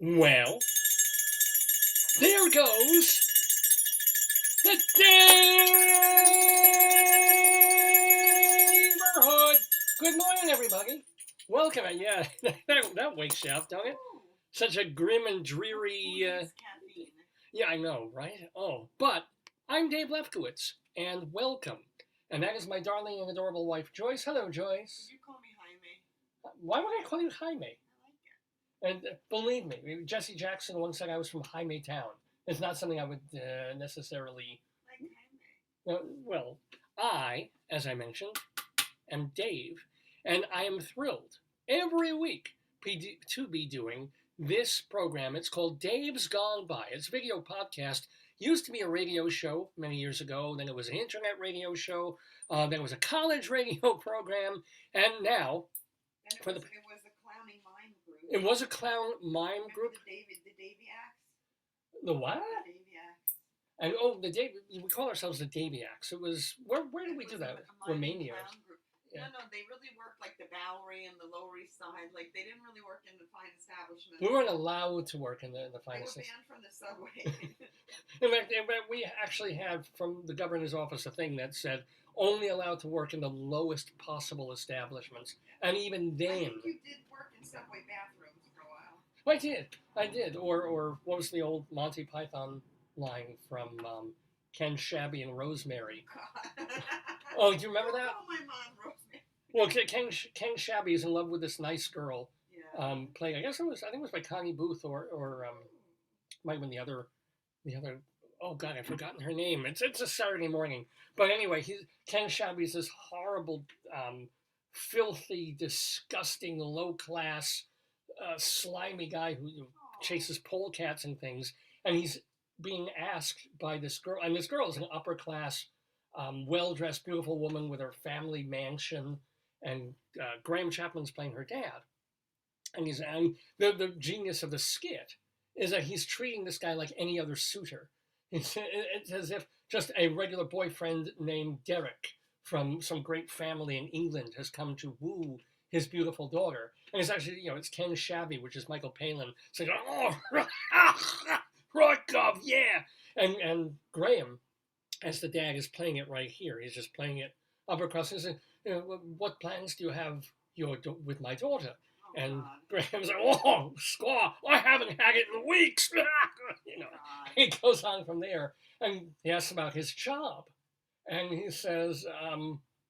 Well, there goes the Daverhood. Good morning, everybody. Welcome. Yeah, that wakes you up, don't it? Such a grim and dreary. Yeah, I know, right? Oh, but I'm Dave Lefkowitz, and welcome. And that is my darling and adorable wife, Joyce. Hello, Joyce. You call me Jaime. Why would I call you Jaime? I like it. And believe me, Jesse Jackson once said I was from Jaime Town. It's not something I would necessarily. Like Jaime. Well, I, as I mentioned, am Dave, and I am thrilled every week to be doing this program. It's called Dave's Gone By. It's a video podcast. Used to be a radio show many years ago. Then it was an internet radio show. Then it was a college radio program, and now And for it was a clowning mime group. it was a clown mime Remember group. the Davy Axe? The what? The Davy Axe. And the Davy. We call ourselves the Davy Axe. It was where did we do that? Romania. Yeah. No, they really worked like the Bowery and the Lower East Side. Like they didn't really work in the fine establishments. We weren't allowed to work in the finest. They were banned from the subway. In fact, we actually had from the governor's office a thing that said only allowed to work in the lowest possible establishments, and even then. I think you did work in subway bathrooms for a while. I did. Or what was the old Monty Python line from Ken Shabby and Rosemary? God. Oh, do you remember that? Oh, my mom, Rosemary. Well, Ken Shabby is in love with this nice girl. Yeah. Playing. I think it was by Connie Booth or might have been the other. Oh God, I've forgotten her name. It's a Saturday morning. But anyway, Ken Shabby's this horrible, filthy, disgusting, low class, slimy guy who chases polecats and things, and he's being asked by this girl, and this girl is an upper class, well dressed, beautiful woman with her family mansion, and Graham Chapman's playing her dad, and the genius of the skit is that he's treating this guy like any other suitor. It's as if just a regular boyfriend named Derek from some great family in England has come to woo his beautiful daughter. And it's actually, it's Ken Shabby, which is Michael Palin, saying, oh, right, Gov, yeah. And Graham, as the dad, is playing it right here. He's just playing it upper crust. He says, what plans do you have with my daughter? And Graham's like, oh, squaw, I haven't had it in weeks. He goes on from there, and he asks about his job. And he says,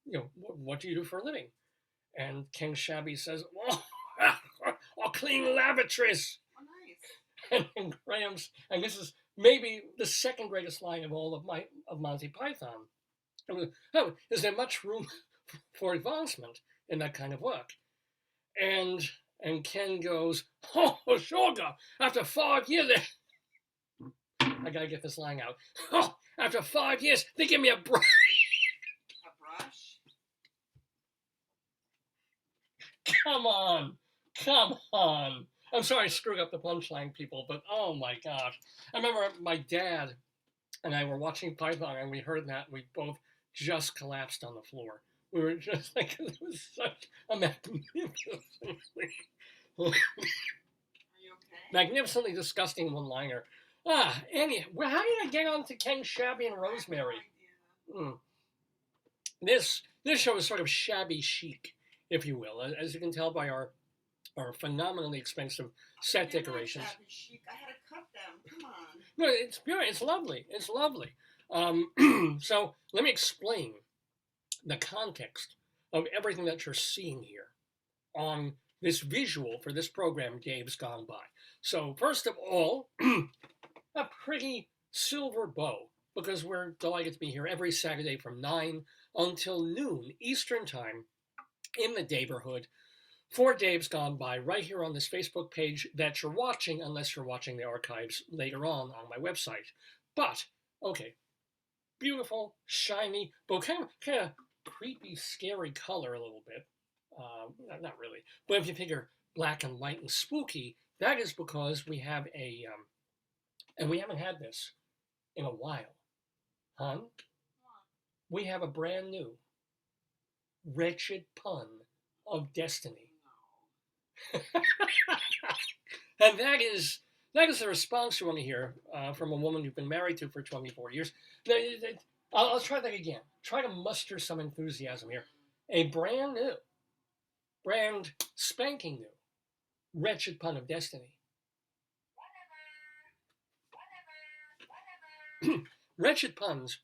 what do you do for a living? And Ken Shabby says, I'll clean lavatories. Oh, nice. And Graham's, and this is maybe the second greatest line of all of Monty Python. Oh, is there much room for advancement in that kind of work? And Ken goes, oh, sugar, after 5 years, I gotta get this line out. Oh, after 5 years, they give me a brush. A brush? Come on. I'm sorry I screwed up the punchline, people, but oh my gosh. I remember my dad and I were watching Python and we heard that and we both just collapsed on the floor. We were just like, it was such a magnificently disgusting one-liner. How did I get on to Ken Shabby and Rosemary? This show is sort of shabby chic, if you will, as you can tell by our phenomenally expensive set decorations. Shabby chic. I had to cut them. Come on. No, it's beautiful. It's lovely. It's lovely. So let me explain the context of everything that you're seeing here on this visual for this program, Dave's Gone By. So first of all, a pretty silver bow, because we're delighted to be here every Saturday from 9 until noon Eastern Time in the Daverhood for Dave's Gone By, right here on this Facebook page that you're watching, unless you're watching the archives later on my website. But, okay, beautiful, shiny, but kind of creepy, scary color a little bit. Not really. But if you figure black and white and spooky, that is because we have and we haven't had this in a while. Hon? We have a brand new Wretched pun of destiny. And that is That is the response you want to hear from a woman you've been married to for 24 years. I'll try that again. Try to muster some enthusiasm here. A brand spanking new, wretched pun of destiny. Wretched puns,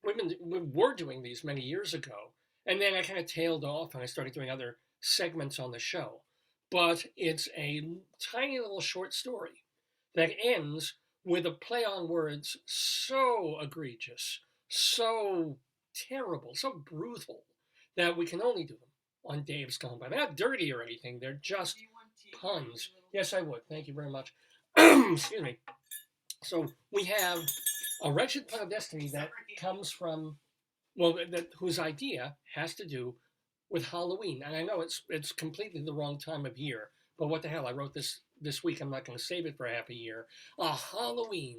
we were doing these many years ago, and then I kind of tailed off and I started doing other segments on the show. But it's a tiny little short story that ends with a play on words so egregious, so terrible, so brutal that we can only do them on Dave's Gone By. They're not dirty or anything, they're just puns. Yes, I would. Thank you very much. Excuse me. So we have a wretched pun of destiny that comes from, well, whose idea has to do with Halloween. And I know it's completely the wrong time of year, but what the hell? I wrote this week. I'm not going to save it for half a year. A Halloween,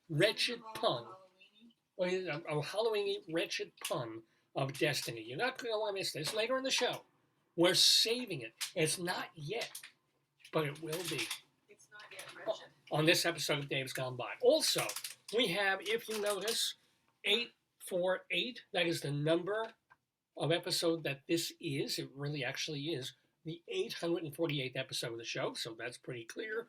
wretched pun. A Halloween wretched pun of destiny. You're not going to want to miss this later in the show. We're saving it. It's not yet, but it will be. It's not yet wretched. On this episode of Dave's Gone By. Also, we have, if you notice, 848. That is the number of episode that this is. It really actually is the 848th episode of the show, so that's pretty clear.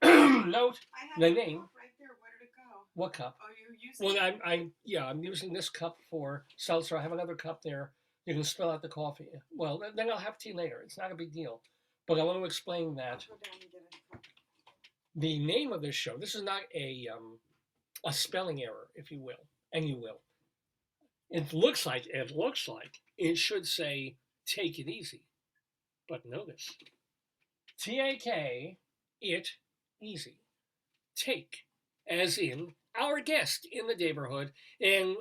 Note the name. Right there. Where did it go? What cup? Oh, you used it. I'm using this cup for seltzer. I have another cup there. You can spill out the coffee. Well, then I'll have tea later. It's not a big deal. But I want to explain that. I'll go down and get a cup. The name of this show, this is not a spelling error, if you will, and you will. It looks like it should say Take It Easy. But notice, T-A-K, it, easy. Take, as in our guest in the Daverhood, in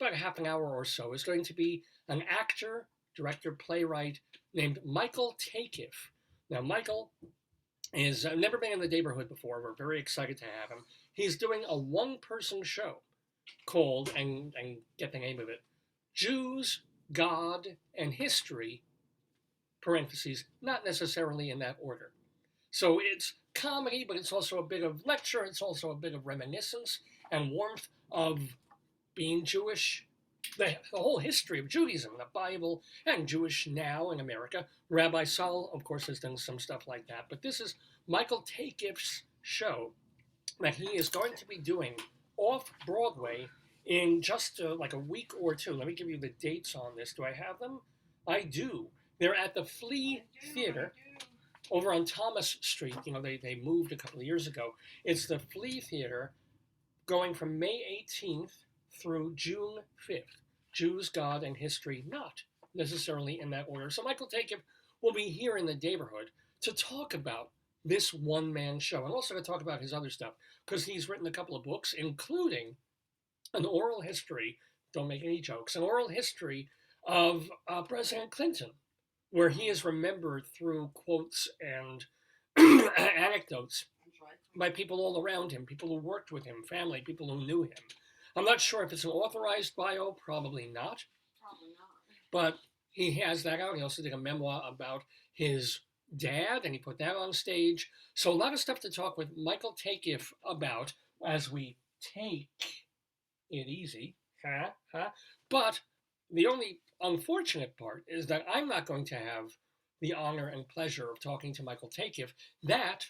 about half an hour or so, is going to be an actor, director, playwright named Michael Takiff. Now, Michael is never been in the Daverhood before. We're very excited to have him. He's doing a one-person show called, and get the name of it, Jews, God, and History, parentheses, not necessarily in that order. So it's comedy, but it's also a bit of lecture. It's also a bit of reminiscence and warmth of being Jewish, the whole history of Judaism, the Bible, and Jewish now in America. Rabbi Saul, of course, has done some stuff like that. But this is Michael Takiff's show that he is going to be doing off Broadway in just like a week or two. Let me give you the dates on this. Do I have them? I do. They're at the Flea Theater over on Thomas Street. You know, they moved a couple of years ago. It's the Flea Theater going from May 18th through June 5th. Jews, God, and History, not necessarily in that order. So Michael Takiff will be here in the Daverhood to talk about this one-man show, and also to talk about his other stuff, because he's written a couple of books, including an oral history, don't make any jokes, an oral history of President Clinton, where he is remembered through quotes and anecdotes by people all around him, people who worked with him, family, people who knew him. I'm not sure if it's an authorized bio, probably not. Probably not. But he has that out. He also did a memoir about his dad, and he put that on stage. So a lot of stuff to talk with Michael Takiff about as we take it easy. But the only unfortunate part is that I'm not going to have the honor and pleasure of talking to Michael Takiff. That,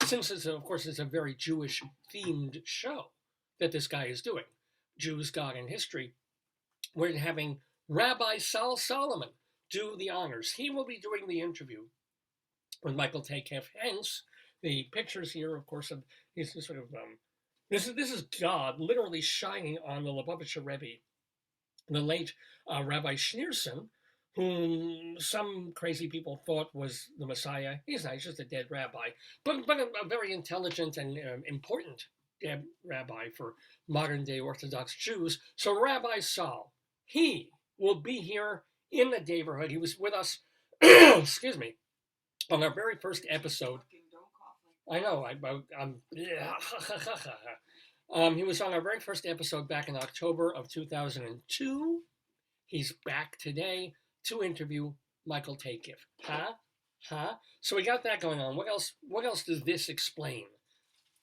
since it's, of course, it's a very Jewish-themed show that this guy is doing, Jews, God, and History, we're having Rabbi Sal Solomon do the honors. He will be doing the interview with Michael Takiff. Hence, the pictures here, of course, of his sort of this is God literally shining on the Lubavitcher Rebbe, the late Rabbi Schneerson, whom some crazy people thought was the Messiah. He's not; he's just a dead rabbi, but a very intelligent and important dead rabbi for modern day Orthodox Jews. So Rabbi Sal, he will be here in the Daverhood. He was with us, excuse me, on our very first episode. I know, he was on our very first episode back in October of 2002. He's back today to interview Michael Takiff. Huh? So we got that going on. What else? What else does this explain?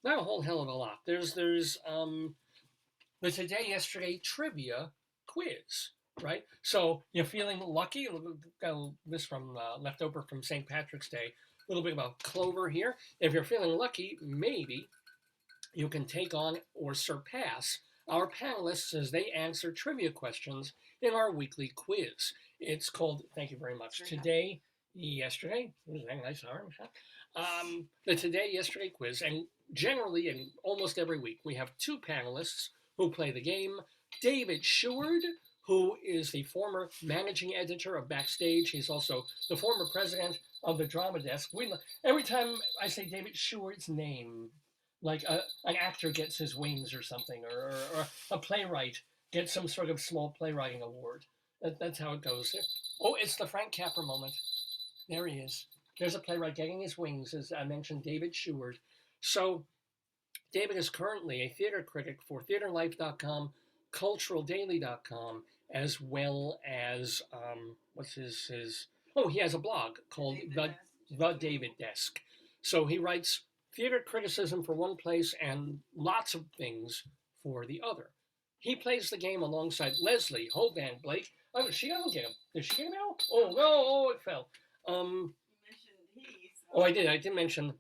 Not a whole hell of a lot. There's the today yesterday trivia quiz, right? So you're feeling lucky. Got this from leftover from St. Patrick's Day. A little bit about Clover here. If you're feeling lucky, maybe you can take on or surpass our panelists as they answer trivia questions in our weekly quiz. It's called, thank you very much, Today, Yesterday. Ooh, that nice orange, huh? The Today, Yesterday quiz. And generally, in almost every week, we have two panelists who play the game. David Sheward, who is the former managing editor of Backstage. He's also the former president of the Drama Desk. Every time I say David Sheward's name, like an actor gets his wings or something, or a playwright gets some sort of small playwriting award. That's how it goes. Oh, it's the Frank Capra moment. There he is. There's a playwright getting his wings, as I mentioned, David Sheward. So David is currently a theater critic for TheaterLife.com, CulturalDaily.com, as well as what's his? Oh, he has a blog called the David Desk. So he writes theater criticism for one place and lots of things for the other. He plays the game alongside Leslie Hoban Blake. Oh, she doesn't get him. Did she get him out? Oh no! Oh, it fell. You mentioned he. So. Oh, I did. I did mention.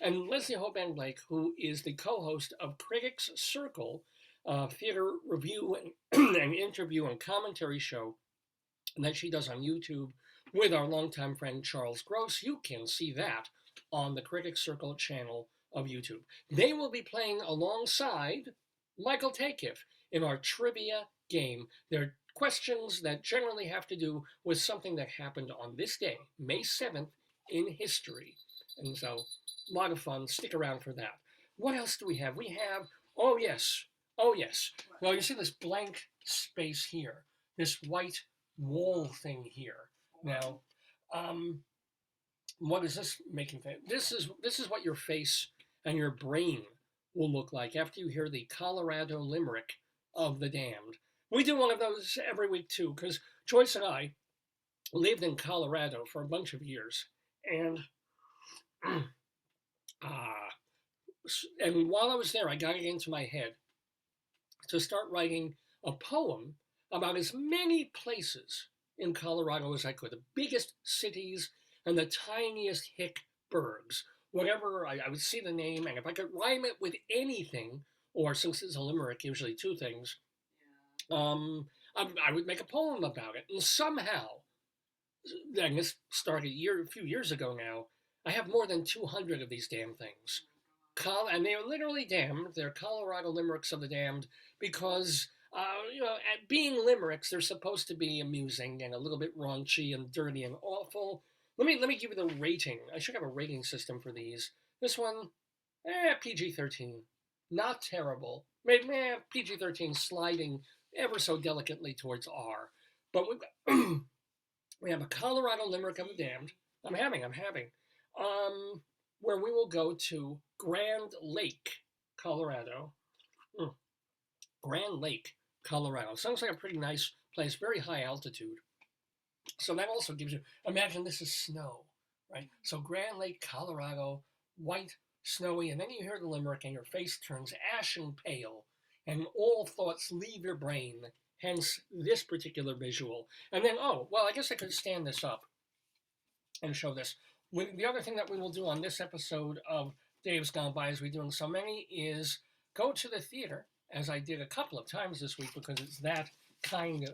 And Leslie Hoban Blake, who is the co-host of Critics Circle, theater review and interview and commentary show that she does on YouTube with our longtime friend Charles Gross. You can see that on the Critics Circle channel of YouTube. They will be playing alongside Michael Takiff in our trivia game. They're questions that generally have to do with something that happened on this day, May 7th, in history. And so, a lot of fun. Stick around for that. What else do we have? We have, oh yes. Well, you see this blank space here, this white wall thing here. Now, what is this making? This is what your face and your brain will look like after you hear the Colorado Limerick of the Damned. We do one of those every week too, because Joyce and I lived in Colorado for a bunch of years, and and while I was there, I got it into my head to start writing a poem about as many places in Colorado as I could, the biggest cities and the tiniest hick burgs. Whatever, I would see the name, and if I could rhyme it with anything, or since it's a limerick, usually two things, I would make a poem about it. And somehow, and this started a few years ago now, I have more than 200 of these damn things. And they're literally damned. They're Colorado Limericks of the Damned because, being limericks, they're supposed to be amusing and a little bit raunchy and dirty and awful. Let me give you the rating. I should have a rating system for these. This one, PG-13. Not terrible. Maybe PG-13 sliding ever so delicately towards R. But we have a Colorado Limerick of the Damned. I'm having. Where we will go to Grand Lake, Colorado. Grand Lake, Colorado. Sounds like a pretty nice place, very high altitude. So that also gives you, imagine this is snow, right? So Grand Lake, Colorado, white, snowy, and then you hear the limerick and your face turns ashen pale, and all thoughts leave your brain, hence this particular visual. And then, I guess I could stand this up and show this. The other thing that we will do on this episode of Dave's Gone By, as we're doing so many, is go to the theater, as I did a couple of times this week because it's that time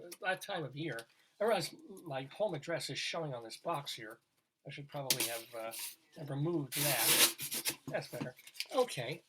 of year. I realize my home address is showing on this box here. I should probably have removed that. That's better. Okay.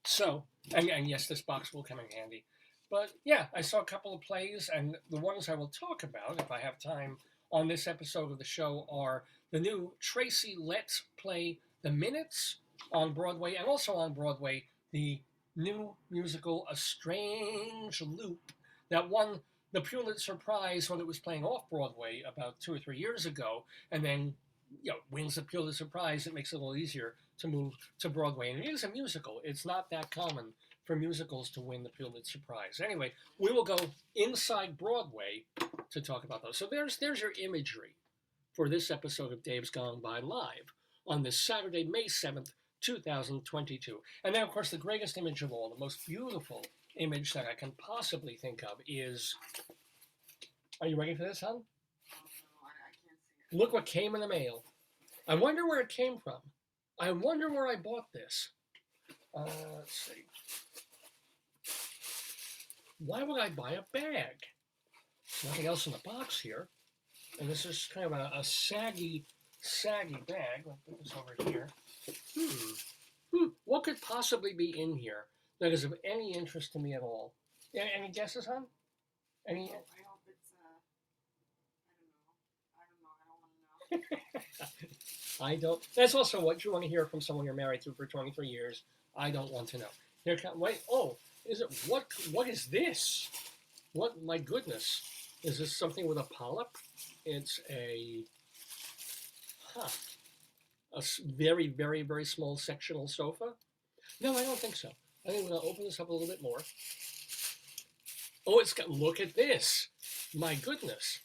So, and yes, this box will come in handy. But yeah, I saw a couple of plays, and the ones I will talk about, if I have time, on this episode of the show are the new Tracy Letts play The Minutes on Broadway, and also on Broadway, the new musical A Strange Loop that won the Pulitzer Prize when it was playing off Broadway about 2 or 3 years ago, and then wins the Pulitzer Prize. It makes it a little easier to move to Broadway. And it is a musical. It's not that common for musicals to win the Pulitzer Prize. Anyway, we will go inside Broadway to talk about those. So there's your imagery. for this episode of Dave's Gone By Live on this Saturday, May 7th, 2022. And then, of course, the greatest image of all, the most beautiful image that I can possibly think of is... Are you ready for this, hon? Oh, no, I can't see it. Look what came in the mail. I wonder where it came from. I wonder where I bought this. Let's see. Why would I buy a bag? Nothing else in the box here. And this is kind of a saggy bag. I'll put this over here. What could possibly be in here that is of any interest to me at all? Yeah, any guesses, hon? Any? I hope it's, I don't know. I don't. That's also what you want to hear from someone you're married to for 23 years. I don't want to know. Here, wait. Oh, is it what? What is this? What? My goodness! Is this something with a polyp? It's a very, very, very small sectional sofa. No, I don't think so. I think we're gonna open this up a little bit more. Oh, it's got. Look at this! My goodness!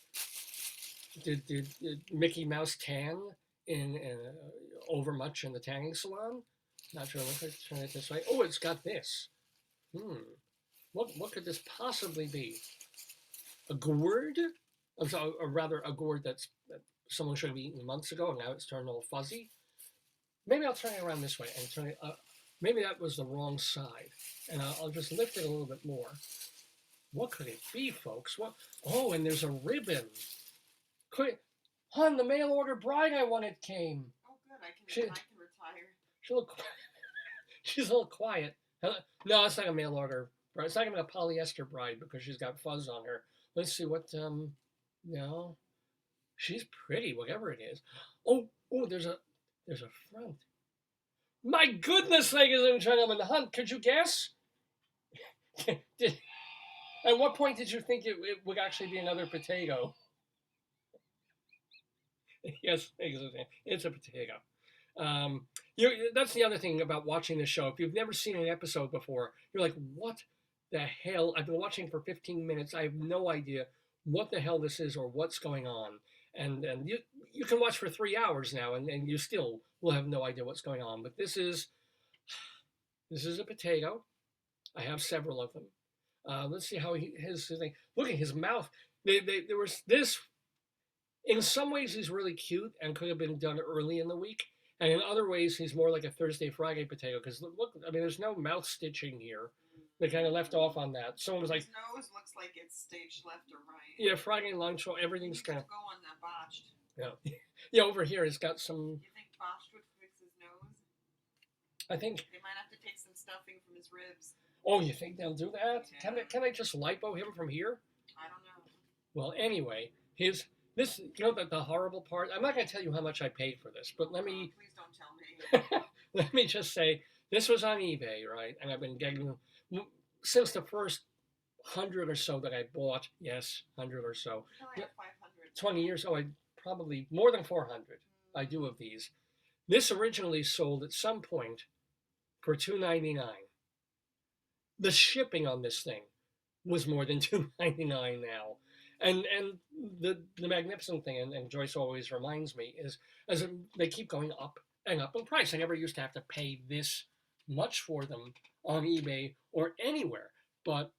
Did Mickey Mouse tan in overmuch in the tanning salon? Not sure. Let's turn it this way. Oh, it's got this. What could this possibly be? A gourd? Or rather, a gourd that someone should have eaten months ago, and now it's turned all fuzzy. Maybe I'll turn it around this way and turn it. Maybe that was the wrong side, and I'll just lift it a little bit more. What could it be, folks? What? Oh, and there's a ribbon. Hon, the mail order bride I wanted came. Oh, good. I can retire. She's a little quiet. No, it's not a mail order bride. It's not even a polyester bride because she's got fuzz on her. Let's see what. No, she's pretty, whatever it is. Oh, there's a front. My goodness, ladies and gentlemen, hon, could you guess? At what point did you think it would actually be another potato? Yes, it's a potato. That's the other thing about watching this show. If you've never seen an episode before, you're like, what the hell? I've been watching for 15 minutes. I have no idea what the hell this is or what's going on. And you can watch for 3 hours now, and you still will have no idea what's going on. But this is a potato. I have several of them. Let's see how his thing. Look at his mouth. There was this. In some ways, he's really cute and could have been done early in the week. And in other ways, he's more like a Thursday, Friday potato. Because look, I mean, there's no mouth stitching here. They kind of left off on that. Someone was like, his nose looks like it's staged left or right. Yeah, Friday lunch, everything's kind of. Go on that botched. Yeah, yeah. Over here, it's got some. You think botched would fix his nose? I think they might have to take some stuffing from his ribs. Oh, you think they'll do that? Yeah. Can I just lipo him from here? I don't know. Well, anyway, this, you know, the horrible part. I'm not going to tell you how much I paid for this, but let me. Please don't tell me. Let me just say, this was on eBay, right? And I've been getting since the first 100 or so that I bought. Yes, 100 or so. I have 500. 20 years. Oh, I probably more than 400. I do of these. This originally sold at some point for $2.99. The shipping on this thing was more than $2.99 now. And the magnificent thing, and Joyce always reminds me, is as they keep going up and up in price. I never used to have to pay this much for them on eBay or anywhere. But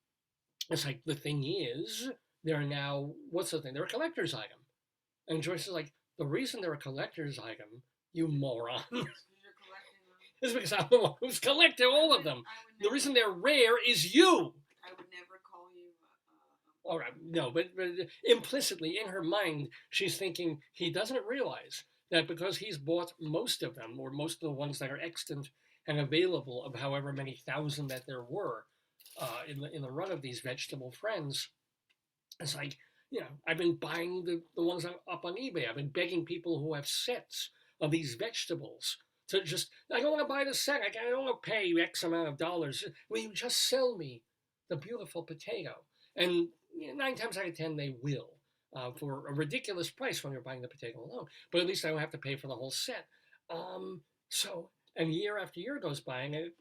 it's like, the thing is, they're now, what's the thing? They're a collector's item. And Joyce is like, the reason they're a collector's item, you moron, is because I'm the one who's collected all of them. The reason they're rare is you. I would never call you. All right, no, but implicitly in her mind, she's thinking he doesn't realize that because he's bought most of them, or most of the ones that are extant and available, of however many thousand that there were in the run of these vegetable friends. It's like, you know, I've been buying the ones up on eBay. I've been begging people who have sets of these vegetables to just, I don't want to buy the set. I don't want to pay X amount of dollars. Will you just sell me the beautiful potato? And 9 times out of 10, they will for a ridiculous price when you're buying the potato alone. But at least I don't have to pay for the whole set. And year after year goes by, and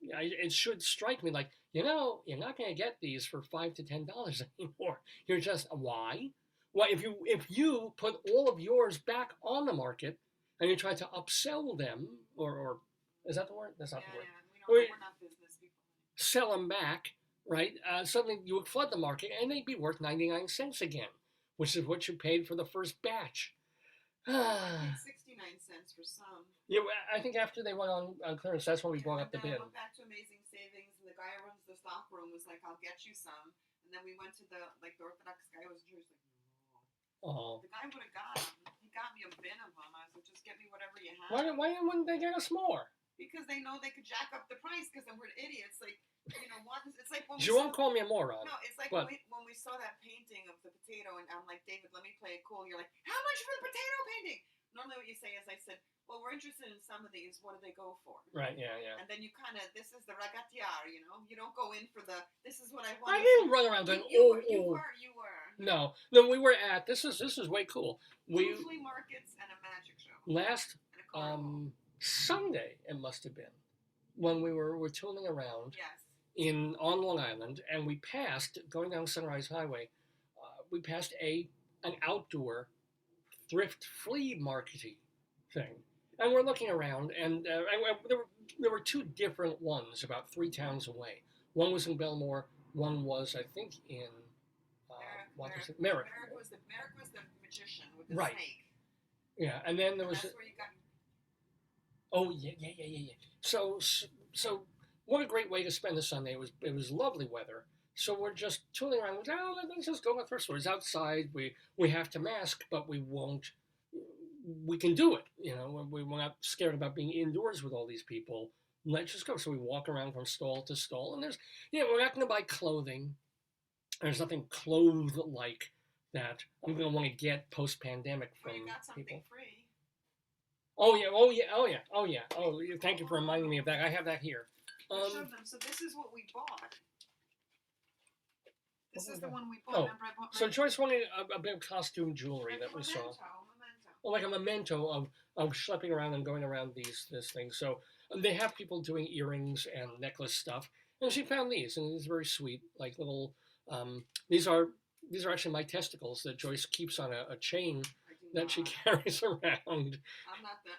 it should strike me like, you know, you're not going to get these for $5 to $10 anymore. You're just, why? Well, if you put all of yours back on the market and you try to upsell them, or is that the word? That's not the word. Yeah. Or We're not business people. sell them back, right? Suddenly you would flood the market and they'd be worth 99 cents again, which is what you paid for the first batch. I paid 69 cents for some. Yeah, I think after they went on clearance, that's when we brought up the And then bid. I went back to Amazing Savings, and the guy who runs the stock room was like, "I'll get you some." And then we went to the Orthodox guy who was Jewish, like, "No." Oh. The guy would have got them. He got me a bin of them. I was like, "Just get me whatever you have." Why wouldn't they get us more? Because they know they could jack up the price. Because then we're idiots. Like, it's like when You won't call me a moron. No, it's like but, when we saw that painting of the potato, and I'm like, "David, let me play it cool." You're like, "How much for the potato painting?" Normally, what you say is, "I said, well, we're interested in some of these. What do they go for?" Right? Yeah. And then you kind of, this is the ragatiar, you don't go in for the, this is what I want. I didn't run around going, You were. No, we were at this is way cool. Two flea markets and a magic show. Last Sunday it must have been when we were tooling around. Yes. On Long Island, and we passed going down Sunrise Highway. We passed an outdoor thrift flea marketing thing, and we're looking around, and there were two different ones about 3 towns away. One was in Belmore. One was, I think, in Limerick. Limerick was the magician with the right. snake. Yeah, and then there was. That's where you got. Oh yeah. So what a great way to spend the Sunday. It was lovely weather. So we're just tooling around. Let's just go to the thrift store. It's outside. We have to mask, but we won't. We can do it. We're not scared about being indoors with all these people. Let's just go. So we walk around from stall to stall, and we're not going to buy clothing. There's nothing clothes-like that I'm going to want to get post-pandemic from you got something people. Free. Oh yeah. Oh, thank you for reminding me of that. I have that here. Show them. So this is what we bought. This is the one we bought. Remember I bought. So Joyce wanted a bit of costume jewelry that we saw. Well, like a memento of schlepping around and going around this thing. So they have people doing earrings and necklace stuff, and she found these, and it's very sweet, like little. These are actually my testicles that Joyce keeps on a chain that she carries around.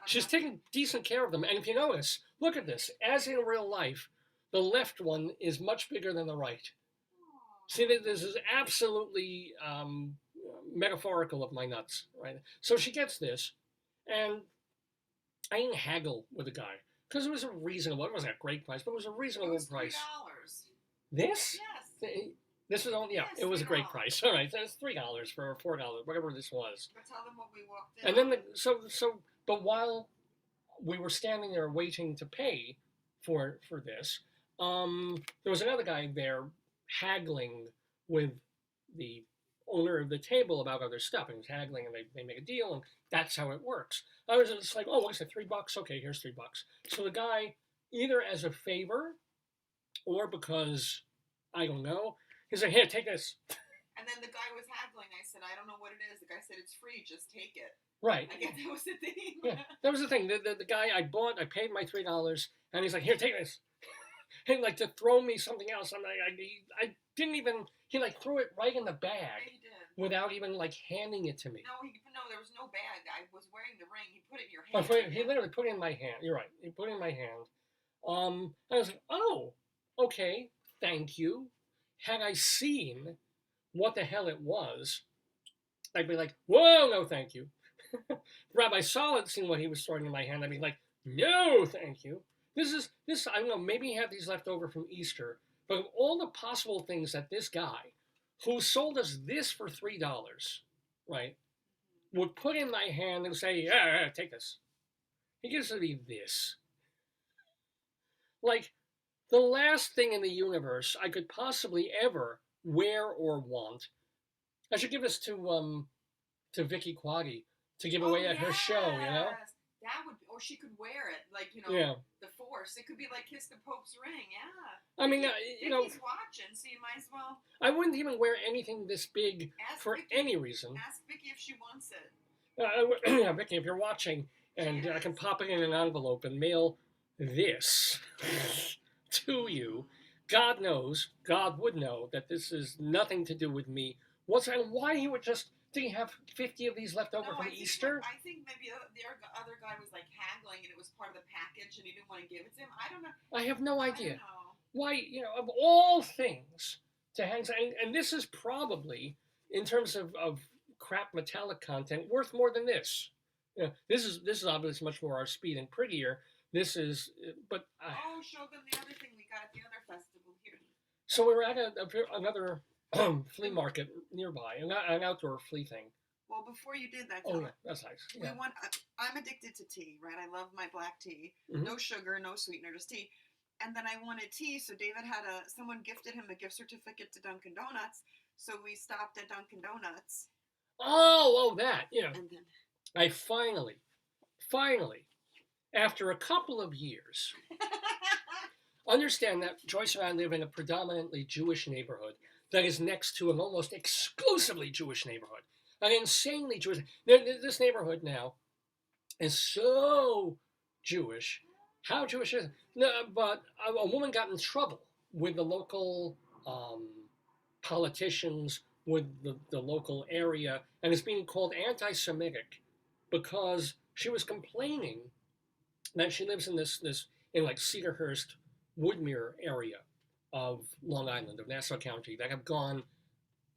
She's taking decent care of them, and if you notice, look at this. As in real life, the left one is much bigger than the right. See, this is absolutely metaphorical of my nuts, right? So she gets this, and I didn't haggle with the guy because it was a reasonable. It wasn't a great price, but it was a reasonable price. This? Yes. This is only, yeah, yes, it was $3. A great price. All right, so it's $3 for $4, whatever this was. But tell them what we walked in. And then but while we were standing there waiting to pay for this, there was another guy there haggling with the owner of the table about other stuff. And he was haggling, and they make a deal, and that's how it works. I was just like, oh, what's it, $3? Okay, here's $3. So the guy, either as a favor or because I don't know, he's like, here, take this. And then the guy was haggling. I said, I don't know what it is. The guy said, it's free. Just take it. Right. I guess that was the thing. Yeah, that was the thing. The guy I paid my $3, and he's like, here, take this. And like to throw me something else. I'm like, I didn't even, he like threw it right in the bag. Yeah, he did. Without even like handing it to me. No, there was no bag. I was wearing the ring. He put it in your hand. He literally put it in my hand. You're right. He put it in my hand. And I was like, oh, okay, thank you. Had I seen what the hell it was, I'd be like, whoa, no, thank you. Rabbi saw it, seen what he was throwing in my hand. I'd be like, no, thank you. This, I don't know, maybe he had these left over from Easter, but of all the possible things that this guy, who sold us this for $3, right, would put in my hand and say, yeah, take this. He gives me this. Like, the last thing in the universe I could possibly ever wear or want. I should give this to Vicky Quaggy to give away at her show, That would, or she could wear it, like, the Force. It could be like Kiss the Pope's ring, yeah. I mean, Vicky's watching, so you might as well. I wouldn't even wear anything this big for any reason. Ask Vicky if she wants it. Yeah, Vicky, if you're watching, and I can pop it in an envelope and mail this to you. God knows, God would know that this is nothing to do with me. Why he would just Did he have 50 of these left over No, from I think Easter? I think maybe the other guy was like haggling, and it was part of the package, and he didn't want to give it to him. I don't know. I have no I idea. don't know. Why, of all things to hang, and this is probably, in terms of crap metallic content, worth more than this. This is obviously much more our speed and prettier. This is, but Oh, show them the other thing we got at the other festival here. so we were at another flea market nearby, an outdoor flea thing. Well, before you did that, Oh yeah, that's nice. Yeah. I'm addicted to tea, right? I love my black tea. Mhm. No sugar, no sweetener, just tea. And then I wanted tea, so David had someone gifted him a gift certificate to Dunkin' Donuts. So we stopped at Dunkin' Donuts. Oh, that. And then I finally, after a couple of years, understand that Joyce and I live in a predominantly Jewish neighborhood that is next to an almost exclusively Jewish neighborhood. An insanely Jewish. This neighborhood now is so Jewish. How Jewish is it? No, but a woman got in trouble with the local politicians, with the local area, and is being called anti-Semitic because she was complaining that she lives in this in like Cedarhurst, Woodmere area of Long Island, of Nassau County, that have gone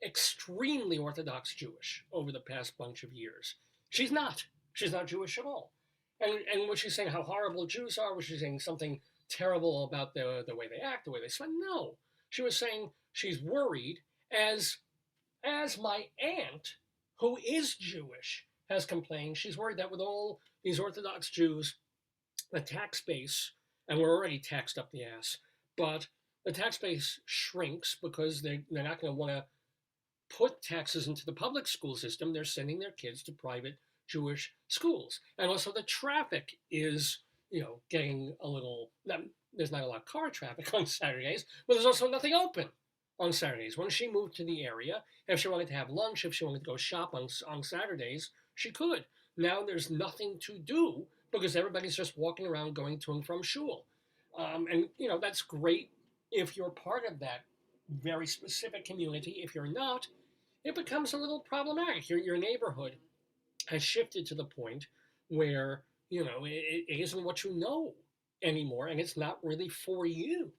extremely Orthodox Jewish over the past bunch of years. She's not. She's not Jewish at all. And was she saying how horrible Jews are? Was she saying something terrible about the way they act, the way they speak? No. She was saying she's worried, as my aunt, who is Jewish, has complained. She's worried that with all these Orthodox Jews, the tax base, and we're already taxed up the ass, but the tax base shrinks because they're not going to want to put taxes into the public school system. They're sending their kids to private Jewish schools. And also the traffic is, getting a little, there's not a lot of car traffic on Saturdays, but there's also nothing open on Saturdays. When she moved to the area, if she wanted to have lunch, if she wanted to go shop on Saturdays, she could. Now there's nothing to do because everybody's just walking around going to and from shul. And, that's great if you're part of that very specific community. If you're not, it becomes a little problematic. Your neighborhood has shifted to the point where, it isn't what you know anymore, and it's not really for you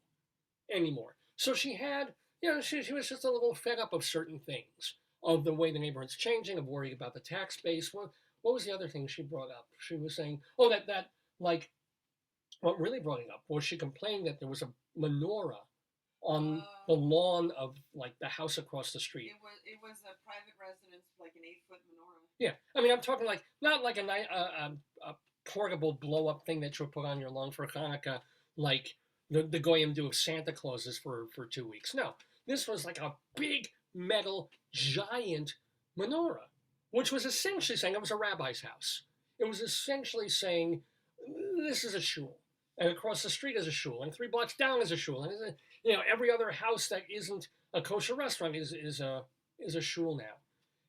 anymore. So she had, she was just a little fed up of certain things, of the way the neighborhood's changing, of worrying about the tax base. What was the other thing she brought up? She was saying, that what really brought it up was she complained that there was a menorah on the lawn of the house across the street. It was a private residence, like an 8-foot menorah. Yeah, I mean, I'm talking not like a portable blow up thing that you'll put on your lawn for Hanukkah, like the goyim do of Santa Clauses for 2 weeks. No, this was like a big metal giant menorah, which was essentially saying it was a rabbi's house. It was essentially saying this is a shul, and across the street is a shul, and 3 blocks down is a shul, and every other house that isn't a kosher restaurant is a shul now.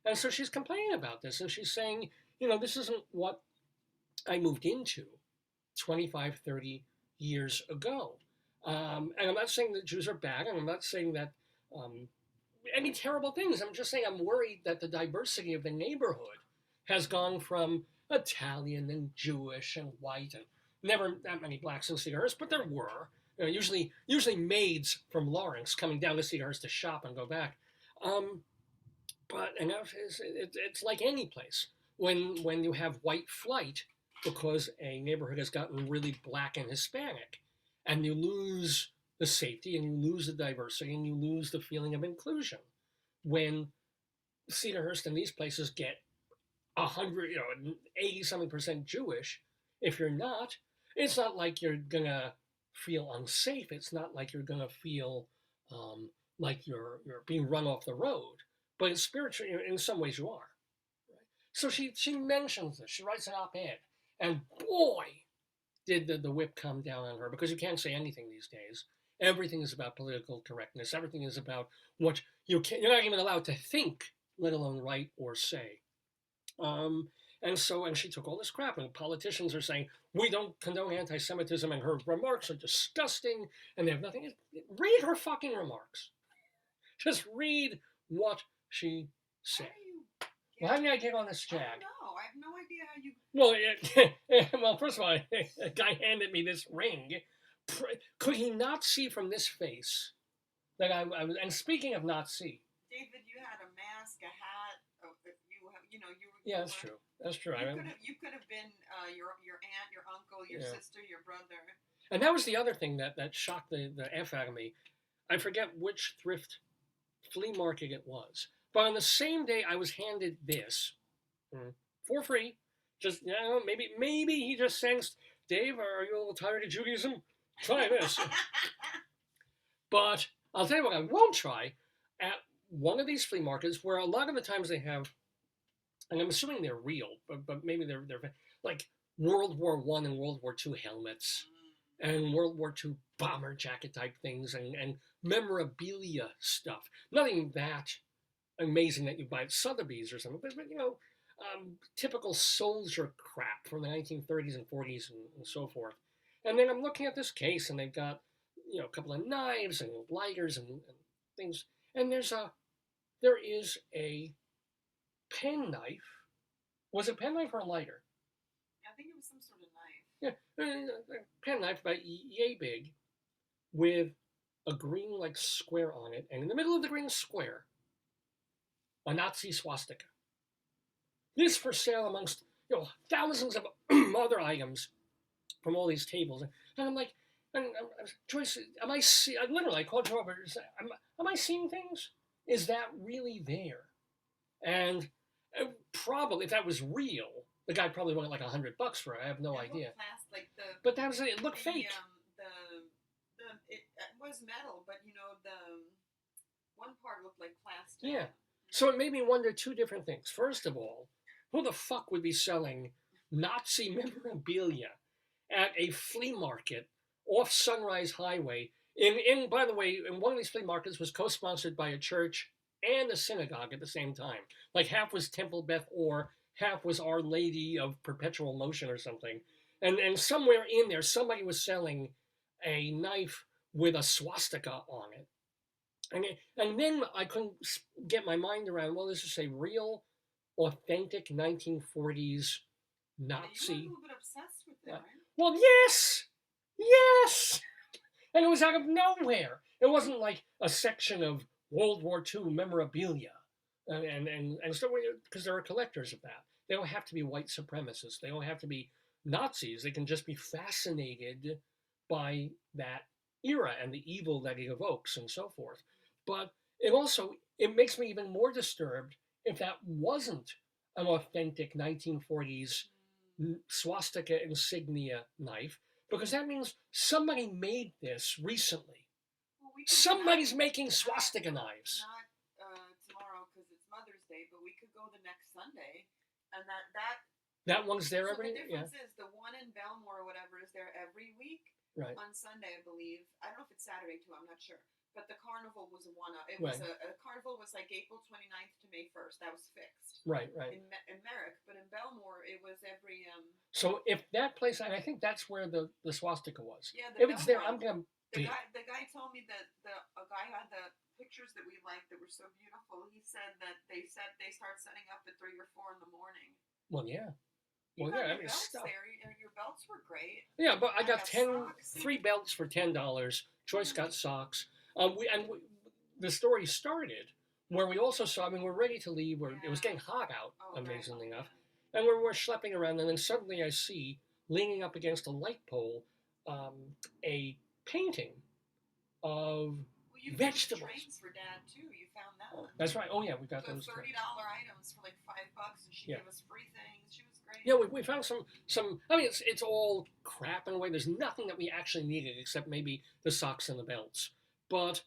And so she's complaining about this, and she's saying, this isn't what I moved into 25, 30 years ago. And I'm not saying that Jews are bad, and I'm not saying that any terrible things. I'm just saying I'm worried that the diversity of the neighborhood has gone from Italian and Jewish and white, and never that many blacks in Cedarhurst, but there were. Usually maids from Lawrence coming down to Cedarhurst to shop and go back. But it's like any place. When you have white flight because a neighborhood has gotten really black and Hispanic, and you lose the safety and you lose the diversity and you lose the feeling of inclusion. When Cedarhurst and these places get 100, 80-something% Jewish, if you're not, it's not like you're gonna feel unsafe. It's not like you're gonna feel like you're being run off the road. But in spiritual, in some ways, you are. Right? So she mentions this. She writes an op-ed, and boy, did the whip come down on her, because you can't say anything these days. Everything is about political correctness. Everything is about what you're not even allowed to think, let alone write or say. And she took all this crap, and politicians are saying, we don't condone anti-Semitism, and her remarks are disgusting, and they have nothing. Read her fucking remarks. Just read what she said. Well, how did I get on this I jag? don't know. I have no idea how you. Well, well, first of all, a guy handed me this ring. Could he not see from this face that I was? And speaking of not see, David, you had a mask, a hat. You know, you were. yeah, that's true. That's true. You could have been your aunt, your uncle, your Yeah. sister, your brother. And that was the other thing that shocked the F out of me. I forget which thrift flea market it was. But on the same day, I was handed this for free. Just, you know, maybe he just sensed, Dave, are you a little tired of Judaism? Try this. But I'll tell you what I won't try. At one of these flea markets, where a lot of the times they have, and I'm assuming they're real, but maybe they're like World War I and World War II helmets, and World War II bomber jacket type things, and memorabilia stuff. Nothing that amazing that you buy at Sotheby's or something, but you know, typical soldier crap from the 1930s and 40s and so forth. And then I'm looking at this case, and they've got, you know, a couple of knives and lighters and things, and there is a penknife. Was it penknife or a lighter? I think it was some sort of knife. Yeah, a penknife about yay big, with a green like square on it, and in the middle of the green square, a Nazi swastika. This for sale amongst, you know, thousands of other items from all these tables, and I'm like, Joyce, am I see? I literally called her over and said, am I seeing things? Is that really there? And probably, if that was real, the guy probably wanted like $100 for it. I have no idea. But that was it. It looked fake. It was metal, but you know, the one part looked like plastic. Yeah. So it made me wonder two different things. First of all, who the fuck would be selling Nazi memorabilia at a flea market off Sunrise Highway? By the way, in one of these flea markets was co-sponsored by a church and a synagogue at the same time. Like half was Temple Beth Or, half was Our Lady of Perpetual Motion or something. And somewhere in there, somebody was selling a knife with a swastika on it. And then I couldn't get my mind around, well, this is a real, authentic 1940s Nazi. You were a little bit obsessed with it, right? Well, yes! Yes! And it was out of nowhere. It wasn't like a section of World War II memorabilia. And so, because there are collectors of that. They don't have to be white supremacists. They don't have to be Nazis. They can just be fascinated by that era and the evil that it evokes and so forth. But it makes me even more disturbed if that wasn't an authentic 1940s swastika insignia knife, because that means somebody made this recently. Somebody's making swastika knives. Not tomorrow because it's Mother's Day, but we could go the next Sunday, and that one's there every. The difference is the one in Belmore or whatever is there every week. Right. On Sunday, I believe. I don't know if it's Saturday too. I'm not sure. But the carnival was It was a carnival was like April 29th to May 1st. That was fixed. Right. In Merrick, but in Belmore, it was every. So if that place, and I think that's where the swastika was. Yeah. If it's there, I'm gonna. The guy told me that a guy had the pictures that we liked that were so beautiful. He said that they start setting up at 3 or 4 in the morning. Well, yeah. Well, yeah, I mean, stuff. Your belts were great. Yeah, but I got 3 belts for $10. Joyce got socks. The story started where we also saw, I mean, we're ready to leave. It was getting hot out, amazingly enough. And we're schlepping around, and then suddenly I see, leaning up against a light pole, a painting of vegetables. Trains for Dad, too. You found that one. That's right. Oh, yeah, we got those. $30 items for like $5, and she gave us free things. She was great. Yeah, we found some. I mean, it's all crap in a way. There's nothing that we actually needed except maybe the socks and the belts. But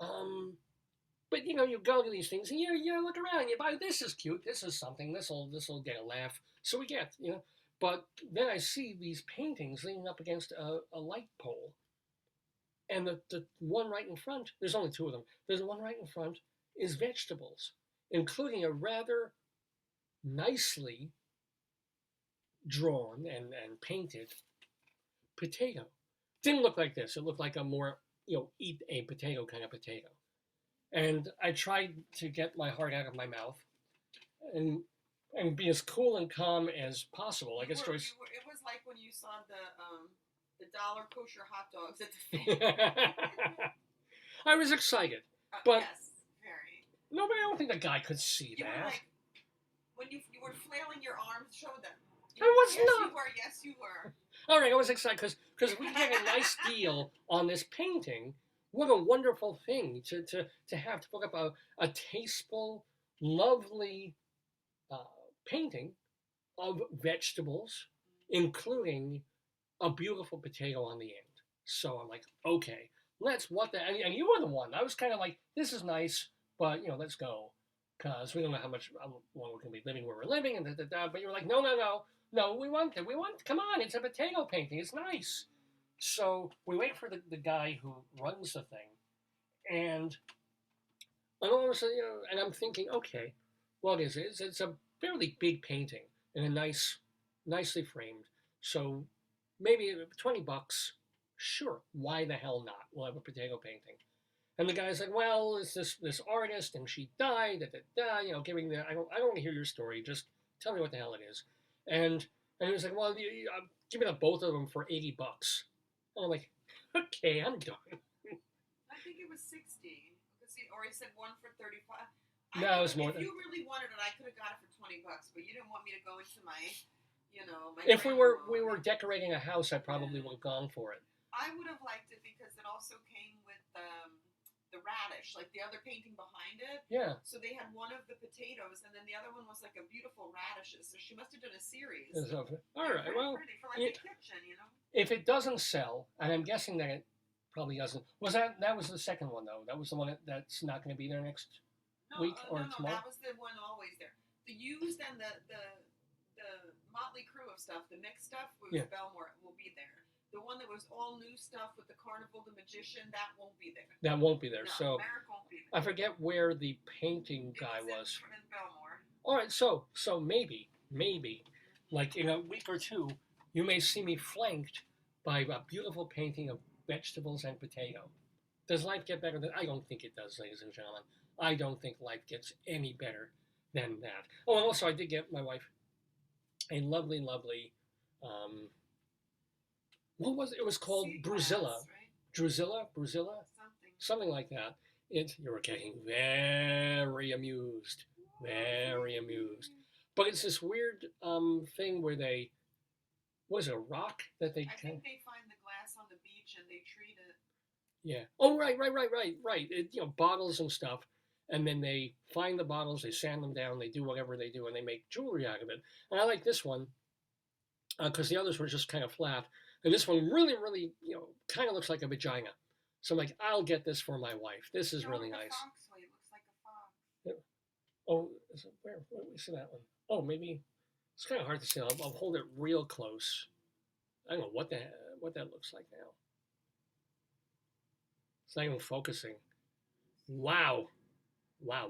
you know, you go to these things and you look around. You buy, this is cute. This is something. This will get a laugh. So we get, you know. But then I see these paintings leaning up against a light pole, and the one right in front. There's only 2 of them. There's one right in front is vegetables, including a rather nicely drawn and painted potato. Didn't look like this. It looked like a more, you know, eat a potato kind of potato. And I tried to get my heart out of my mouth, and and be as cool and calm as possible. I guess Joyce. It was like when you saw the dollar kosher hot dogs at the fair. I was excited, but yes, very. nobody. I don't think the guy could see You that. were like, when you were flailing your arms, show them. I was yes, not. You were. Yes, you were. All right, I was excited because we get a nice deal on this painting. What a wonderful thing to have to put up a tasteful, lovely painting of vegetables, including a beautiful potato on the end. So I'm like, okay, and you were the one. I was kind of like, this is nice, but let's go, because we don't know how much long we're going to be living where we're living, and but you were like, no, we want it. Come on, it's a potato painting. It's nice. So we wait for the guy who runs the thing, and all of a sudden, and I'm thinking, okay, what is it? It's a fairly big painting and nicely framed. So maybe $20. Sure, why the hell not? We'll have a potato painting. And the guy's like, well, it's this artist, and she died, giving the I don't want to hear your story. Just tell me what the hell it is. And he was like, well, give me the both of them for $80. And I'm like, okay, I'm done. I think it was 60. Or he said one for 35. No, it was more. If you really wanted it, I could have got it for $20. But you didn't want me to go into my, my. If we were decorating a house, I probably would have gone for it. I would have liked it because it also came with the radish, like the other painting behind it. Yeah. So they had one of the potatoes, and then the other one was like a beautiful radishes. So she must have done a series. All right. Well, pretty for like a kitchen, If it doesn't sell, and I'm guessing that it probably doesn't. That was the second one though? That was the one that's not going to be there next week or tomorrow? That was the one always there. The used and the motley crew of stuff, the mixed stuff, Belmore will be there. The one that was all new stuff with the Carnival, the Magician, that won't be there. That won't be there. No, so Merrick won't be there. I forget where the painting guy was. In Belmore. All right, so maybe, like in a week or two, you may see me flanked by a beautiful painting of vegetables and potato. Does life get better than? I don't think it does, ladies and gentlemen. I don't think life gets any better than that. Oh, and also I did get my wife a lovely, what was it? It was called Bruzilla. Right? Bruzilla? Something like that. You were getting very amused. But it's this weird thing where was it a rock that they... I think they find the glass on the beach and they treat it. Yeah. Oh, right. Bottles and stuff. And then they find the bottles, they sand them down, they do whatever they do, and they make jewelry out of it. And I like this one because the others were just kind of flat. And this one really, kind of looks like a vagina. So I'm like, I'll get this for my wife. This is really nice. It looks like a fox. Yeah. Oh, where do we see that one? Oh, maybe it's kind of hard to see. I'll hold it real close. I don't know what that looks like now. It's not even focusing. Wow,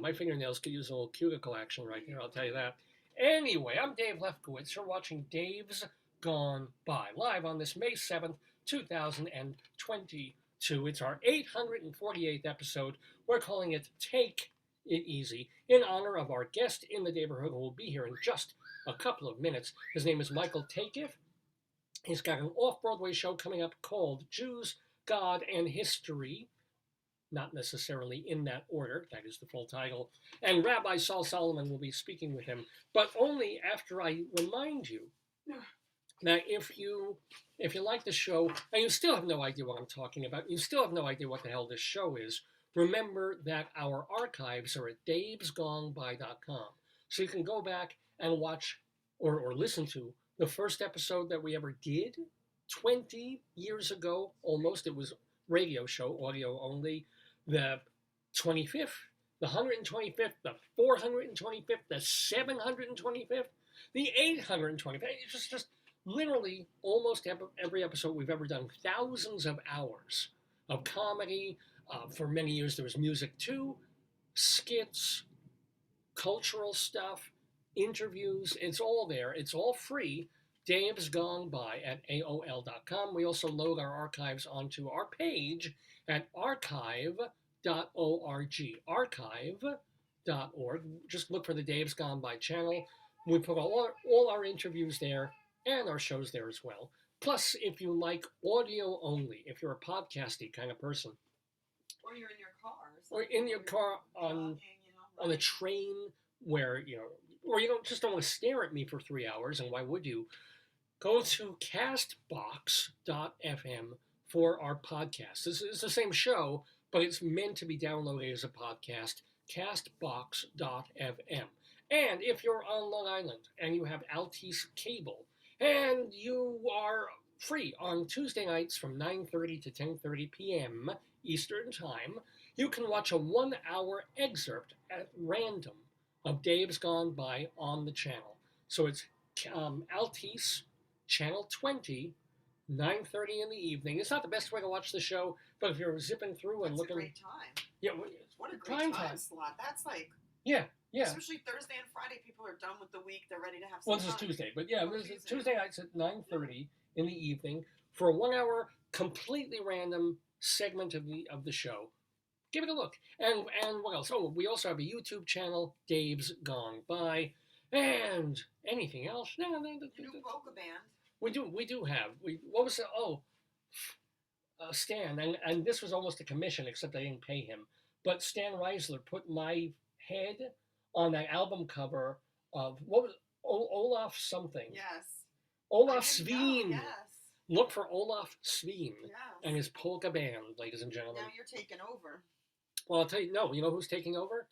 my fingernails could use a little cuticle action right there, I'll tell you that. Anyway, I'm Dave Lefkowitz. You're watching Dave's Gone By, live on this May 7th, 2022. It's our 848th episode. We're calling it Take It Easy, in honor of our guest in the Daverhood, who will be here in just a couple of minutes. His name is Michael Takiff. He's got an off-Broadway show coming up called Jews, God, and History. Not necessarily in that order, that is the full title. And Rabbi Saul Solomon will be speaking with him, but only after I remind you that if you like the show, and you still have no idea what I'm talking about, you still have no idea what the hell this show is, remember that our archives are at davesgoneby.com. So you can go back and watch or listen to the first episode that we ever did 20 years ago, almost. It was radio show, audio only. The 25th, the 125th, the 425th, the 725th, the 825th. It's just literally almost every episode we've ever done. Thousands of hours of comedy. For many years there was music too, skits, cultural stuff, interviews. It's all there. It's all free. Dave's Gone By at AOL.com. We also load our archives onto our page at archive.org. Archive.org. Just look for the Dave's Gone By channel. We put all our interviews there and our shows there as well. Plus, if you like audio only, if you're a podcasty kind of person, or you're in your car, or in your car on a train where or you don't want to stare at me for 3 hours, and why would you? Go to castbox.fm for our podcast. This is the same show, but it's meant to be downloaded as a podcast. Castbox.fm. And if you're on Long Island and you have Altice cable and you are free on Tuesday nights from 9:30 to 10:30 p.m. Eastern Time, you can watch a 1-hour excerpt at random of Dave's Gone By on the channel. So it's Altice Channel 20, 9:30 in the evening. It's not the best way to watch the show, but if you're zipping through and looking, a great time. Yeah, what a great time slot. That's like yeah. Especially Thursday and Friday, people are done with the week. They're ready to have some Well, this is Tuesday, but yeah, Tuesday nights at 9:30 in the evening for a 1-hour completely random segment of the show. Give it a look. And what else? Oh, we also have a YouTube channel, Dave's Gone By, and anything else? New polka band. We do have. What was it? Oh, Stan, and this was almost a commission, except I didn't pay him. But Stan Reisler put my head on that album cover of, what was Olaf something? Yes. Olaf Sveen. Yes. Look for Olaf Sveen and his Yes. polka band, ladies and gentlemen. Now you're taking over. Well, I'll tell you, no, you know who's taking over?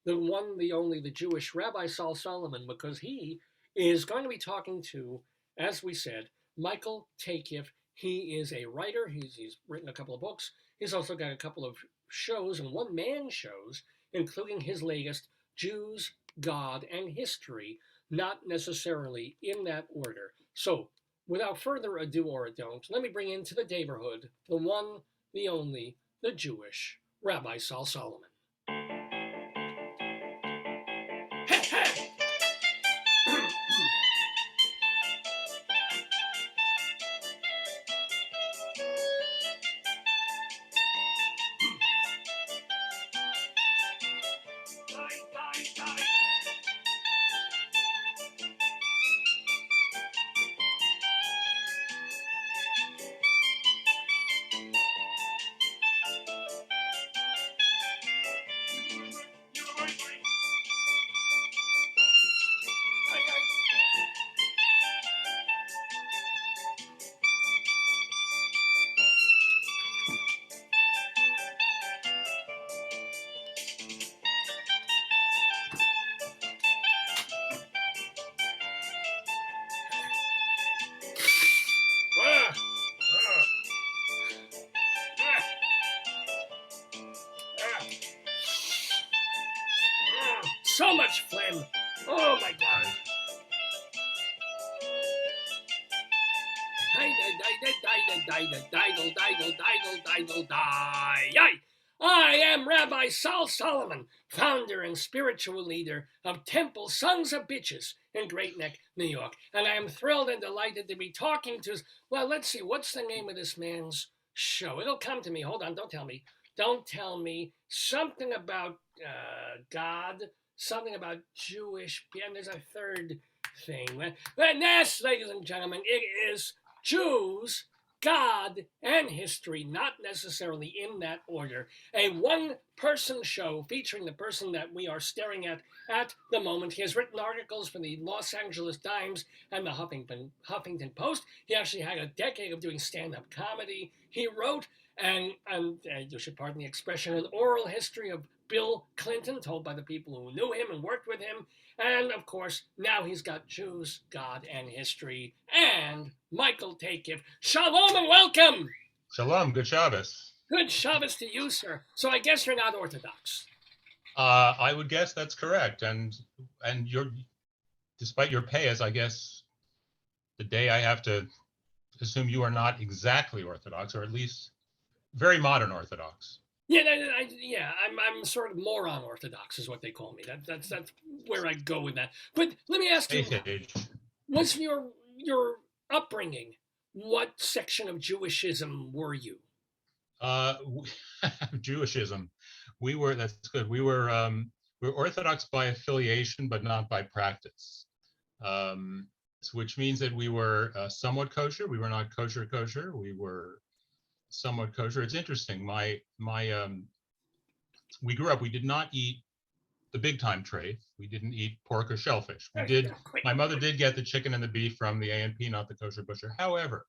The one, the only, the Jewish Rabbi Saul Solomon, because he is going to be talking to, as we said, Michael Takiff. He is a writer. He's written a couple of books. He's also got a couple of shows and one-man shows, including his latest, Jews, God, and History, not necessarily in that order. So, without further ado or a don't, let me bring into the Daverhood the one, the only, the Jewish Rabbi Saul Solomon. So much phlegm. Oh my God. I am Rabbi Saul Solomon, founder and spiritual leader of Temple Sons of Bitches in Great Neck, New York. And I am thrilled and delighted to be talking to, well, let's see, what's the name of this man's show? It'll come to me. Hold on, don't tell me. Don't tell me. Something about God, something about Jewish, and there's a third thing. But yes, ladies and gentlemen, it is Jews, God, and History, not necessarily in that order. A one-person show featuring the person that we are staring at the moment. He has written articles for the Los Angeles Times and the Huffington Post. He actually had a decade of doing stand-up comedy. He wrote, and you should pardon the expression, an oral history of Bill Clinton, told by the people who knew him and worked with him. And, of course, now he's got Jews, God, and History, and Michael Takiff. Shalom and welcome! Shalom, good Shabbos. Good Shabbos to you, sir. So I guess you're not Orthodox. I would guess that's correct. And you're, despite your payas, I guess the day I have to assume you are not exactly Orthodox, or at least very modern Orthodox. Yeah, I'm sort of moron Orthodox is what they call me. That's where I go with that. But let me ask you, what's your upbringing? What section of Jewishism were you? Jewishism. That's good. We were Orthodox by affiliation, but not by practice. which means that we were somewhat kosher. We were not kosher. We were somewhat kosher. It's interesting. We grew up. We did not eat the big time treif. We didn't eat pork or shellfish. We did. My mother did get the chicken and the beef from the A&P, not the kosher butcher. However,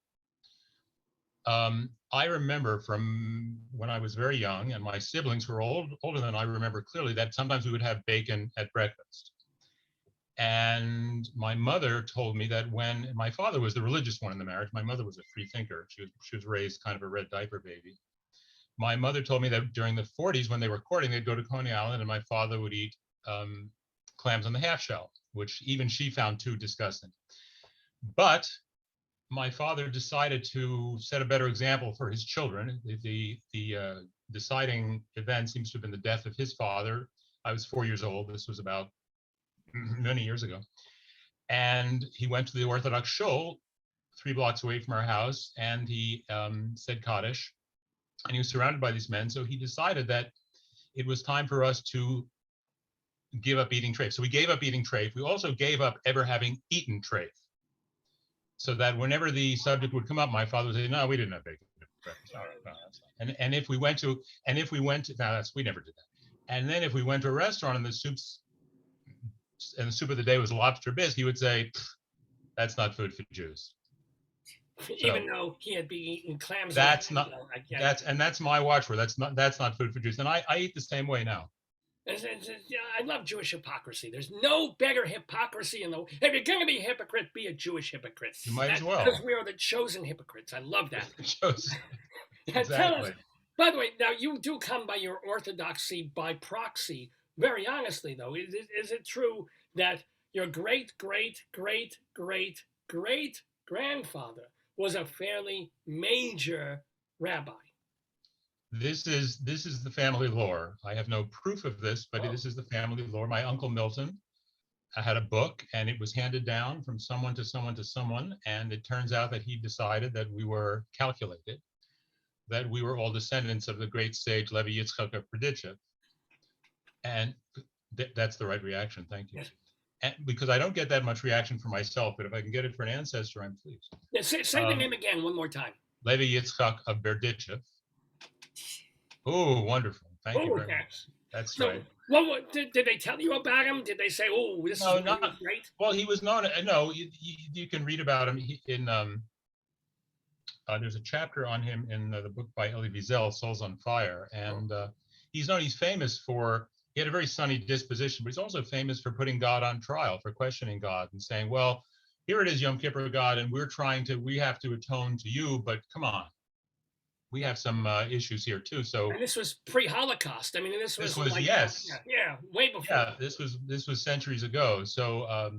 I remember from when I was very young, and my siblings were older than I remember clearly, that sometimes we would have bacon at breakfast. And my mother told me that when my father was the religious one in the marriage, my mother was a free thinker. She was raised kind of a red diaper baby. My mother told me that during the 40s, when they were courting, they'd go to Coney Island, and my father would eat clams on the half shell, which even she found too disgusting. But my father decided to set a better example for his children. The deciding event seems to have been the death of his father. I was 4 years old. This was about many years ago. And he went to the Orthodox shul 3 blocks away from our house, and he said Kaddish, and he was surrounded by these men. So he decided that it was time for us to give up eating treif. So we gave up eating treif. We also gave up ever having eaten treif. So that whenever the subject would come up, my father would say, "No, we didn't have bacon at breakfast." All right, no, that's fine. And if we went to, we never did that. And then if we went to a restaurant and the soup of the day was lobster bisque, he would say, "That's not food for Jews." Even though he had been eating clams. That's my watchword. That's not food for Jews. And I eat the same way now. I love Jewish hypocrisy. There's no better hypocrisy in the. If you're going to be a hypocrite, be a Jewish hypocrite. You might as well. Because we are the chosen hypocrites. I love that. Chosen. Exactly. Tell us, by the way, now you do come by your orthodoxy by proxy. Very honestly, though, is it true that your great grandfather was a fairly major rabbi? This is the family lore. I have no proof of this, but this is the family lore. My uncle Milton had a book, and it was handed down from someone to someone to someone, and it turns out that he decided that we were calculated, that we were all descendants of the great sage Levi Yitzchak of Berdichev. And that's the right reaction. Thank you. Yes. And because I don't get that much reaction for myself, but if I can get it for an ancestor, I'm pleased. Yeah, say the name again one more time. Levi Yitzchak of Berdichev. Oh, wonderful. Thank you very much. That's so, right. Well, did they tell you about him? Did they say, "Oh, this is really great"? Well, he was known. No, you can read about him there's a chapter on him in the book by Elie Wiesel, Souls on Fire, and he's famous for. He had a very sunny disposition, but he's also famous for putting God on trial, for questioning God and saying, "Well, here it is, Yom Kippur, God, and we have to atone to you, but come on. We have some issues here too." So, and this was pre-Holocaust. I mean, this was like, yes, way before. Yeah, this was centuries ago. So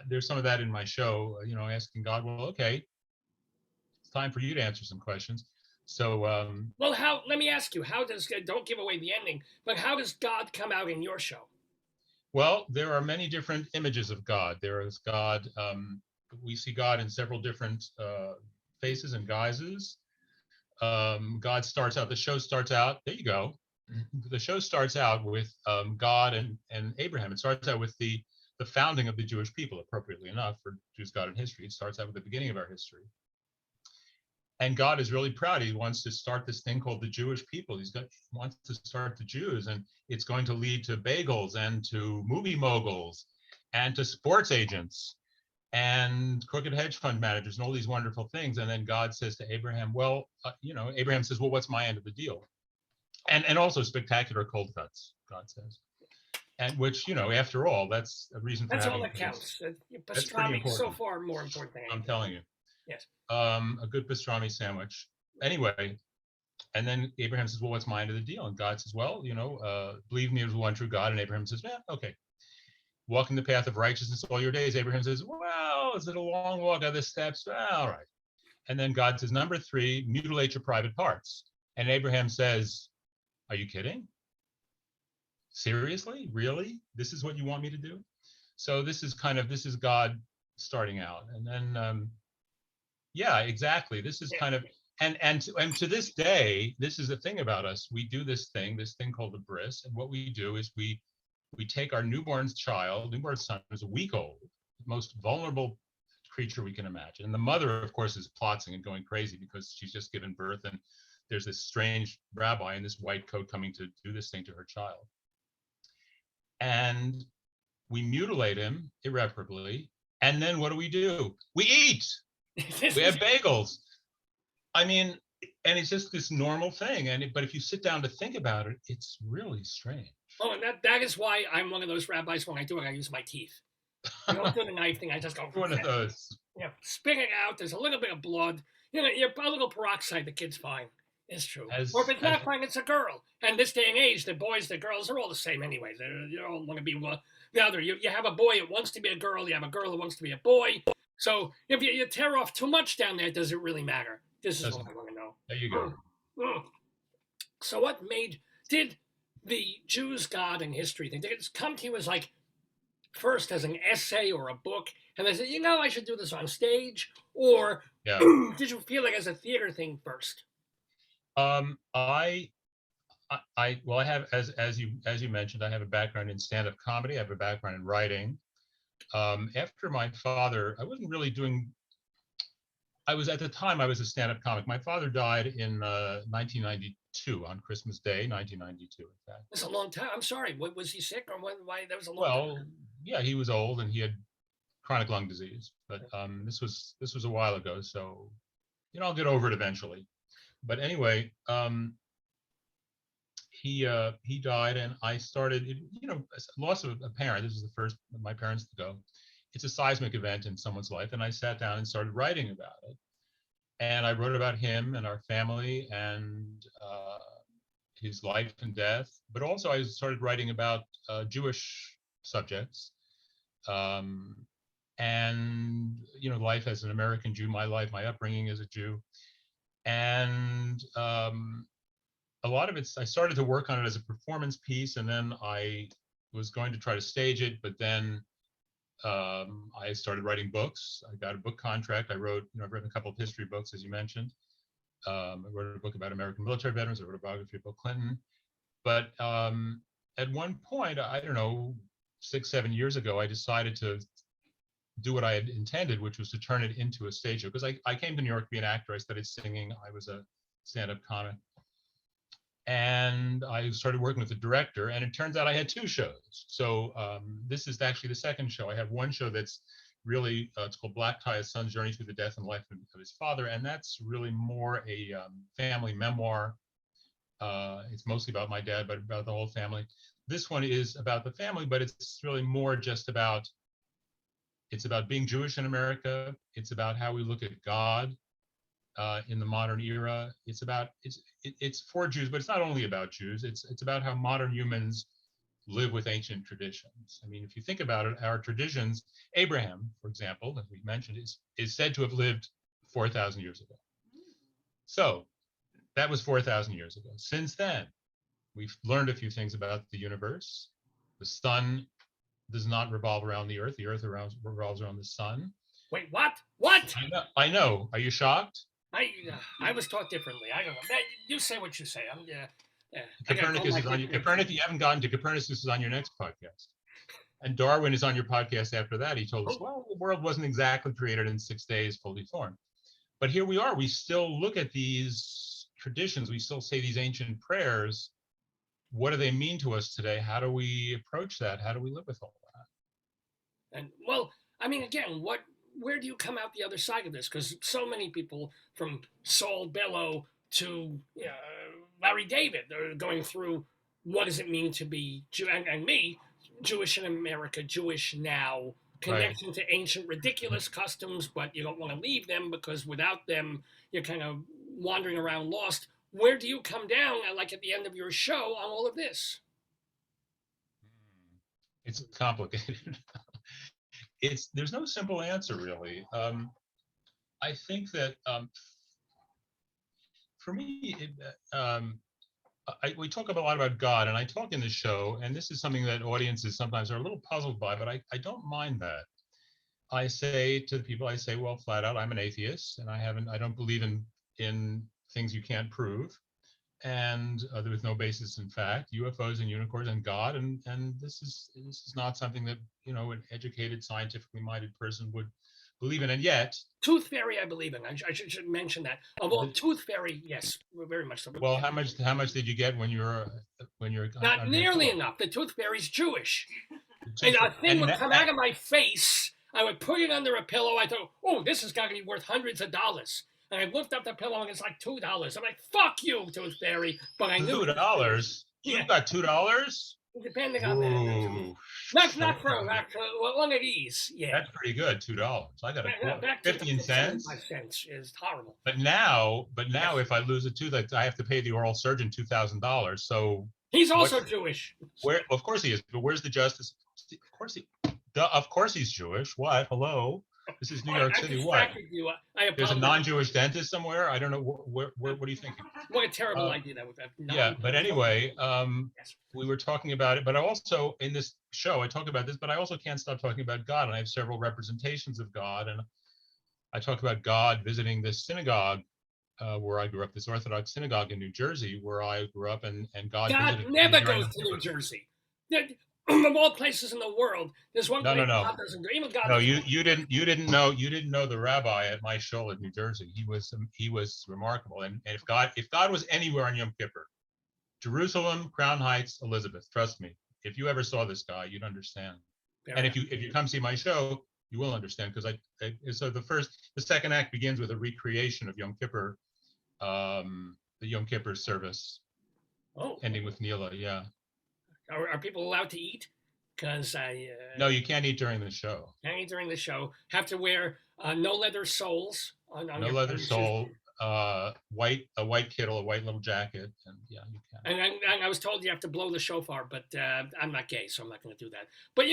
there's some of that in my show. Asking God, well, okay, it's time for you to answer some questions. So, well, let me ask you, don't give away the ending, but how does God come out in your show? Well, there are many different images of God. There is God. We see God in several different faces and guises. The show starts out, there you go. The show starts out with God and Abraham. It starts out with the founding of the Jewish people, appropriately enough, for Jews, God, and history. It starts out with the beginning of our history. And God is really proud. He wants to start this thing called the Jewish people. He wants to start the Jews, and it's going to lead to bagels and to movie moguls and to sports agents and crooked hedge fund managers and all these wonderful things. And then God says to Abraham, Abraham says, well, what's my end of the deal? And also spectacular cold cuts, God says. And which, after all, that's a reason for that's having. All that counts. That's pretty important. So far more important than anything. I'm telling you. Yes. A good pastrami sandwich. Anyway, and then Abraham says, well, what's my end of the deal? And God says, well, believe me, there's one true God. And Abraham says, yeah, okay. Walking the path of righteousness all your days. Abraham says, well, is it a long walk? Are the steps? Well, all right. And then God says, number 3, mutilate your private parts. And Abraham says, are you kidding? Seriously? Really? This is what you want me to do? So this is God starting out. And then, yeah, exactly. This is kind of, and to this day, this is the thing about us. We do this thing called the bris. And what we do is we take our newborn son, who's a week old, most vulnerable creature we can imagine. And the mother, of course, is plotting and going crazy because she's just given birth, and there's this strange rabbi in this white coat coming to do this thing to her child. And we mutilate him irreparably. And then what do? We eat. We have bagels. I mean, and it's just this normal thing. But if you sit down to think about it, it's really strange. Oh, and that is why I'm one of those rabbis. When I do it, I use my teeth. I don't do the knife thing. I just go. One of those. Yeah, spit it out. There's a little bit of blood. You know, a little peroxide. The kid's fine. It's true. Or if it's not fine, it's a girl. And this day and age, the boys, the girls are all the same anyway. They all want to be the other. You have a boy that wants to be a girl. You have a girl that wants to be a boy. So if you tear off too much down there, does it really matter? This is what I want to know. There you go. So what did the Jews' God in history thing, did it come to you as like, first as an essay or a book, and they said, I should do this on stage? Or did you feel like as a theater thing first? I have, as you mentioned, I have a background in stand-up comedy. I have a background in writing. After my father, I wasn't really doing. At the time I was a stand-up comic. My father died in 1992 on Christmas Day, 1992. In fact, that's a long time. I'm sorry. Was he sick or why? That was a long time. Well, yeah, he was old and he had chronic lung disease. But this was a while ago, so I'll get over it eventually. But anyway, he died, and I started. Loss of a parent. This is the first of my parents to go. It's a seismic event in someone's life, and I sat down and started writing about it. And I wrote about him and our family and his life and death. But also, I started writing about Jewish subjects, and life as an American Jew, my upbringing as a Jew. And a lot of it, I started to work on it as a performance piece, and then I was going to try to stage it, but then I started writing books. I got a book contract. I've written a couple of history books, as you mentioned. I wrote a book about American military veterans. I wrote a biography of Bill Clinton. But at one point, I don't know, 6-7 years ago, I decided to do what I had intended, which was to turn it into a stage show. Because I came to New York to be an actor. I studied singing. I was a stand-up comic. And I started working with the director, and it turns out I had 2 shows. So this is actually the second show. I have one show that's really, it's called Black Tie, His Son's Journey Through the Death and Life of his Father, and that's really more a family memoir. It's mostly about my dad, but about the whole family. This one is about the family, but it's really more just about, it's about being Jewish in America. It's about how we look at God in the modern era. It's for Jews, but it's not only about Jews. It's about how modern humans live with ancient traditions. I mean, if you think about it, our traditions, Abraham, for example, as we mentioned, is said to have lived 4,000 years ago. So that was 4,000 years ago. Since then, we've learned a few things about the universe. The sun does not revolve around the earth. The earth revolves around the sun. Wait, what? What? I know. Are you shocked? I was taught differently. I don't know. You say what you say. Copernicus is on you. Copernicus, if you haven't gotten to Copernicus, is on your next podcast. And Darwin is on your podcast after that. He told us, well, the world wasn't exactly created in 6 days, fully formed. But here we are. We still look at these traditions. We still say these ancient prayers. What do they mean to us today? How do we approach that? How do we live with all that? And well, I mean, again, where do you come out the other side of this? Because so many people, from Saul Bellow to Larry David, are going through what does it mean to be Jew, and me, Jewish in America, Jewish now, connection to ancient ridiculous customs, but you don't want to leave them because without them, you're kind of wandering around lost. Where do you come down, like at the end of your show, on all of this? It's complicated. There's no simple answer, really. I think that for me, we talk a lot about God, and I talk in the show, and this is something that audiences sometimes are a little puzzled by, but I don't mind that. I say to the people, well, flat out, I'm an atheist, and I don't believe in things you can't prove. and there was no basis in fact, UFOs and unicorns and God, and this is not something that an educated, scientifically minded person would believe in, and yet Tooth fairy, I believe in. I should mention that. Well, tooth fairy, yes, very much so. well, how much did you get when you're Not under the nearly pillow? enough. The tooth fairy's Jewish, So and a thing would and come out of my face. I would put it under a pillow. I thought, oh, this is got to be worth hundreds of dollars. And I lift up the pillow and it's like $2. I'm like, fuck you, tooth fairy. But I knew $2. Yeah. You got $2. Depending on that. Ooh, Not for one of these. Yeah. that's pretty good. $2. I got Back to 15 cents. 75 cents is horrible. But now, if I lose a tooth, I have to pay the oral surgeon $2,000. So he's also Jewish. Where? Of course he is. But where's the justice? Of course he's Jewish. What? Hello. This is New York City. What? There's a non-Jewish dentist somewhere. I don't know. What are you thinking? What a terrible idea that would have. Yeah, but anyway, we were talking about it. But I also, in this show, I talk about this, but I also can't stop talking about God. And I have several representations of God. And I talk about God visiting this synagogue where I grew up, this Orthodox synagogue in New Jersey, where I grew up, and God never goes to New Jersey. Of all places in the world, there's one place God doesn't go. Even God. No, you didn't know the rabbi at my show in New Jersey. He was remarkable. And if God was anywhere on Yom Kippur, Jerusalem, Crown Heights, Elizabeth, trust me, if you ever saw this guy, you'd understand. And if you come see my show, you will understand, because so the second act begins with a recreation of Yom Kippur, the Yom Kippur service, ending with Neela. Yeah. Are people allowed to eat? Because no, you can't eat during the show. Can't eat during the show. Have to wear no leather soles. No leather sole. A white kittle, a white little jacket, and yeah, you can. And I was told you have to blow the shofar, but I'm not gay, so I'm not going to do that. But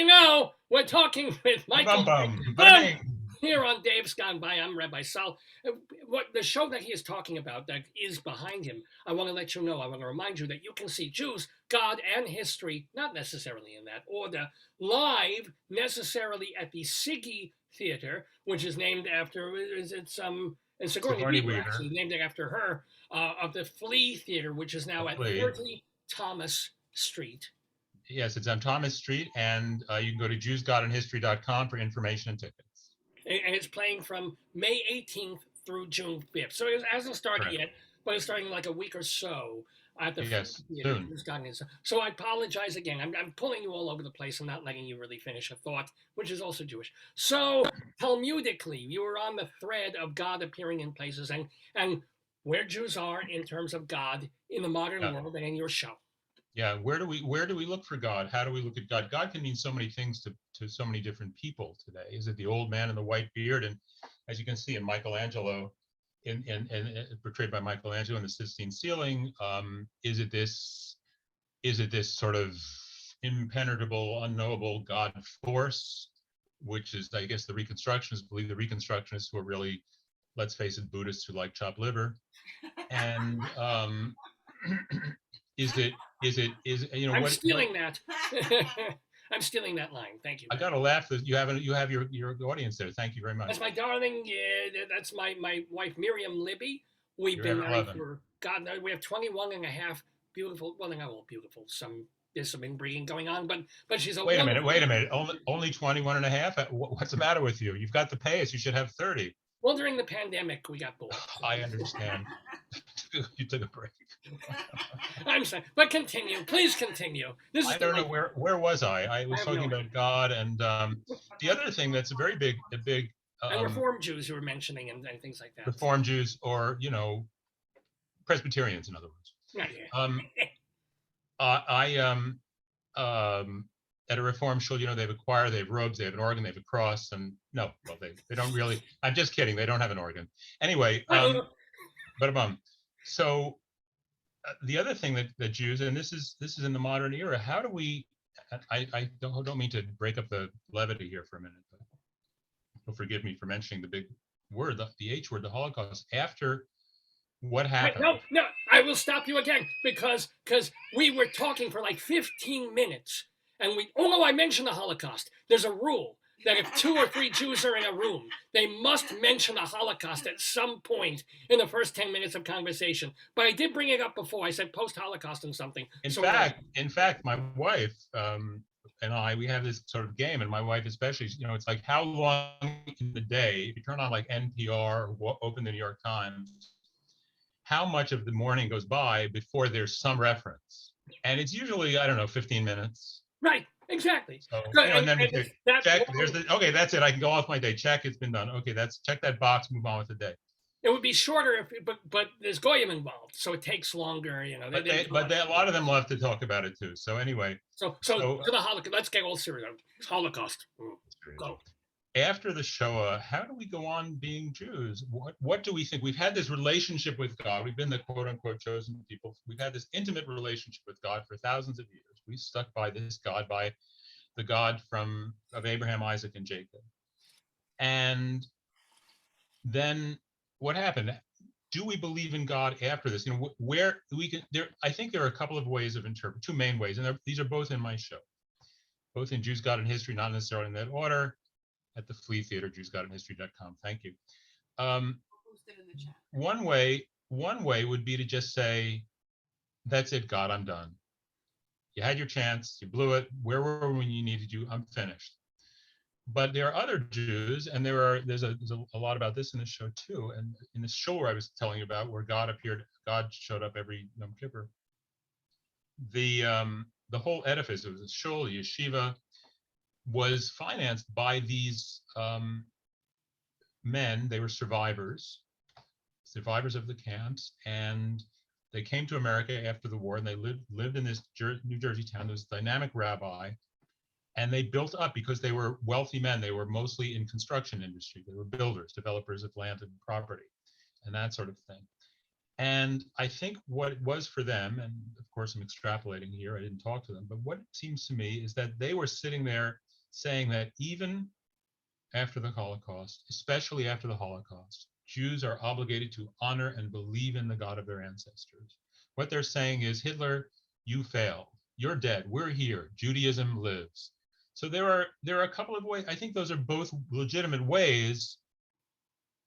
we're talking with Michael here on Dave's Gone By. I'm Rabbi Sal. What the show that he is talking about that is behind him, I want to let you know, I want to remind you that you can see Jews, God, and history, not necessarily in that order, live necessarily at the Siggy Theater, which is named after, and Sigourney Weaver, actually named it after her, of the Flea Theater, which is now at 30 Thomas Street. Yes, it's on Thomas Street, and you can go to JewsGodAndHistory.com for information and tickets. And it's playing from May 18th through June 5th. So it hasn't started yet, but it's starting like a week or so at the theater. Soon. So I apologize again. I'm pulling you all over the place and not letting you really finish a thought, which is also Jewish. So Talmudically, you were on the thread of God appearing in places and where Jews are in terms of God in the modern world and in your show. Yeah, where do we look for God? How do we look at God? God can mean so many things to so many different people today. Is it the old man in the white beard? And as you can see in Michelangelo, in portrayed by Michelangelo in the Sistine Ceiling, is it this sort of impenetrable, unknowable God force, which is, I guess, the Reconstructionists believe, the Reconstructionists who are really, let's face it, Buddhists who like chopped liver, and is it I'm stealing that. I'm stealing that line. Thank you. I got to laugh that you have your audience there. Thank you very much. That's my darling. That's my wife Miriam Libby. We've been married for God. We have 21 and a half beautiful. Well, they're not all beautiful. There's some inbreeding going on, but she's a. Wait a minute. Only 21 and a half. What's the matter with you? You've got the payas. You should have 30. Well, during the pandemic, we got bored. I understand. You took a break. I'm sorry, but continue. Please continue. I don't know where was I? I was talking about God, and the other thing that's a big. And Reform Jews you were mentioning, and things like that. Reform Jews, or Presbyterians, in other words. At a Reform shul, they have a choir, they have robes, they have an organ, they have a cross, and they don't really. I'm just kidding. They don't have an organ. Anyway, so the other thing that Jews, and this is in the modern era, how do we? I don't mean to break up the levity here for a minute, but you'll forgive me for mentioning the big word, the H word, the Holocaust. After what happened? Wait, no, I will stop you again because we were talking for like 15 minutes. And I mentioned the Holocaust. There's a rule that if 2 or 3 Jews are in a room, they must mention the Holocaust at some point in the first 10 minutes of conversation. But I did bring it up before. I said post-Holocaust and something. In fact, my wife and I, we have this sort of game, and my wife especially, it's like how long in the day, if you turn on like NPR or open the New York Times, how much of the morning goes by before there's some reference? And it's usually, I don't know, 15 minutes. Right, exactly. So, and then we check, okay, that's it. I can go off my day. Check, it's been done. Okay, check that box, move on with the day. It would be shorter, but there's goyim involved, so it takes longer. But a lot of them love to talk about it too. So anyway. So to the Holocaust, let's get all serious. Holocaust. Go. After the Shoah, how do we go on being Jews? What do we think? We've had this relationship with God. We've been the quote unquote chosen people. We've had this intimate relationship with God for thousands of years. We stuck by this God, by the God of Abraham, Isaac, and Jacob. And then what happened? Do we believe in God after this? Where we can there. I think there are a couple of ways of interpreting, 2 main ways, and these are both in my show, both in Jews, God, and History, not necessarily in that order. At the Flea Theater, JewsGodAndHistory.com. Thank you. Posted in the chat. One way would be to just say, "That's it, God, I'm done. You had your chance, you blew it. Where were we when you needed you? I'm finished." But there are other Jews, and there's a lot about this in the show too. And in the show I was telling you about, where God showed up every Yom Kippur. The whole edifice, it was a shul, yeshiva, was financed by these men. They were survivors of the camps, and they came to America after the war, and they lived in this New Jersey town. There was a dynamic rabbi, and they built up because they were wealthy men. They were mostly in construction industry. They were builders, developers of land and property, and that sort of thing. And I think what it was for them, and of course I'm extrapolating here, I didn't talk to them, but what it seems to me is that they were sitting there saying that even after the Holocaust, especially after the Holocaust, Jews are obligated to honor and believe in the God of their ancestors. What they're saying is, Hitler, you failed. You're dead. We're here. Judaism lives. So there are a couple of ways. I think those are both legitimate ways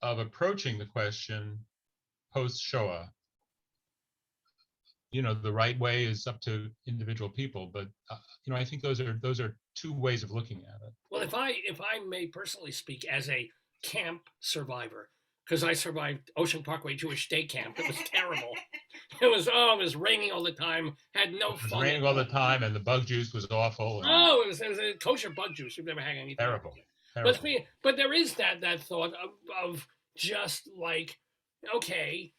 of approaching the question post-Shoah. The right way is up to individual people, but I think those are 2 ways of looking at it. Well, if I may personally speak as a camp survivor, because I survived Ocean Parkway Jewish Day Camp, it was terrible. It was raining all the time. Had no fun. It was raining all the time, and the bug juice was awful. It was a kosher bug juice. We've never had anything. Terrible. But there is that thought of just like, okay,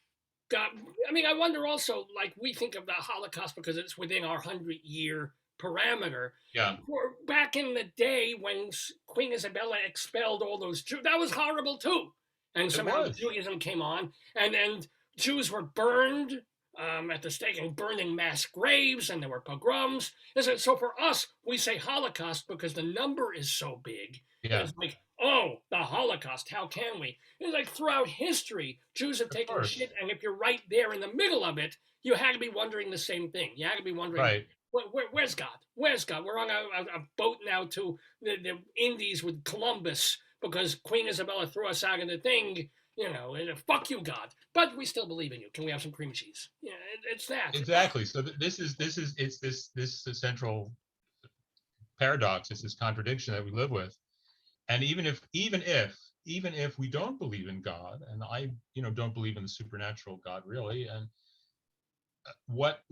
God. I mean, I wonder also, like, we think of the Holocaust because it's within our 100-year parameter. Yeah. Back in the day when Queen Isabella expelled all those Jews, that was horrible too. And somehow Judaism came on, and Jews were burned at the stake and burning mass graves, and there were pogroms. So for us, we say Holocaust because the number is so big. Yeah. It's like, oh, the Holocaust, how can we? It's like throughout history, Jews have taken shit, and if you're right there in the middle of it, you had to be wondering the same thing. You had to be wondering, right. Where's God? Where's God? We're on a boat now to the Indies with Columbus because Queen Isabella threw us out of the thing, fuck you, God. But we still believe in you. Can we have some cream cheese? Yeah, it's that. Exactly. So this is this central paradox. It's this contradiction that we live with. And even if we don't believe in God, and I don't believe in the supernatural God really, and what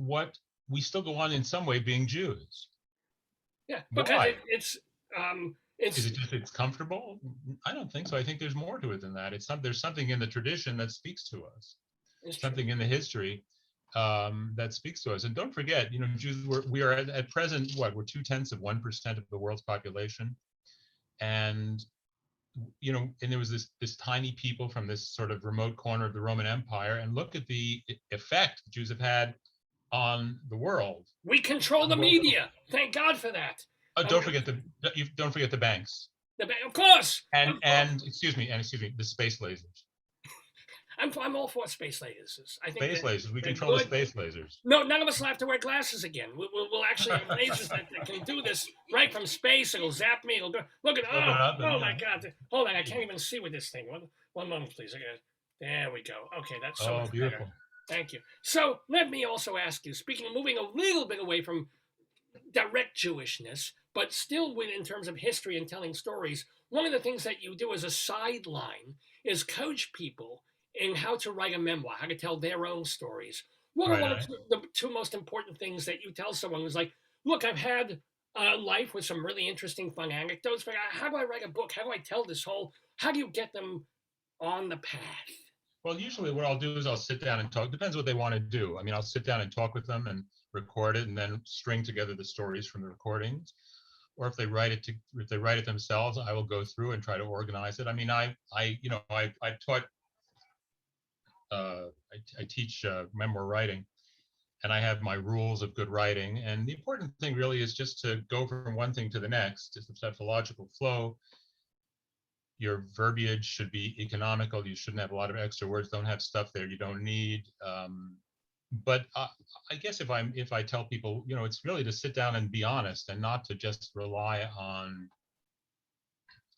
we still go on in some way being Jews. Yeah, because it's is it just it's comfortable? I don't think so. I think there's more to it than that. There's something in the tradition that speaks to us. Something in the history that speaks to us. And don't forget, Jews we are at present we're 0.2% of the world's population, and and there was this tiny people from this sort of remote corner of the Roman Empire, and look at the effect Jews have had on the world. We control the media. Thank God for that. Oh, don't forget the banks. Of course. And excuse me, the space lasers. I'm all for space lasers. I think Space lasers. We they're control the good. space lasers. No, none of us will have to wear glasses again. We'll actually have lasers that can do this right from space. It'll zap me. It'll go. Look at Open it up and, oh my God! Hold on, I can't even see with this thing. One moment, please. There we go. Okay, that's so Oh, much beautiful. better. Thank you. So let me also ask you. Speaking, moving a little bit away from direct Jewishness, but still in terms of history and telling stories, one of the things that you do as a sideline is coach people in how to write a memoir, how to tell their own stories. What are one of the two most important things that you tell someone who's like, look, I've had a life with some really interesting, fun anecdotes, but how do I write a book? How do I tell this how do you get them on the path? Well, usually what I'll do is I'll sit down and talk. Depends what they want to do. I mean, I'll sit down and talk with them and record it and then string together the stories from the recordings. Or if they write it themselves, I will go through and try to organize it. I mean, I taught, I teach memoir writing, and I have my rules of good writing. And the important thing really is just to go from one thing to the next. It's a logical flow. Your verbiage should be economical. You shouldn't have a lot of extra words. Don't have stuff there you don't need. But I guess if I tell people, it's really to sit down and be honest and not to just rely on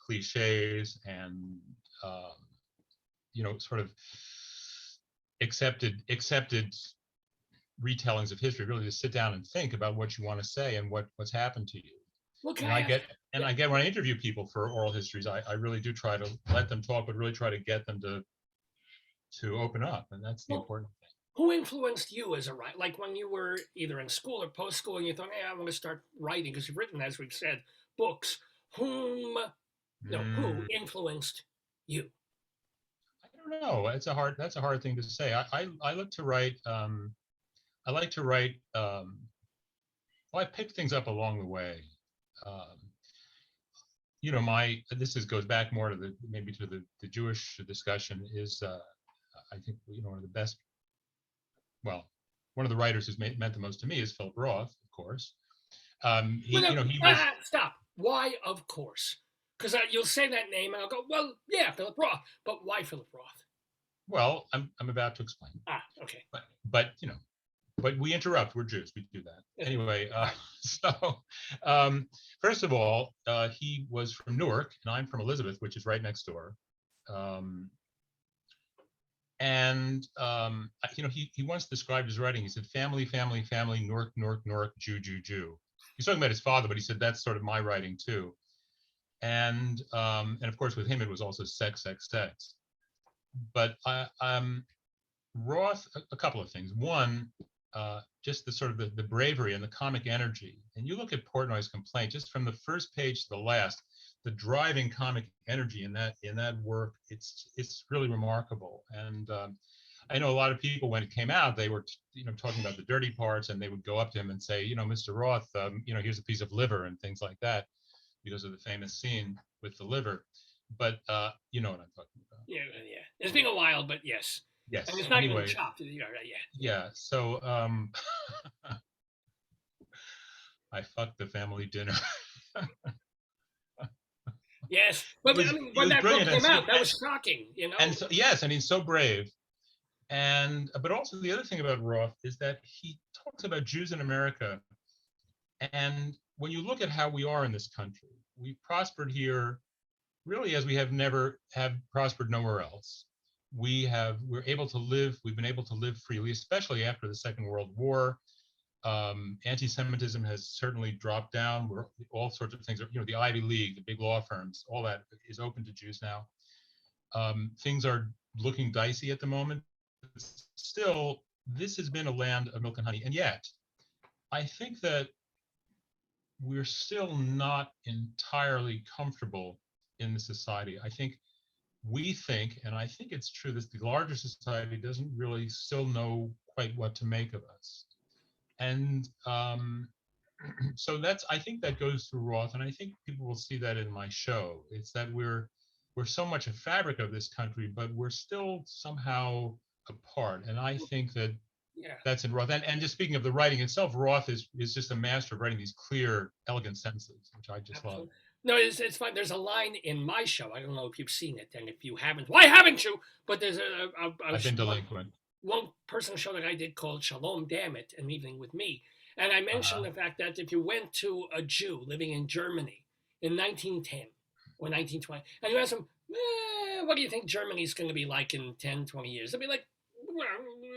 cliches and sort of accepted retellings of history. Really to sit down and think about what you want to say and what's happened to you. Okay. And I get when I interview people for oral histories, I really do try to let them talk, but really try to get them to open up, and that's the important thing. Who influenced you as a writer? Like when you were either in school or post school, and you thought, "Hey, I want to start writing," because you've written, as we've said, books. Who influenced you? I don't know. That's a hard thing to say. I like to write. I like to write. Well, I pick things up along the way. This goes back more to the Jewish discussion. Is I think one of the best. Well, one of the writers who's meant the most to me is Philip Roth, of course. Stop. Why, of course? Because you'll say that name, and I'll go, well, yeah, Philip Roth. But why Philip Roth? Well, I'm about to explain. Okay. But we interrupt. We're Jews. We do that anyway. First of all, he was from Newark, and I'm from Elizabeth, which is right next door. He once described his writing. He said, "Family, family, family, Newark, Newark, Newark, Jew, Jew, Jew." He's talking about his father, but he said that's sort of my writing too. And of course, with him, it was also sex, sex, sex. But Roth, a couple of things. One, just the sort of the bravery and the comic energy. And you look at Portnoy's complaint, just from the first page to the last, the driving comic energy in that work, it's really remarkable. And I know a lot of people, when it came out, they were talking about the dirty parts, and they would go up to him and say, Mr. Roth, here's a piece of liver and things like that, because of the famous scene with the liver. But you know what I'm talking about. Yeah. It's been a while, but yes. Yes. And it's not even chopped. Yeah. Yeah. So I fucked the family dinner. Yes, but when that book came out, that was shocking, And so, yes, I mean, so brave. But also the other thing about Roth is that he talks about Jews in America. And when you look at how we are in this country, we've prospered here really as we have never have prospered nowhere else. We've been able to live freely, especially after the Second World War. Anti-Semitism has certainly dropped down. All sorts of things the Ivy League, the big law firms, all that is open to Jews now. Things are looking dicey at the moment. Still, this has been a land of milk and honey. And yet, I think that we're still not entirely comfortable in the society. I think and I think it's true, that the larger society doesn't really still know quite what to make of us. And so I think that goes through Roth, and I think people will see that in my show. It's that we're so much a fabric of this country, but we're still somehow apart. And I think that's in Roth. And just speaking of the writing itself, Roth is just a master of writing these clear, elegant sentences, which I just love. No, it's fine. There's a line in my show. I don't know if you've seen it, and if you haven't, why haven't you? But there's I've been delinquent. one person show that I did called Shalom Damn It, An Evening with Me. And I mentioned Uh-huh. the fact that if you went to a Jew living in Germany in 1910 or 1920, and you ask him, what do you think Germany's going to be like in 10, 20 years? They'll be like, well,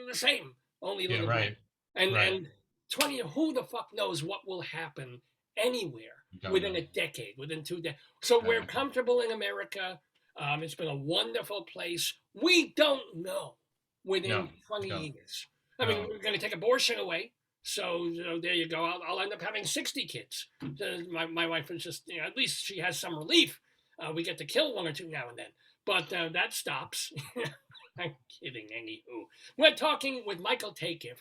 the same, only a Yeah, little better. right, And, right. and 20, who the fuck knows what will happen anywhere You don't within know. a decade, within 2 decades. So we're Uh, comfortable in America. It's been a wonderful place. We don't know within no, 20 no, years. I mean, no. we're going to take abortion away. So there you go. I'll end up having 60 kids. My wife is just, at least she has some relief. We get to kill one or two now and then. But that stops. I'm kidding, anywho. We're talking with Michael Takiff,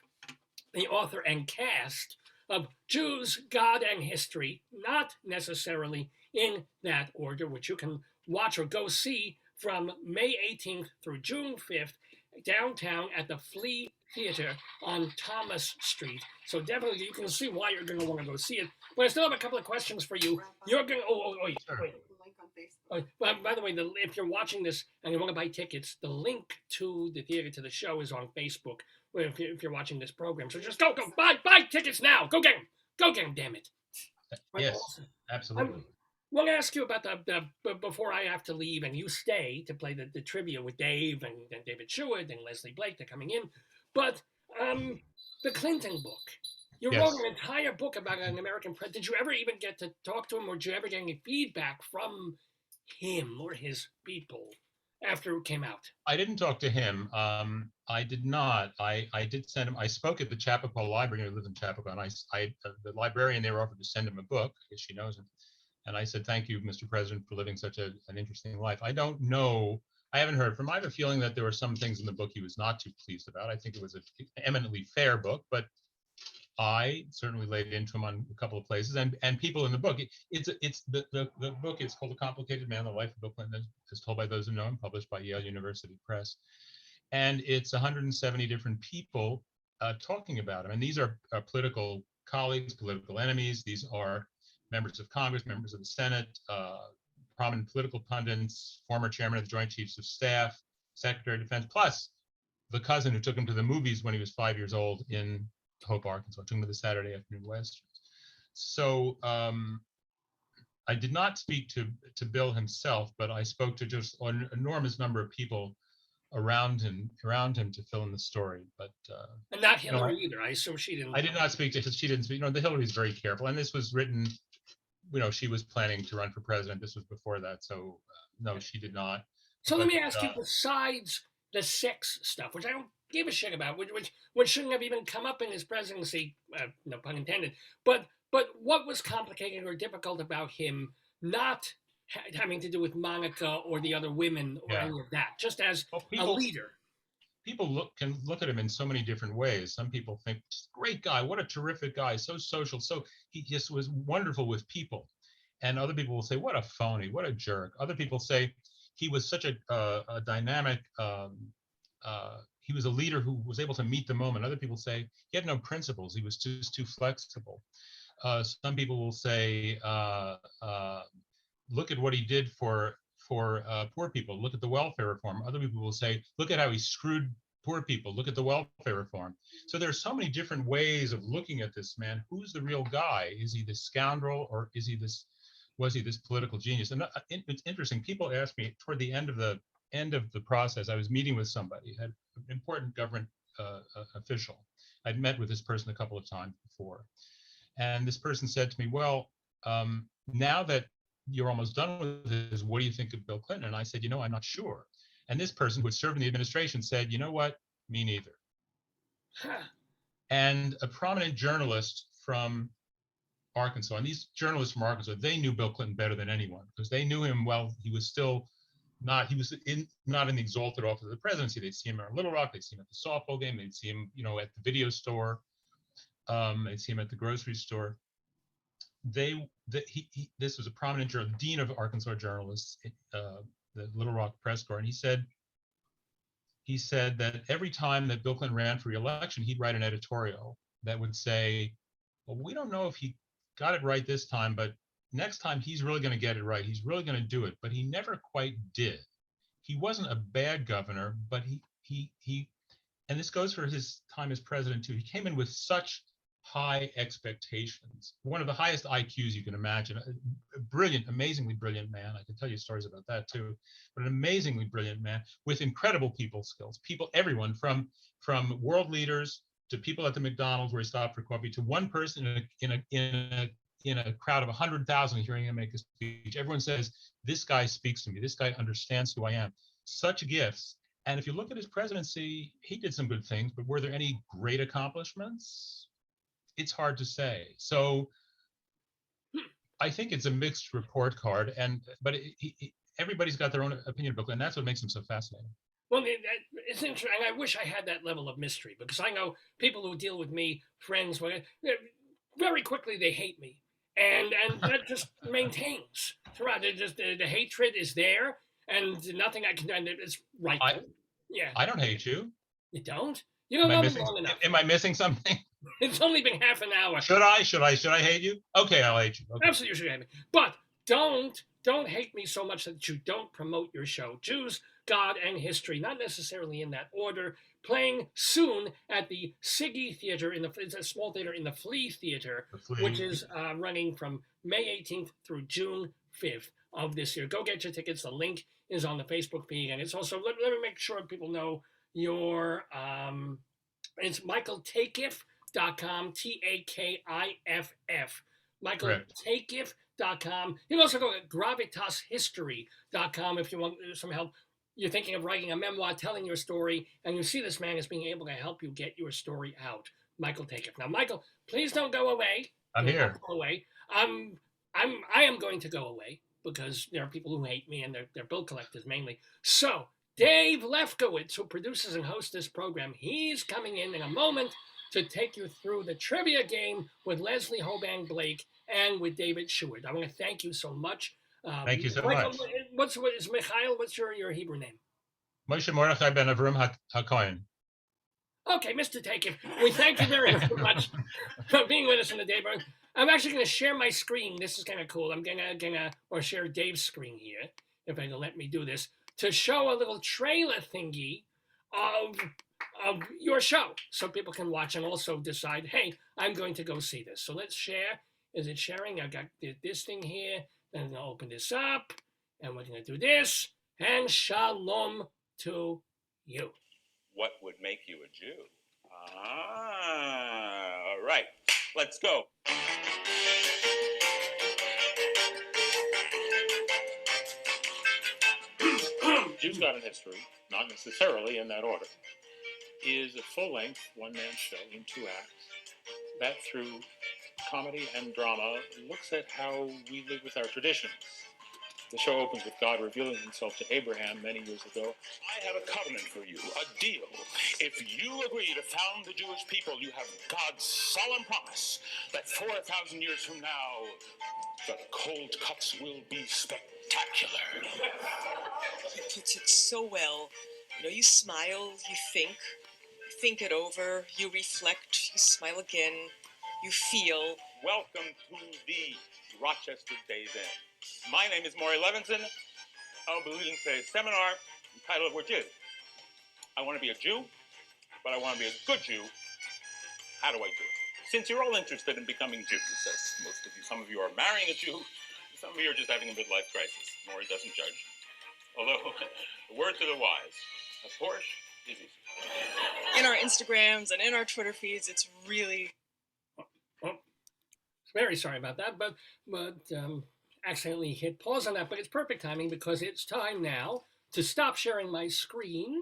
the author and cast of Jews, God, and History, not necessarily in that order, which you can watch or go see from May 18th through June 5th downtown at the Flea Theater on Thomas Street. So definitely you can see why you're going to want to go see it. But I still have a couple of questions for you. You're going to, wait. Link on Facebook. By the way, if you're watching this and you want to buy tickets, the link to the theater, to the show, is on Facebook. If you're watching this program, so just go buy tickets now. Go get them, damn it. Yes, Awesome. absolutely. I want to ask you about the before I have to leave and you stay to play the trivia with Dave and David Sheward and Leslie Blake. They're coming in, but the Clinton book. You Yes. wrote an entire book about an American president. Did you ever even get to talk to him, or did you ever get any feedback from him or his people after it came out? I didn't talk to him. I did not. I did send him. I spoke at the Chappaqua Library. I live in Chappaqua, and the librarian there offered to send him a book because she knows him. And I said, "Thank you, Mr. President, for living such an interesting life." I don't know. I haven't heard from him. I have a feeling that there were some things in the book he was not too pleased about. I think it was an eminently fair book, but I certainly laid into him on a couple of places, and people in the book. It's the book. It's called A Complicated Man: The Life of Bill Clinton, as told by those who know him, published by Yale University Press, and it's 170 different people talking about him. And these are political colleagues, political enemies. These are members of Congress, members of the Senate, prominent political pundits, former chairman of the Joint Chiefs of Staff, Secretary of Defense, plus the cousin who took him to the movies when he was 5 years old in Hope, Arkansas, took him to the Saturday afternoon westerns. So I did not speak to Bill himself, but I spoke to just an enormous number of people around him to fill in the story. But and not Hillary either. I assume she didn't. I did not speak to. She didn't speak. The Hillary's very careful, and this was written. She was planning to run for president. This was before that, so no, she did not. So let me ask you, besides the sex stuff, which I don't give a shit about, which shouldn't have even come up in his presidency, no pun intended. But what was complicated or difficult about him not having to do with Monica or the other women or any of that, just as a leader? People can look at him in so many different ways. Some people think, great guy, what a terrific guy, so social, so he just was wonderful with people. And other people will say, what a phony, what a jerk. Other people say he was such a dynamic, he was a leader who was able to meet the moment. Other people say he had no principles, he was just too flexible. Some people will say, look at what he did for poor people. Look at the welfare reform. Other people will say, look at how he screwed poor people. Look at the welfare reform. So there's so many different ways of looking at this man. Who's the real guy? Is he this scoundrel, or was he this political genius? And it's interesting. People ask me toward the end of the process. I was meeting with somebody, had an important government official. I'd met with this person a couple of times before, and this person said to me, "Well, now that you're almost done with this, what do you think of Bill Clinton?" And I said, I'm not sure. And this person who had served in the administration said, you know what? Me neither. And a prominent journalist from Arkansas, and these journalists from Arkansas, they knew Bill Clinton better than anyone because they knew him well. He was not in the exalted office of the presidency. They'd see him in Little Rock, they'd see him at the softball game, they'd see him, at the video store, they'd see him at the grocery store. This was a prominent dean of Arkansas journalists, the Little Rock press corps, and he said that every time that Bill Clinton ran for re-election, he'd write an editorial that would say, well, we don't know if he got it right this time, but next time he's really going to get it right. He's really going to do it, but he never quite did. He wasn't a bad governor, but he, and this goes for his time as president too. He came in with such high expectations, one of the highest IQs you can imagine, a brilliant, amazingly brilliant man. I can tell you stories about that too, but an amazingly brilliant man with incredible people skills, everyone from world leaders to people at the McDonald's where he stopped for coffee, to one person in a crowd of 100,000 hearing him make a speech. Everyone says, this guy speaks to me. This guy understands who I am. Such gifts. And if you look at his presidency, he did some good things, but were there any great accomplishments? It's hard to say. So I think it's a mixed report card, but everybody's got their own opinion book, and that's what makes him so fascinating. Well, it's interesting. I wish I had that level of mystery, because I know people who deal with me, friends, very quickly they hate me, and that just maintains throughout. The hatred is there, and nothing I can do. And it's right. Yeah. I don't hate you. You don't? You don't know me long enough. Am I missing something? It's only been half an hour. Should I hate you? Okay, I'll hate you. Okay. Absolutely, you should hate me. But don't hate me so much that you don't promote your show. Jews, God, and History, not necessarily in that order. Playing soon at the Siggy Theater it's a small theater in the Flea Theater, which is running from May 18th through June 5th of this year. Go get your tickets. The link is on the Facebook feed, and it's also let me make sure people know your it's Michael Takiff.com, Takiff. Michael Takiff.com. You can also go to gravitashistory.com if you want some help. You're thinking of writing a memoir, telling your story, and you see this man as being able to help you get your story out. Michael Takiff. Now, Michael, please don't go away. I'm here. Go away. I am going to go away because there are people who hate me, and they're bill collectors mainly. So, Dave Lefkowitz, who produces and hosts this program, he's coming in a moment to take you through the trivia game with Leslie Hoban Blake and with David Sheward. I want to thank you so much. Thank you so Michael, much. What is Michael? What's your Hebrew name? Moshe Mordechai ben Avram HaKohen. Okay, Mr. Takiff, we thank you very much for being with us in the Daverhood. I'm actually going to share my screen. This is kind of cool. I'm gonna share Dave's screen here, if they can let me do this, to show a little trailer thingy of your show, so people can watch and also decide, hey, I'm going to go see this. So let's share. Is it sharing? I got this thing here. Then I'm going to open this up, and we're going to do this, and shalom to you. What would make you a Jew? All right, let's go. Jews, God, and History, not necessarily in that order, is a full-length one-man show in 2 acts that, through comedy and drama, looks at how we live with our traditions. The show opens with God revealing himself to Abraham many years ago. I have a covenant for you, a deal. If you agree to found the Jewish people, you have God's solemn promise that 4,000 years from now, the cold cuts will be spectacular. He puts it so well. You smile, you think it over, you reflect, you smile again, you feel. Welcome to the Rochester Days Inn. My name is Maury Levinson. I'll be leading today's seminar entitled Wretched. I want to be a Jew, but I want to be a good Jew. How do I do it? Since you're all interested in becoming Jews, as most of you, some of you are marrying a Jew, some of you are just having a midlife crisis. Maury doesn't judge. Although, a word to the wise, a Porsche is easy. In our Instagrams and in our Twitter feeds, it's really... Very sorry about that, but accidentally hit pause on that, but it's perfect timing because it's time now to stop sharing my screen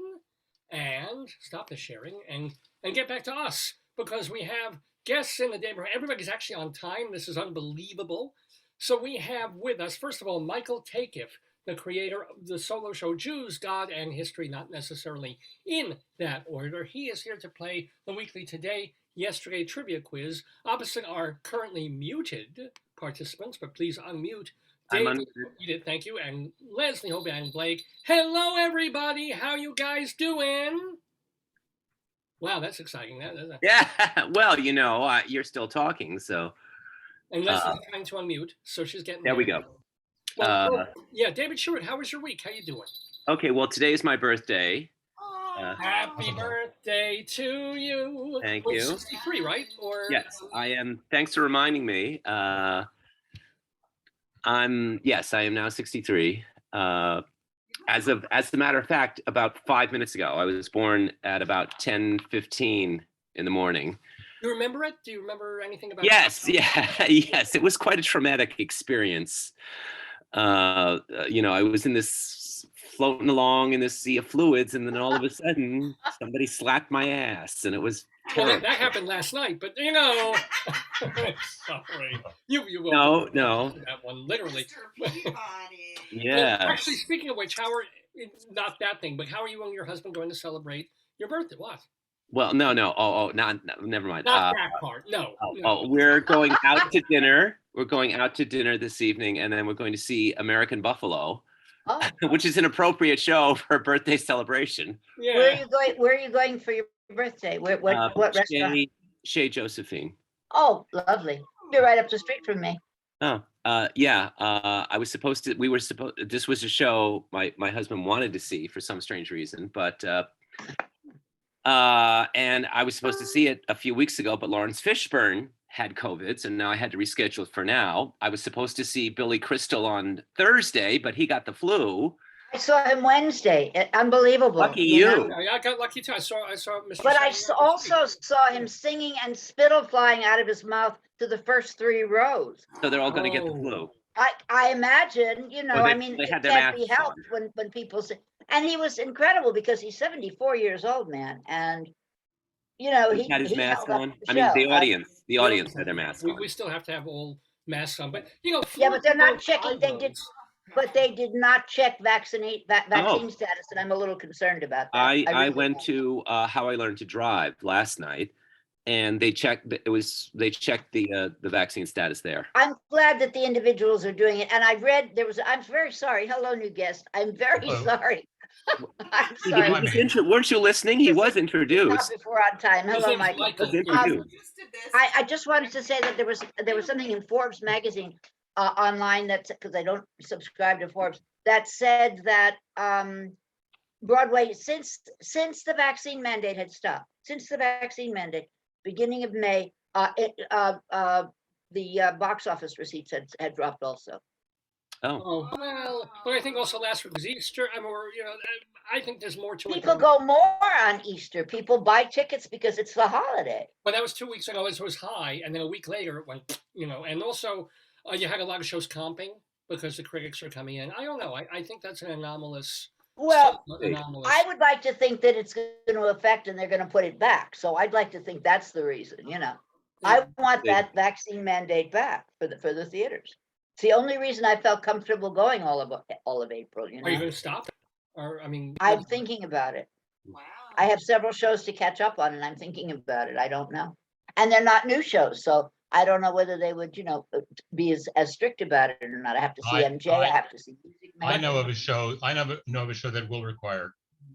and stop the sharing and get back to us, because we have guests in the Daverhood. Everybody's actually on time. This is unbelievable. So we have with us, first of all, Michael Takiff, the creator of the solo show Jews, God, and History, not necessarily in that order. He is here to play the weekly Today, Yesterday trivia quiz opposite our currently muted participants, but please unmute. I'm unmuted. Thank you. And Leslie Hoban Blake. Hello, everybody. How you guys doing? Wow, that's exciting. Yeah. Well, you're still talking, so And Leslie's trying to unmute, so she's getting There we go. Well, yeah, David Sheward, how was your week? How you doing? Okay, well, today is my birthday. Happy birthday to you. Thank You're you. 63, right? Or Yes, I am. Thanks for reminding me. I am now 63. As a matter of fact, about 5 minutes ago, I was born at about 10:15 in the morning. You remember it? Do you remember anything about Yes, it? yes. It was quite a traumatic experience. I was in this floating along in this sea of fluids, and then all of a sudden, somebody slapped my ass, and it was terrible. Well, that happened last night, but sorry. You No. That one, literally. Mr. Peabody. Yeah. Well, actually, speaking of which, not that thing, but how are you and your husband going to celebrate your birthday? What? Well, no. Never mind. Not that part. No. We're going out to dinner. We're going out to dinner this evening, and then we're going to see American Buffalo, which is an appropriate show for a birthday celebration. Yeah. Where are you going for your birthday? What restaurant? Chez Josephine. Oh, lovely. You're right up the street from me. Oh, yeah. This was a show my husband wanted to see for some strange reason, but and I was supposed to see it a few weeks ago, but Lawrence Fishburne had COVID, so now I had to reschedule it for now. I was supposed to see Billy Crystal on Thursday, but he got the flu. I saw him Wednesday. Unbelievable. Lucky you. Yeah, I got lucky too. I saw Mr. But I Sheward also saw him singing and spittle flying out of his mouth to the first 3 rows. So they're all going to get the flu. I imagine, they it had their can't be masks helped when people say, and he was incredible because he's 74 years old, man. And, He had his mask held up on. the I mean, show. the audience had their masks on. We still have to have all masks on, but Yeah, but they're not checking. They did not check vaccine status, and I'm a little concerned about that. I went to How I Learned to Drive last night, and they checked the vaccine status there. I'm glad that the individuals are doing it. And I read I'm very sorry. Hello, new guest. I'm very sorry. I'm sorry. Weren't you listening? He was introduced. Not before on time. Hello, Michael. I just wanted to say that there was something in Forbes magazine online because I don't subscribe to Forbes that said that Broadway, since the vaccine mandate had stopped, beginning of May, the box office receipts had dropped also. Oh, well, but I think also last week was Easter. I think there's more to it. People go more on Easter. People buy tickets because it's the holiday. But that was 2 weeks ago. It was high, and then a week later it went. And also you had a lot of shows comping because the critics are coming in. I don't know. I think that's an anomalous. Well, I would like to think that it's going to affect and they're going to put it back. So I'd like to think that's the reason, I want that vaccine mandate back for the theaters. It's the only reason I felt comfortable going all of April, Are you going to stop? I'm thinking about it. Wow. I have several shows to catch up on and I'm thinking about it. I don't know. And they're not new shows, so I don't know whether they would, be as strict about it or not. I have to see MJ. I have to see Music Man. I know of a show that will require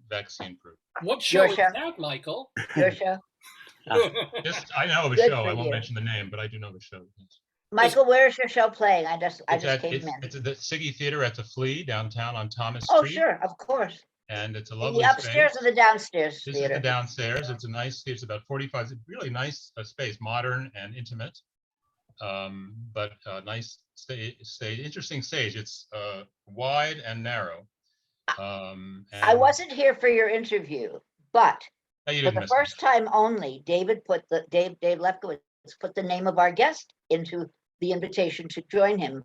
vaccine proof. What show is that, Michael? Your show? I know of a show. I won't mention the name, but I do know of a show. Yes. Michael, where is your show playing? I just came in. It's at the Siggy Theater at the Flea downtown on Thomas Oh, Street. sure, of course. And it's a lovely the upstairs space. or the downstairs This theater? is the downstairs. It's a nice. It's about 45. It's a really nice space, modern and intimate, but nice stage. Interesting stage. It's wide and narrow. I wasn't here for your interview, but for the first time only, Dave Lefkowitz put the name of our guest into the invitation to join him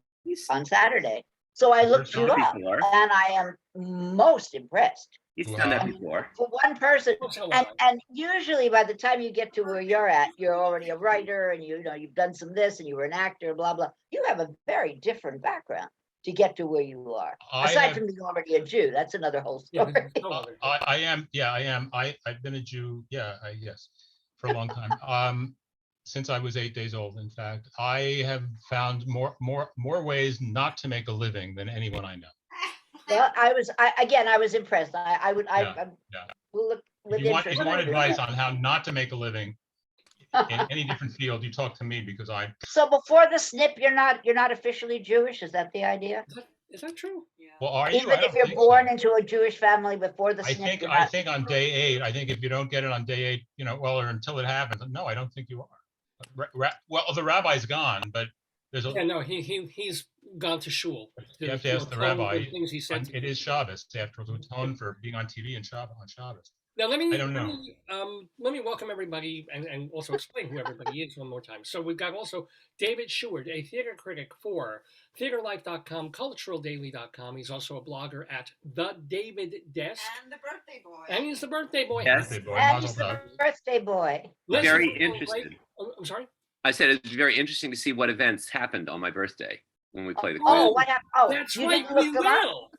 on Saturday. So I looked you up, and I am most impressed. He's done that before. For one person, and usually by the time you get to where you're at, you're already a writer, and you've done some this, and you were an actor, blah blah. You have a very different background to get to where you are. Aside from being already a Jew, that's another whole story. I am. Yeah, I am. I've been a Jew. Yeah, yes, for a long time. Since I was 8 days old, in fact, I have found more ways not to make a living than anyone I know. Well, I was impressed. I would look with If you want interest. advice on how not to make a living, in any different field, you talk to me because I. So before the snip, you're not officially Jewish. Is that the idea? Is that true? Yeah. Well, are you? Even if you're born into a Jewish family before the snip, I think on day 8. I think if you don't get it on day 8, or until it happens. No, I don't think you are. Well, the rabbi's gone, but there's a. Yeah, no, he's gone to shul. You have to ask the rabbi. Things he said. It is Shabbos. They have to atone for being on TV and on Shabbos. Now let me welcome everybody and also explain who everybody is one more time. So we've got also David Sheward, a theater critic for theaterlife.com, culturaldaily.com. He's also a blogger at The David Desk. And the birthday boy. And he's the birthday boy. Yes. Birthday boy, And mazel he's the tov. birthday boy. Very interesting. I'm sorry? I said it's very interesting to see what events happened on my birthday when we play the quiz. Oh, what happened? Oh, That's you right, didn't we look them up? will.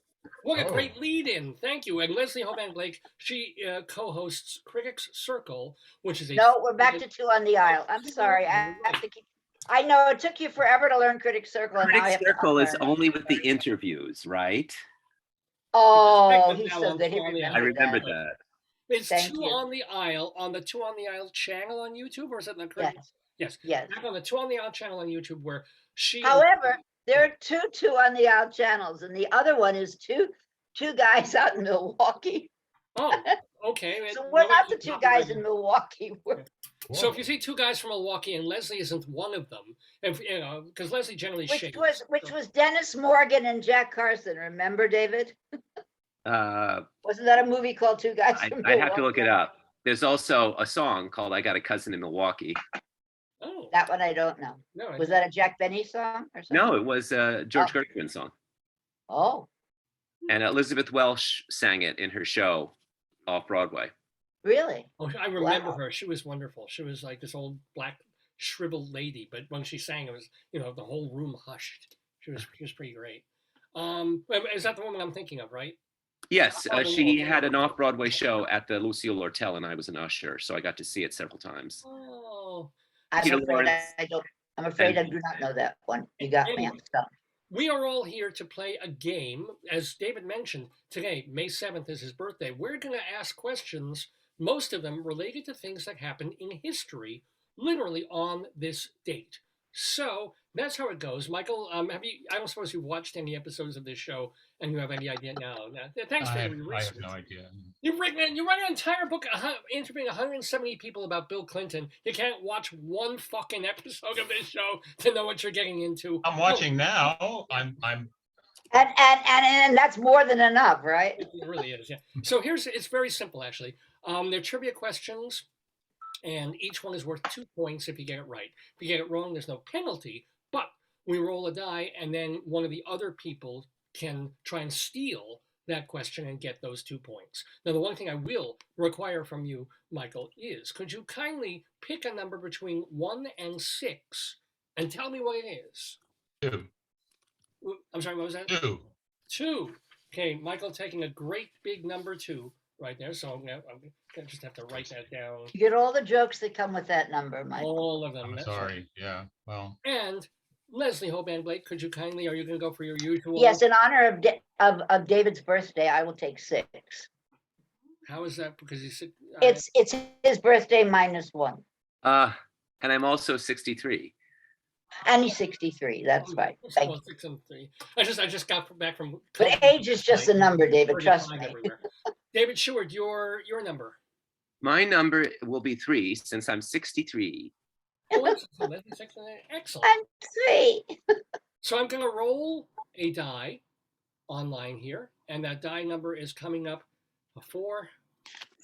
What a great lead-in. Thank you. And Leslie Hoban Blake, she co-hosts Critics Circle, which is a... No, we're back to Two on the Aisle. I'm sorry. I have to keep. I know it took you forever to learn Critics Circle. And now I Critics have to Circle is unlearn it. only with the interviews, right? Oh, he's Now so on good. He Two on the Aisle. I remembered remembered that. It's Thank Two you. on the Aisle on the Two on the Aisle channel on YouTube, or is it not correct? Yes. Yes. Yes. Back on the Two on the Aisle channel on YouTube, where she... However, there are two on the Aisle channels, and the other one is two guys out in Milwaukee. Oh, okay. So we're not the two guys in Milwaukee. So if you see two guys from Milwaukee and Leslie isn't one of them, if because Leslie generally shaves. Which was Dennis Morgan and Jack Carson. Remember, David? Wasn't that a movie called Two Guys from I have to look Milwaukee? it up. There's also a song called "I Got a Cousin in Milwaukee." Oh, That one I don't know. no. Was that a Jack Benny song or something? No, it was a George Gershwin song, Oh, and Elizabeth Welsh sang it in her show off Broadway. really? Oh, I remember Wow. her. She was wonderful. She was like this old black shriveled lady, but when she sang, it was the whole room hushed. She was pretty great. Is that the woman I'm thinking of, right? Yes, she had an off-Broadway show at the Lucille Lortel, and I was an usher, so I got to see it several times. Oh. I'm Peter afraid Lawrence. I don't. I'm afraid I do not know that one. You got me on stuff. We are all here to play a game. As David mentioned, today, May 7th, is his birthday. We're going to ask questions, most of them related to things that happened in history, literally on this date. So that's how it goes. Michael, I don't suppose you've watched any episodes of this show and you have any idea now. Thanks for your I have research. no idea. You write an entire book interviewing 170 people about Bill Clinton. You can't watch one fucking episode of this show to know what you're getting into. I'm watching now. I'm. And that's more than enough, right? It really is, yeah. So it's very simple, actually. They're trivia questions, and each one is worth 2 points if you get it right. If you get it wrong, there's no penalty, but we roll a die, and then one of the other people can try and steal that question and get those 2 points. Now, the one thing I will require from you, Michael, is could you kindly pick a number between 1 and 6 and tell me what it is? 2. I'm sorry, what was that? 2. 2. Okay, Michael taking a great big number 2 right there. So I'm gonna just have to write that down. You get all the jokes that come with that number, Mike. All of them. I'm that's sorry. right. Yeah. Well. And Leslie Hoban Blake, could you kindly? Are you going to go for your usual? Yes, in honor of David's birthday, I will take 6. How is that? Because he's. It's his birthday minus 1, And I'm also 63. and he's 63. That's right. Thank you. 6 and 3. I just got back from. But age is just a number, David. Trust me. Everywhere. David Sheward, your number. My number will be 3 since I'm 63. Oh, excellent. Excellent. I'm 3. So I'm going to roll a die online here, and that die number is coming up a 4.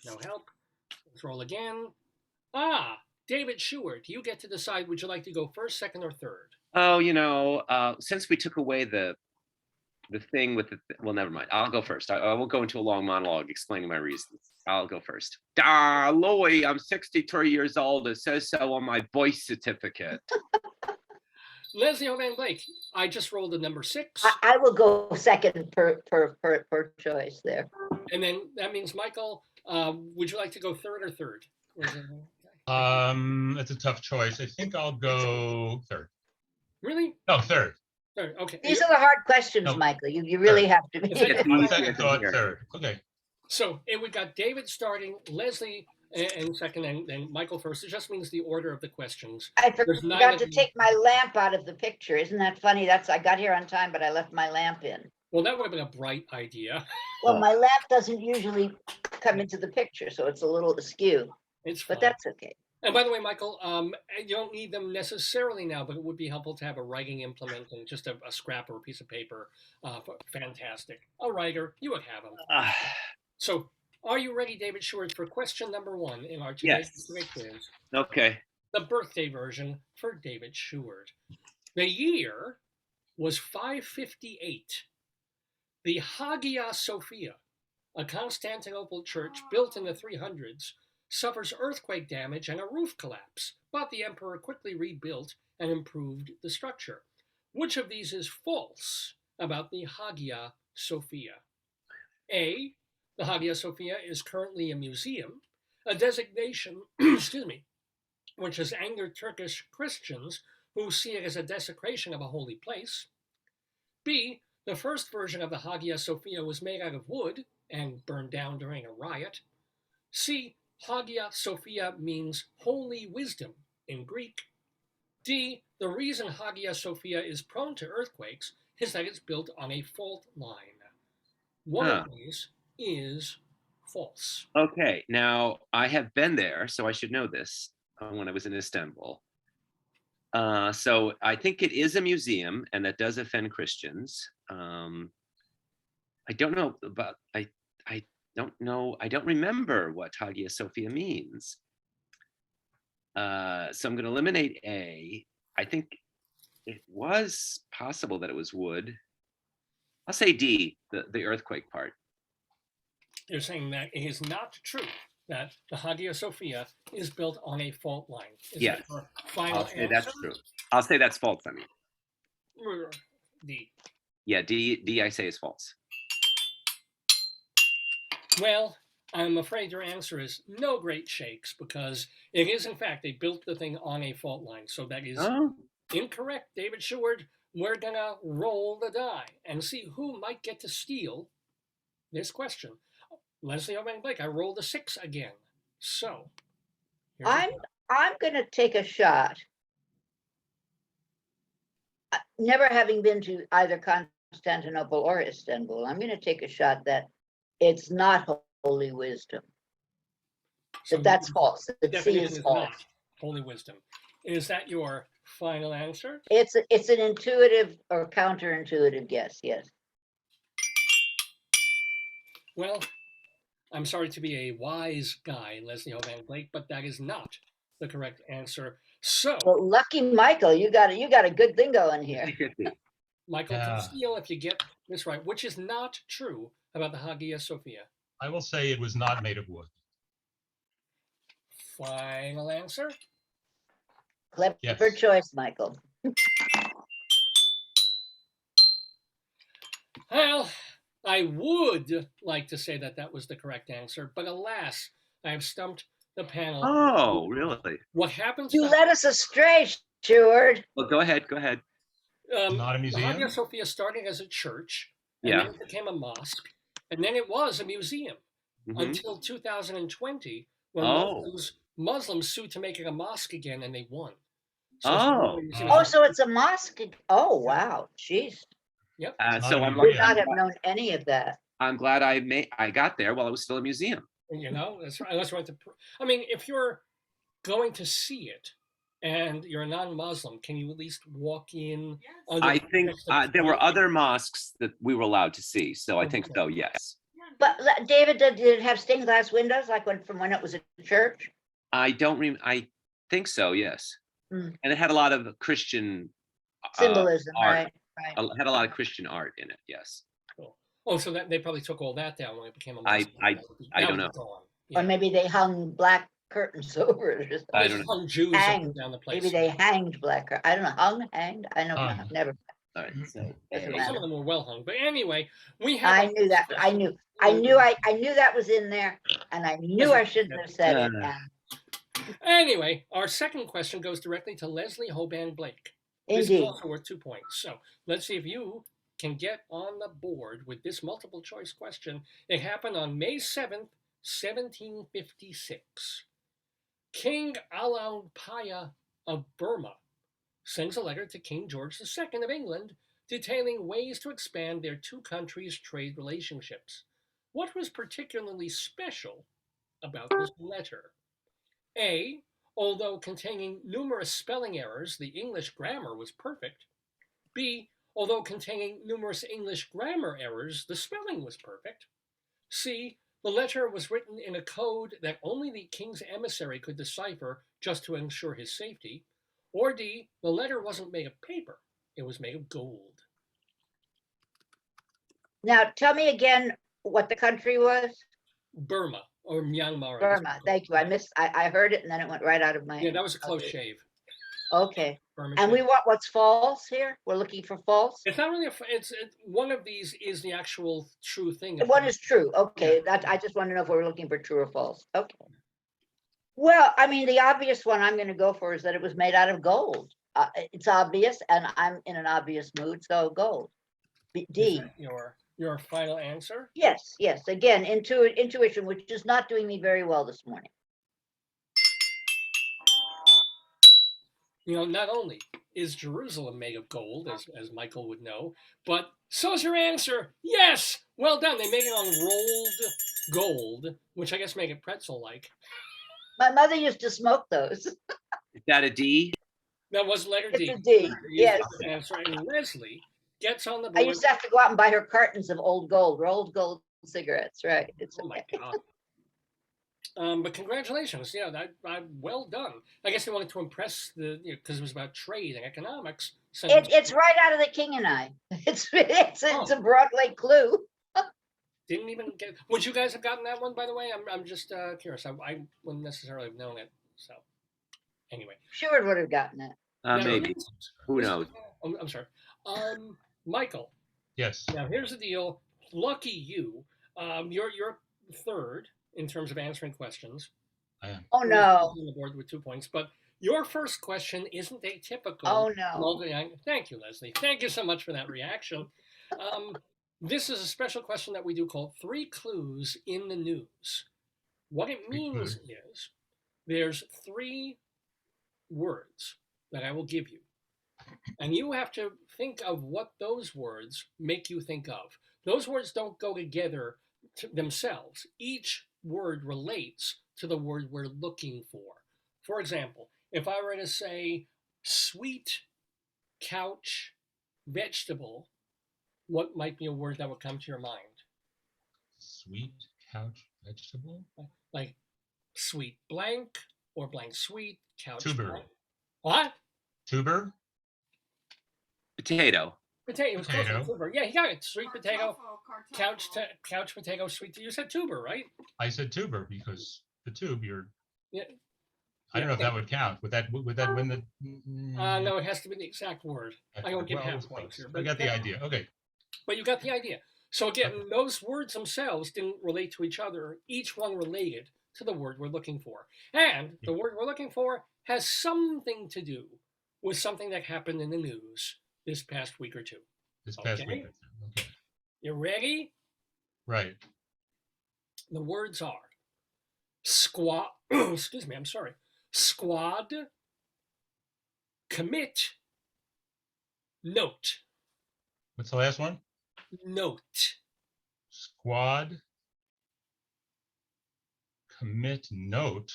No help. Let's roll again. David Sheward, you get to decide. Would you like to go first, second, or third? Oh, since we took away the thing with well, never mind. I'll go first. I will go into a long monologue explaining my reasons. I'll go first. Louie, I'm 63 years old. It says so on my birth certificate. Leslie Hoban Blake, I just rolled a number 6. I will go second per choice there. And then that means, Michael, would you like to go third or third? It's a tough choice. I think I'll go third. Really? No, third. Third. Okay. These are the hard questions, No. Michael. You really have to. It's like- On second thought, third. Okay. So we got David starting, Leslie and second, and Michael first. It just means the order of the questions. I There's forgot to take my lamp out of the picture. Isn't that funny? I got here on time, but I left my lamp in. Well, that would have been a bright idea. Well, my lamp doesn't usually come into the picture, so it's a little askew. It's fine. But that's okay. And by the way, Michael, you don't need them necessarily now, but it would be helpful to have a writing implement and just a scrap or a piece of paper. Fantastic. A writer, you would have them. So, are you ready, David Sheward, for question number 1 in our today's quiz? Okay. The birthday version for David Sheward. The year was 558. The Hagia Sophia, a Constantinople church built in the 300s, suffers earthquake damage and a roof collapse, but the emperor quickly rebuilt and improved the structure. Which of these is false about the Hagia Sophia? A, the Hagia Sophia is currently a museum, a designation, excuse me, which has angered Turkish Christians who see it as a desecration of a holy place. B, the first version of the Hagia Sophia was made out of wood and burned down during a riot. C, Hagia Sophia means holy wisdom in Greek. D, the reason Hagia Sophia is prone to earthquakes is that it's built on a fault line. One of these is false. Okay, now I have been there, so I should know this when I was in Istanbul. So I think it is a museum, and that does offend Christians. I don't know about, I don't know, I don't remember what Hagia Sophia means. So I'm going to eliminate A. I think it was possible that it was wood. I'll say D, the earthquake part. You're saying that it is not true that the Hagia Sophia is built on a fault line. Yes. I'll say that's true. I'll say that's false, I mean. D. Yeah, D I say is false. Well, I'm afraid your answer is no great shakes, because it is, in fact, they built the thing on a fault line. So that is incorrect, David Sheward. We're going to roll the die and see who might get to steal this question. Leslie Hoban Blake, I rolled a 6 again. So I'm going to take a shot. Never having been to either Constantinople or Istanbul, I'm going to take a shot that it's not holy wisdom. So that's false. The C is false. Holy wisdom. Is that your final answer? It's an intuitive or counterintuitive guess, yes. Well, I'm sorry to be a wise guy, Leslie Hoban Blake, but that is not the correct answer. So, well, lucky Michael, you got a good thing going here. Michael can steal if you get this right, which is not true about the Hagia Sophia. I will say it was not made of wood. Final answer? Clever choice, Michael. Well, I would like to say that that was the correct answer, but alas, I have stumped the panel. Oh, really? What happens? You led us astray, Sheward. Well, go ahead. Not a museum? The Hagia Sophia started as a church, and then it became a mosque, and then it was a museum until 2020, when Muslims sued to make it a mosque again, and they won. So so it's a mosque. Oh, wow. Jeez. Yep. So I would not have known any of that. I'm glad I got there while it was still a museum. You know, that's right. Unless I mean, if you're going to see it and you're a non-Muslim, can you at least walk in? Yes. I think there were other mosques that we were allowed to see, so I think so. Yes. But David, did it have stained glass windows like from when it was a church? I think so. Yes. And it had a lot of Christian symbolism, art. Right. It had a lot of Christian art in it. Yes. Cool. Oh, so that they probably took all that down when it became a mosque. I don't know. Or maybe they hung black curtains over it. Or I don't know. Hung Jews hanged. Down the place. Maybe they hanged black curtains. I don't know. Hanged? I don't know. Never. All right, some of them were well hung, but anyway, we have. I knew that. I knew that was in there, and I knew I shouldn't have said it. Anyway, our second question goes directly to Leslie Hoban Blake. This is also worth 2 points. So let's see if you can get on the board with this multiple choice question. It happened on May 7th, 1756, King Alaupaya of Burma sends a letter to King George II of England detailing ways to expand their two countries' trade relationships. What was particularly special about this letter? A. Although containing numerous spelling errors, the English grammar was perfect. B. Although containing numerous English grammar errors, the spelling was perfect. C. The letter was written in a code that only the king's emissary could decipher just to ensure his safety. Or D. The letter wasn't made of paper, it was made of gold. Now, tell me again what the country was. Burma or Myanmar. Burma. Thank you. I heard it and then it went right out of my. Yeah, that was a close shave. Okay. Burma And shave. we want what's false here? We're looking for false? It's not really one of these is the actual true thing. One is true. Okay. Yeah. I just want to know if we're looking for true or false. Okay. Well, I mean, the obvious one I'm going to go for is that it was made out of gold. It's obvious, and I'm in an obvious mood, so gold. D. Your final answer? Yes, yes. Again, intuition, which is not doing me very well this morning. Not only is Jerusalem made of gold, as Michael would know, but so's your answer. Yes! Well done. They made it on rolled gold, which I guess make it pretzel-like. My mother used to smoke those. Is that a D? That was letter D. It's a D, yes. Answer. And Leslie gets on the board. I used to have to go out and buy her cartons of rolled gold cigarettes, right? It's oh my God. But congratulations. Yeah, well done. I guess they wanted to impress because it was about trade and economics. It's right out of The King and I. It's a Broadway clue. Didn't even get. Would you guys have gotten that one, by the way? I'm just curious. I wouldn't necessarily have known it. So, anyway. Sheward would have gotten it. Maybe. Who knows? I'm sorry. Michael. Yes. Now here's the deal. Lucky you. You're third in terms of answering questions. I am. Oh no. On the board with 2 points, but your first question isn't atypical. Oh no. Thank you, Leslie. Thank you so much for that reaction. This is a special question that we do called 3 Clues in the News. What it means is there's 3 words that I will give you. And you have to think of what those words make you think of. Those words don't go together themselves. Each word relates to the word we're looking for. For example, if I were to say sweet couch vegetable, what might be a word that would come to your mind? Sweet couch vegetable? Like sweet blank or blank sweet couch. Tuber. Blank. What? Tuber? Potato. Potato. It was close to tuber. Yeah, he got it. Sweet potato. Cartofo. Couch potato. Sweet. You said tuber, right? I said tuber because the tube. Yeah. I don't know if that would count. Would that win the? No, it has to be the exact word. I don't give half points here. I got the idea. Okay. But you got the idea. So again, those words themselves didn't relate to each other. Each one related to the word we're looking for. And the word we're looking for has something to do with something that happened in the news this past week or two. This past week or two. Okay. You ready? Right. The words are squad, excuse me, I'm sorry. Squad, commit, note. What's the last one? Note. Squad, commit, note.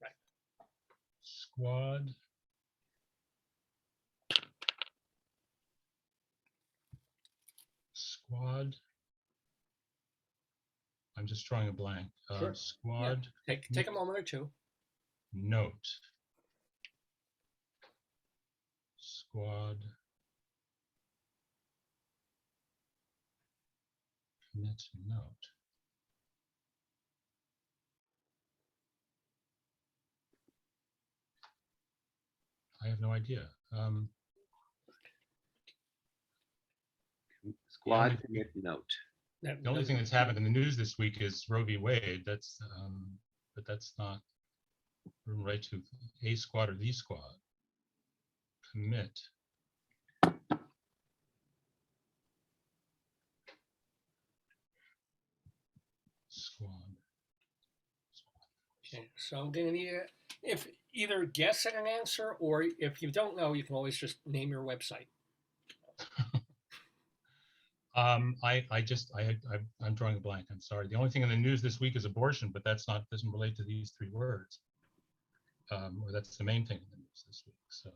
Right. Squad. Squad. I'm just drawing a blank. Sure. Squad. Yeah. Take a moment or two. Note. Squad. Commit note. I have no idea. Squad commit note. The only thing that's happened in the news this week is Roe v. Wade. That's, but that's not right to a squad or the squad. Commit. Squad. Okay, so I'm gonna need if either guess at an answer, or if you don't know, you can always just name your website. I'm drawing a blank. I'm sorry. The only thing in the news this week is abortion, but doesn't relate to these three words. Or that's the main thing in the news this week. So.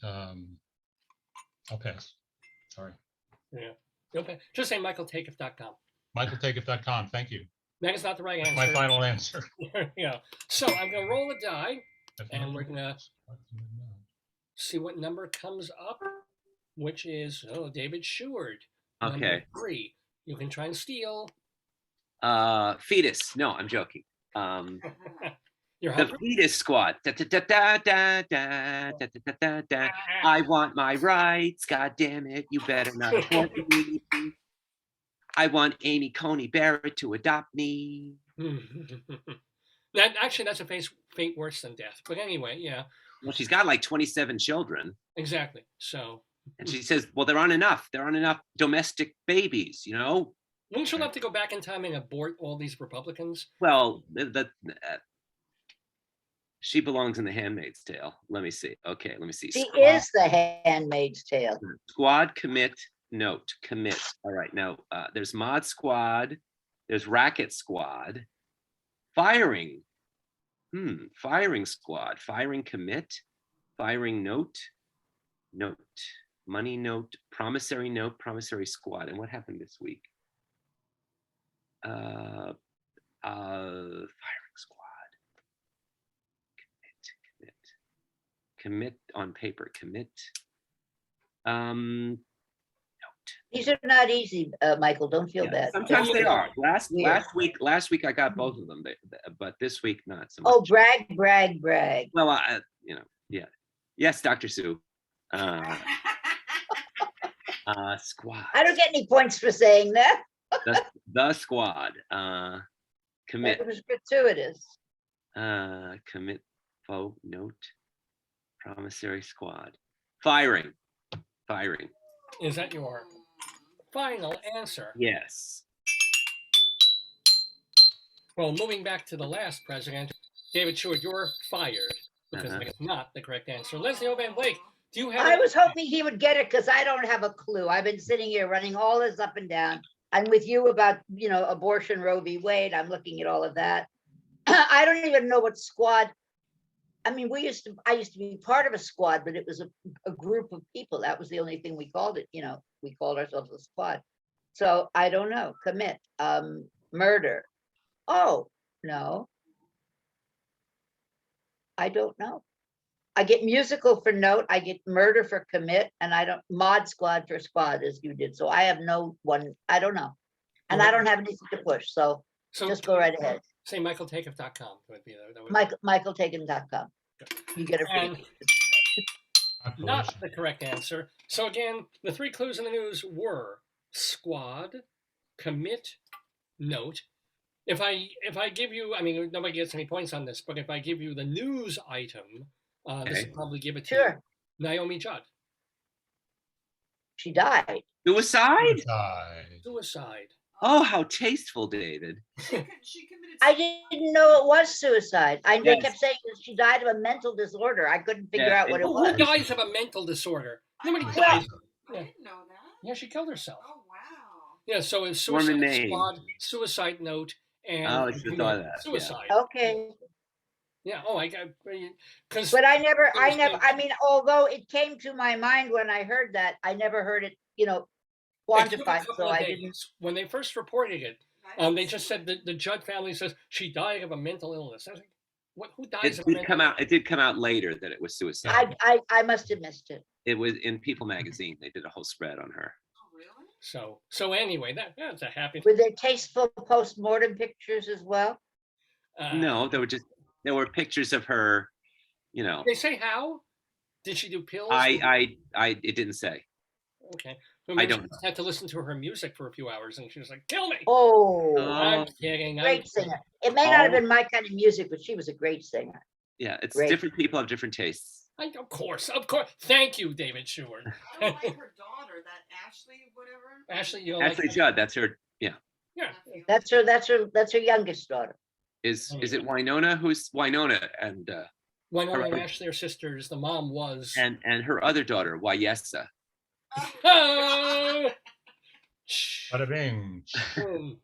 I'll pass. Sorry. Yeah. Okay. Just say michaeltakiff.com. michaeltakiff.com. Thank you. That is not the right answer. My final answer. Yeah. So I'm going to roll a die, and we're going to see what number comes up, which is, David Sheward. Okay. Number 3. You can try and steal. Fetus. No, I'm joking. You're the hungry? Fetus Squad. Da, da, da, da, da, da, da, da, da, da. I want my rights. God damn it. You better not abort me. I want Amy Coney Barrett to adopt me. That's a fate worse than death. But anyway, yeah. Well, she's got like 27 children. Exactly. So. And she says, well, there aren't enough domestic babies, Wouldn't she love to go back in time and abort all these Republicans? Well, she belongs in The Handmaid's Tale. Let me see. Okay, let me see. She is The Handmaid's Tale. Squad, commit, note, commit. All right, now there's Mod Squad, there's Racket Squad, firing. Firing Squad, firing commit, firing note, money note, promissory squad. And what happened this week? Firing squad. Commit on paper. Commit. Note. These are not easy, Michael. Don't feel bad. Sometimes they are. Last week I got both of them, but this week not so much. Oh, brag. Well, yeah. Yes, Dr. Sue. Squad. I don't get any points for saying that. The squad. Commit. It was gratuitous. Commit. Vote. Note. Promissory squad. Firing. Is that your final answer? Yes. Well, moving back to the last president, David Sheward, you're fired because that's not the correct answer. Leslie Hoban Blake, do you have? I was hoping he would get it because I don't have a clue. I've been sitting here running all this up and down. I'm with you about, abortion, Roe v. Wade. I'm looking at all of that. I don't even know what squad. I mean, I used to be part of a squad, but it was a group of people. That was the only thing we called it. We called ourselves a squad. So I don't know. Commit. Murder. Oh, no. I don't know. I get musical for note. I get murder for commit, and I don't mod squad for squad as you did. So I have no one. I don't know, and I don't have anything to push. So just go right ahead. Say michaeltakiff.com would be michaeltakiff.com. You get a free. Not the correct answer. So again, the 3 clues in the news were squad, commit, note. If I give you, I mean, nobody gets any points on this, but if I give you the news item, this will probably give it to you. Naomi Judd. She died. Suicide. Oh, how tasteful, David. She committed. I didn't know it was suicide. They kept saying she died of a mental disorder. I couldn't figure out what it was. Who dies of a mental disorder? Nobody dies. I didn't know that. Yeah, she killed herself. Oh wow. Yeah, so it's suicide squad, suicide note, and I should have thought of that. Suicide. Yeah. Okay. Yeah. Oh, I got. But I never. I mean, although it came to my mind when I heard that, I never heard it. Quantified. So I didn't. When they first reported it, they just said that the Judd family says she died of a mental illness. I was like, who dies of a mental illness? It did come out later that it was suicide. I must have missed it. It was in People magazine. They did a whole spread on her. Oh really? So anyway, that's a happy. Were there tasteful post-mortem pictures as well? No, there were pictures of her. They say how? Did she do pills? It didn't say. Okay. I don't know. Had to listen to her music for a few hours, and she was like, "Kill me!" Oh, I'm kidding. Great singer. It may not have been my kind of music, but she was a great singer. Yeah, it's different people have different tastes. Of course. Thank you, David Sheward. I don't like her daughter, that Ashley, whatever. Ashley, you don't Ashley like Judd, that's her. Yeah. Yeah. That's her youngest daughter. Is it Winona? Who's Winona and Winona and her- Ashley are sisters. The mom was. and her other daughter, Wayessa. Oh! Bada bing. Boom.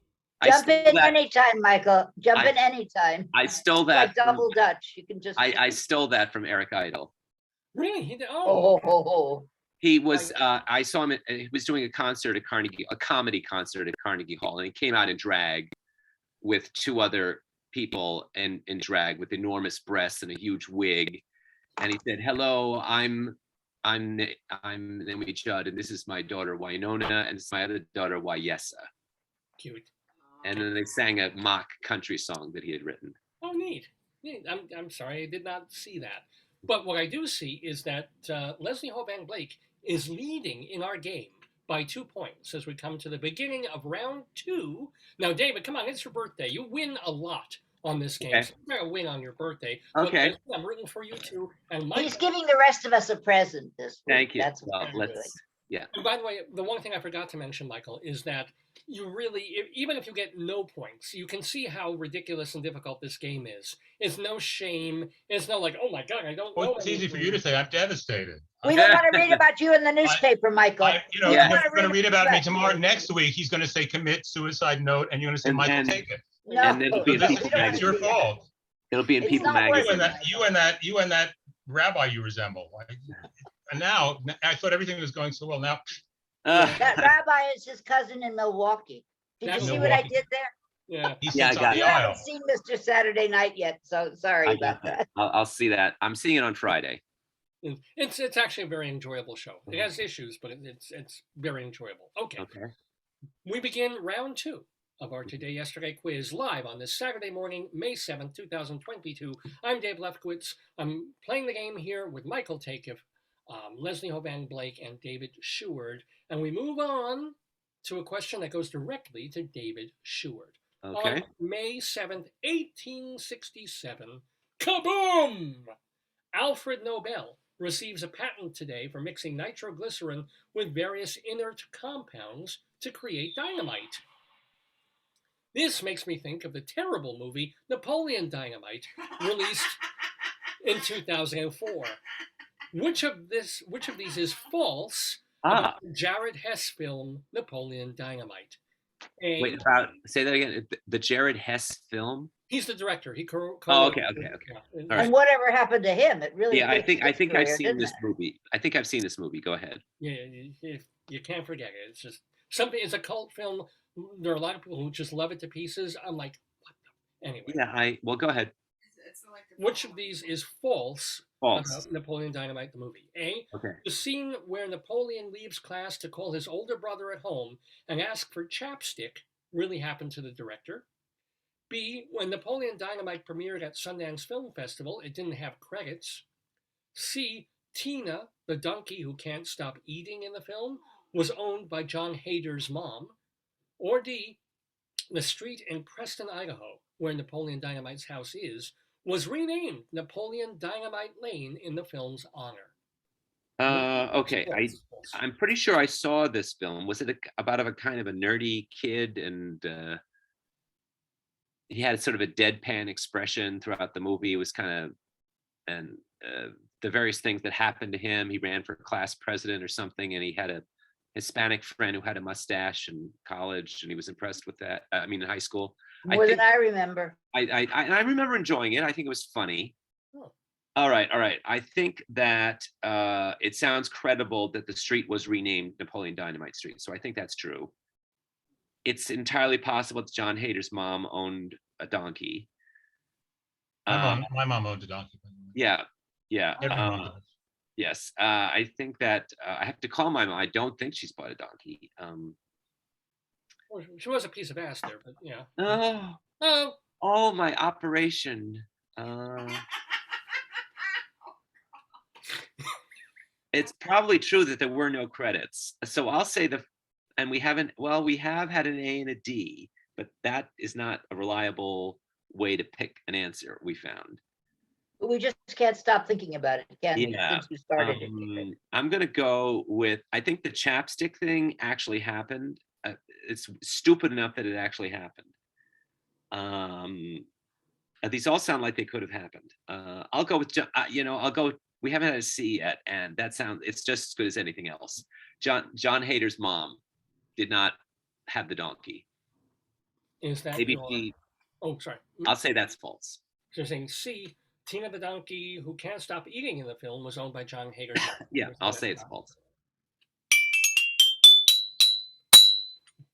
Jump in anytime, Michael. Jump in anytime. I stole It's that. like double Dutch. You can just. I stole that from Eric Idle. Really? He did. Oh, ho, ho. He was. I saw him. He was doing a comedy concert at Carnegie Hall, and he came out in drag with two other people in drag with enormous breasts and a huge wig, and he said, "Hello, I'm Naomi Judd, and this is my daughter Winona, and this is my other daughter Wayessa." Cute. And then they sang a mock country song that he had written. Oh, neat. I'm sorry, I did not see that. But what I do see is that Leslie Hoban Blake is leading in our game by 2 points as we come to the beginning of round 2. Now, David, come on, it's your birthday. You win a lot on this game. Okay. So you're going to win on your birthday. Okay. But I'm rooting for you too. And He's giving the rest of us a present this week. Thank you. That's what Well, I'm doing. And by the way, the one thing I forgot to mention, Michael, is that you really, even if you get no points, you can see how ridiculous and difficult this game is. It's no shame. It's no like, oh my God, I don't know. Well, it's easy for you to say. I'm devastated. We don't want to read about you in the newspaper, Michael. You're going to read about me tomorrow. Next week, he's going to say commit suicide note, and you're going to say Michael Takiff. No, And then it'll be in People It's Magazine. your fault. It'll be in It's People not worth Magazine. it. You and that rabbi you resemble. And now I thought everything was going so well. Now That rabbi is his cousin in Milwaukee. Did That's you see what I Milwaukee. did there? Yeah. he Yeah, I sits got on it. the I aisle. haven't seen Mr. Saturday Night yet, so sorry I about got that. I'll see that. I'm seeing it on Friday. It's actually a very enjoyable show. It has issues, but it's very enjoyable. Okay. We begin round 2 of our Today Yesterday quiz live on this Saturday morning, May 7th, 2022. I'm Dave Lefkowitz. I'm playing the game here with Michael Takiff, Leslie Hoban Blake, and David Sheward. And we move on to a question that goes directly to David Sheward. Okay. On May 7th, 1867, kaboom! Alfred Nobel receives a patent today for mixing nitroglycerin with various inert compounds to create dynamite. This makes me think of the terrible movie Napoleon Dynamite, released in 2004. Which of these is false about the Jared Hess film Napoleon Dynamite? Wait, say that again. The Jared Hess film? He's the director. He okay. Yeah. All right. And whatever happened to him? It really. Yeah, I think I've seen didn't this it? movie. I think I've seen this movie. Go ahead. Yeah, you can't forget it. It's just something. It's a cult film. There are a lot of people who just love it to pieces. I'm like, what the? Anyway. Yeah, well, go ahead. Which of these is false? False. About Napoleon Dynamite, the movie. A, Okay. the scene where Napoleon leaves class to call his older brother at home and ask for chapstick really happened to the director. B, when Napoleon Dynamite premiered at Sundance Film Festival, it didn't have credits. C, Tina, the donkey who can't stop eating in the film, was owned by John Hader's mom. Or D, the street in Preston, Idaho, where Napoleon Dynamite's house is, was renamed Napoleon Dynamite Lane in the film's honor. Okay, I'm pretty sure I saw this film. Was it about a kind of a nerdy kid, and he had sort of a deadpan expression throughout the movie? It was kind of, and the various things that happened to him. He ran for class president or something, and he had a Hispanic friend who had a mustache in college, and he was impressed with that. In high school. More than I remember. I remember enjoying it. I think it was funny. Oh. All right. I think that it sounds credible that the street was renamed Napoleon Dynamite Street. So I think that's true. It's entirely possible that John Hader's mom owned a donkey. My mom owned a donkey. Yeah. Everyone does. Yes. I think that I have to call my mom. I don't think she's bought a donkey. Well, she was a piece of ass there, but yeah. Oh, my operation. It's probably true that there were no credits. So I'll say we have had an A and a D, but that is not a reliable way to pick an answer, we found. We just can't stop thinking about it, can we? Yeah. Since you started it. I'm gonna go with, I think the chapstick thing actually happened. It's stupid enough that it actually happened. These all sound like they could have happened. I'll go with, I'll go, we haven't had a C yet, and it's just as good as anything else. John Hader's mom did not have the donkey. Is that Maybe your... Oh, sorry. I'll say that's false. So you're saying C, Tina the donkey who can't stop eating in the film was owned by John Hader's mom. Yeah, I'll say it's false.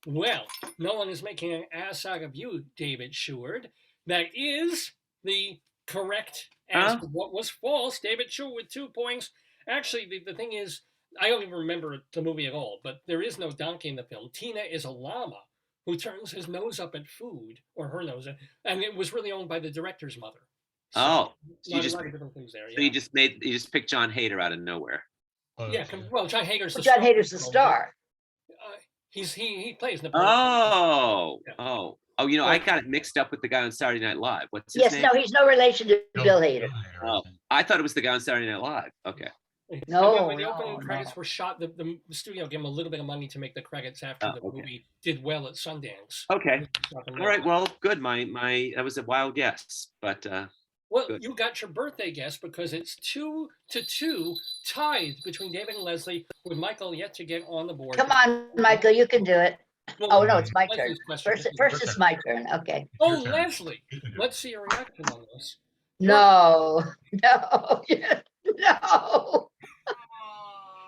Well, no one is making an ass out of you, David Sheward. That is the correct answer. What was false? David Sheward with 2 points. Actually, the thing is, I don't even remember the movie at all, but there is no donkey in the film. Tina is a llama who turns his nose up at food, or her nose, and it was really owned by the director's mother. So, so you just picked John Hader out of nowhere. Yeah, well, John Hader's John Hader's the star. He plays Napoleon. I got it mixed up with the guy on Saturday Night Live. What's his name? No, he's no relation to Bill Hader. Oh, I thought it was the guy on Saturday Night Live. Okay. No, when the opening credits were shot, the studio gave him a little bit of money to make the credits after the movie did well at Sundance. Okay. All right. Well, good. My that was a wild guess, but well, good. You got your birthday guess because it's 2-2 tied between David and Leslie, with Michael yet to get on the board. Come on, Michael, you can do it. Well, no, it's my turn. First it's my turn. Okay. Oh, Leslie, let's see your reaction on this. No.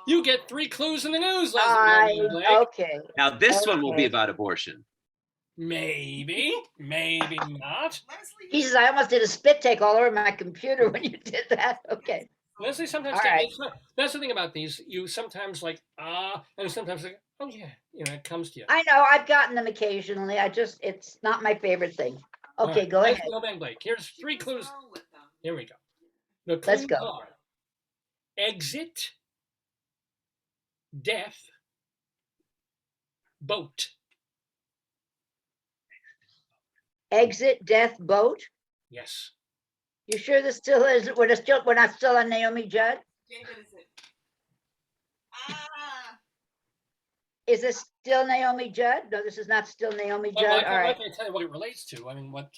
You get 3 clues in the news, Leslie. Okay. Now this one will be about abortion. Maybe not. He says, I almost did a spit take all over my computer when you did that. Okay. Leslie sometimes that's the thing about these. You sometimes and sometimes like, oh yeah, it comes to you. I know, I've gotten them occasionally. It's not my favorite thing. Okay, right. Go ahead. Blake. Here's 3 clues. Here we go. The clues Let's go. are exit, death, boat. Exit, death, boat? Yes. You sure this still is? We're not still on Naomi Judd? David, is it? Is this still Naomi Judd? No, this is not still Naomi Judd. Well, all right. I can tell you what it relates to. I mean, what?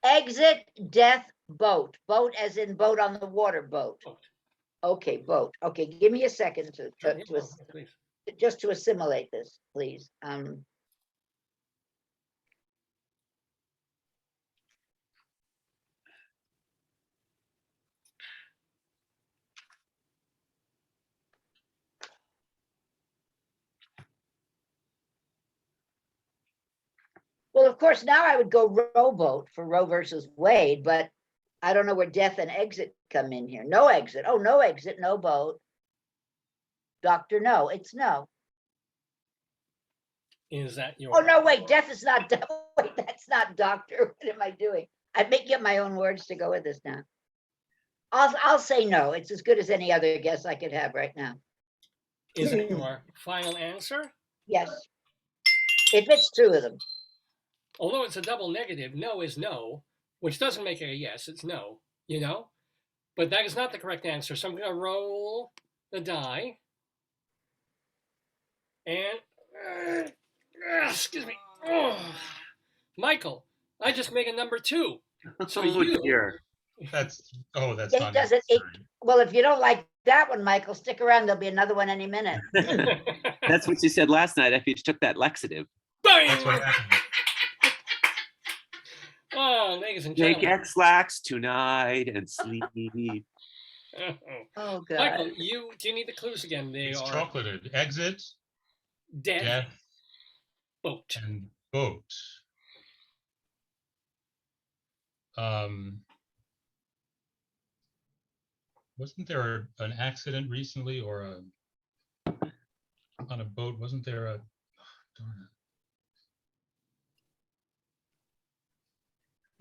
Exit, death, boat. Boat as in boat on the water, boat. Okay, boat. Okay, give me a second just to assimilate this, please. Well, of course, now I would go rowboat for Roe versus Wade, but I don't know where death and exit come in here. No exit. Oh, no exit, no boat. Doctor, no, it's no. Is that your... Oh, no, wait, death is not... Wait, that's not doctor. What am I doing? I'd make up my own words to go with this now. I'll say no. It's as good as any other guess I could have right now. Is it your final answer? Yes. If it's 2 of them. Although it's a double negative, no is no, which doesn't make it a yes, it's no, But that is not the correct answer. So I'm going to roll the die. And, excuse me. Oh, Michael, I just made a number 2. So That's not well, if you don't like that one, Michael, stick around. There'll be another one any minute. That's what you said last night after you took that laxative. That's what happened. Oh, ladies and gentlemen. Take X-Lax tonight and sleep. Oh, God. Michael, do you need the clues again? It's chocolated. Exit, death, boat. And boat. Wasn't there an accident recently or on a boat? Wasn't there a... darn it.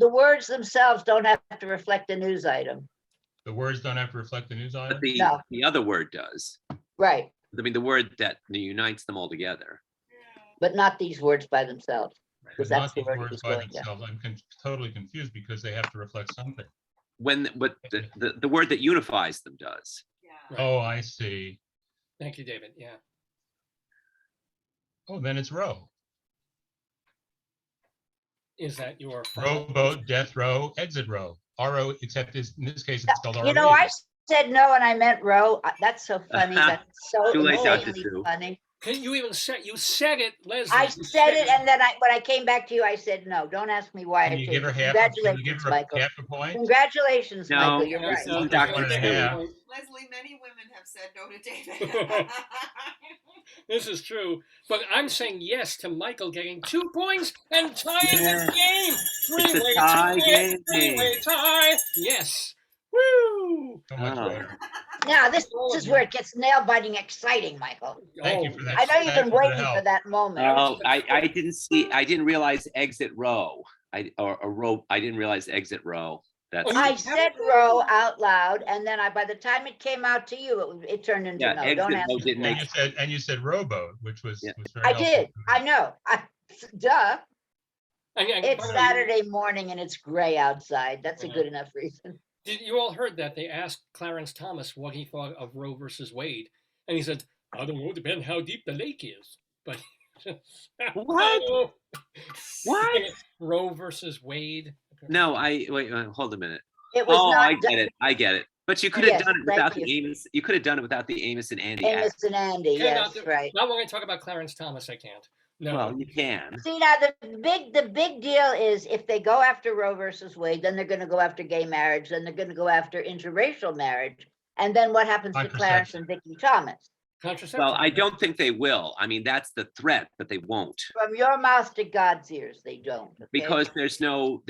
The words themselves don't have to reflect a news item. The words don't have to reflect the news item? But the other word does. Right. I mean, the word that unites them all together. But not these words by themselves. Because that's the word by themselves. I'm totally confused because they have to reflect something. what the word that unifies them does. Yeah. Right. Oh, I see. Thank you, David. Yeah. Oh, then it's row. Is that your Rowboat, death row, exit row. RO, except in this case it's spelled You know, ROE. I said no and I meant row. That's so funny. That's so Too late, Dr. insanely Sue. funny. You even said it, Leslie. I You said it, and then when I came back to you, I said no. Don't ask me why I Can you changed give her it. half? Can you give Congratulations, her Michael. half a point? Congratulations, No, Michael. You're Yeah, right. this is One Dr. and a Sue. half. Leslie, many women have said no to David. This is true, but I'm saying yes to Michael getting 2 points and tying Yeah. the game. It's a Three-way tie tie. game. Three-way tie. Yes. Woo! So much Oh. better. Now, this All of is you. where it gets nail-biting exciting, Michael. Thank you for that. I know you've Thank been you for the waiting for help. that moment. Oh, I didn't realize exit row. Or a row. I didn't realize exit row. That's Oh, I said row out loud, and then by the time it came out to you, it turned into yeah. no. Exit Don't ask row me didn't why. make. And you said rowboat, which was Yeah. was very I helpful. did. I know. Duh. And It's by the way, Saturday morning and it's gray outside. That's a good enough reason. you all heard that they asked Clarence Thomas what he thought of Roe versus Wade, and he said, "I don't know, depend how deep the lake is." But What? What? Roe versus Wade? No, wait, hold a minute. It was Oh, not I get it. I get it. But you could have Yes, done it thank without you. the Amos. You could have done it without the Amos and Andy Amos act. and Andy. Cannot Yes, do- right. Not when I talk about Clarence Thomas, I can't. No. Well, you can. See, now the big deal is if they go after Roe versus Wade, then they're going to go after gay marriage, then they're going to go after interracial marriage, and then what happens to Clarence and Vicky Thomas? Contraception. Well, I don't think they will. I mean, that's the threat, but they won't. From your mouth to God's ears, they don't. Okay? Because there's no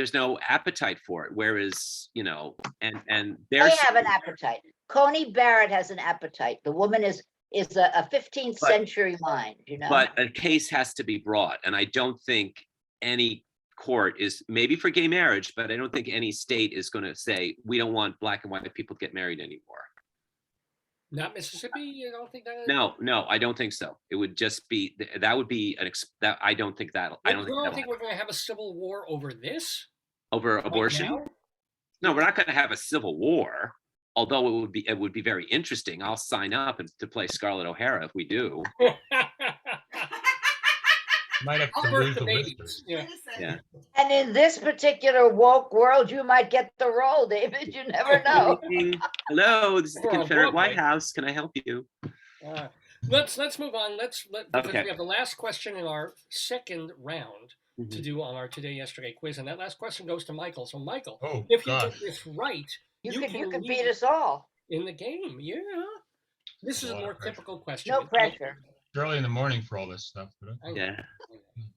appetite for it. Whereas, and They have an appetite. Coney Barrett has an appetite. The woman is a 15th century mind, But a case has to be brought, and I don't think any court is, maybe for gay marriage, but I don't think any state is going to say we don't want black and white people to get married anymore. Not Mississippi. You don't think that? No, I don't think so. It would just be that would be that. I don't think that'll. I don't think we're going to have a civil war over this. Over abortion? Right no, we're not going to have a civil war. Although it would be very interesting. I'll sign up to play Scarlett O'Hara if we do. Might have to lose the whispers. Yeah. And in this particular woke world, you might get the role, David. You never know. Hello, this is the We're on Confederate Broadway. White House. Can I help you? Let's move on. Because Okay. we have the last question in our second round to do on our Today Yesterday quiz, and that last question goes to Michael. So, Michael, if you get this right, you could can beat us all in the game. Yeah, this is a more typical question. No pressure. It's early in the morning for all this stuff. Yeah.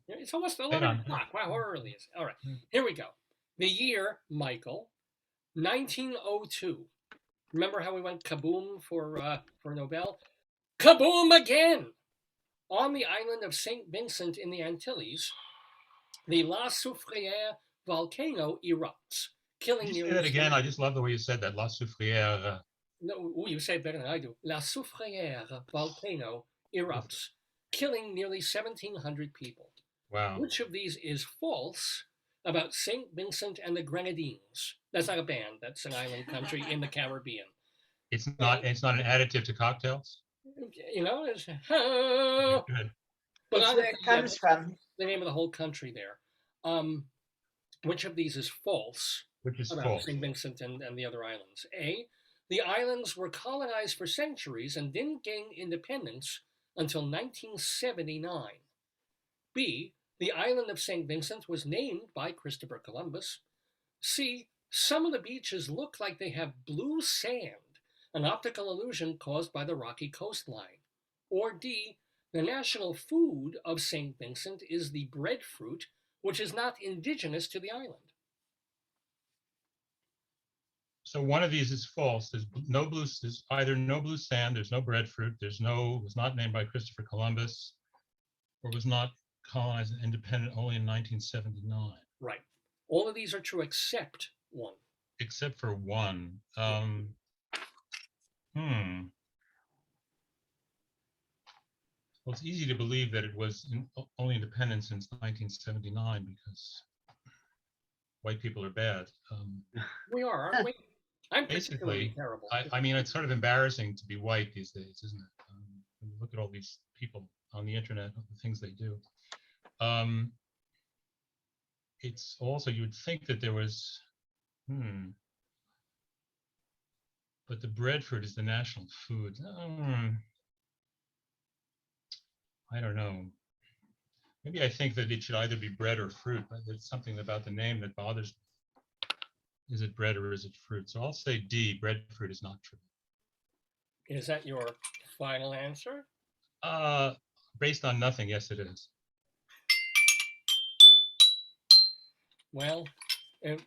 It's almost 11 o'clock. Wow, how early is it? All right, here we go. The year, Michael, 1902. Remember how we went kaboom for Nobel? Kaboom again! On the island of St. Vincent in the Antilles, the La Soufrière volcano erupts, killing Can you nearly... say that again? I just love the way you said that. La Soufrière. No, you say it better than I do. La Soufrière volcano erupts, killing nearly 1,700 people. Wow. Which of these is false about St. Vincent and the Grenadines? That's not a band. That's an island country in the Caribbean. It's not an additive to cocktails? It's... Good. But it's where it comes from. The name of the whole country there. Which of these is false? Which is about false? St. Vincent and the other islands. A, the islands were colonized for centuries and didn't gain independence until 1979. B, the island of St. Vincent was named by Christopher Columbus. C, some of the beaches look like they have blue sand, an optical illusion caused by the rocky coastline. Or D, the national food of St. Vincent is the breadfruit, which is not indigenous to the island. So one of these is false. There's either no blue sand, there's no breadfruit, was not named by Christopher Columbus, or was not colonized and independent only in 1979. Right. All of these are true except one. Except for one. Well, it's easy to believe that it was only independent since 1979 because white people are bad. We are, aren't we? I'm particularly Basically, terrible. I mean, it's sort of embarrassing to be white these days, isn't it? When you look at all these people on the internet, the things they do. It's also, you would think that there was, but the breadfruit is the national food. I don't know. Maybe I think that it should either be bread or fruit, but there's something about the name that bothers me. Is it bread or is it fruit? So I'll say D, breadfruit is not true. Is that your final answer? Based on nothing, yes, it is. Well, it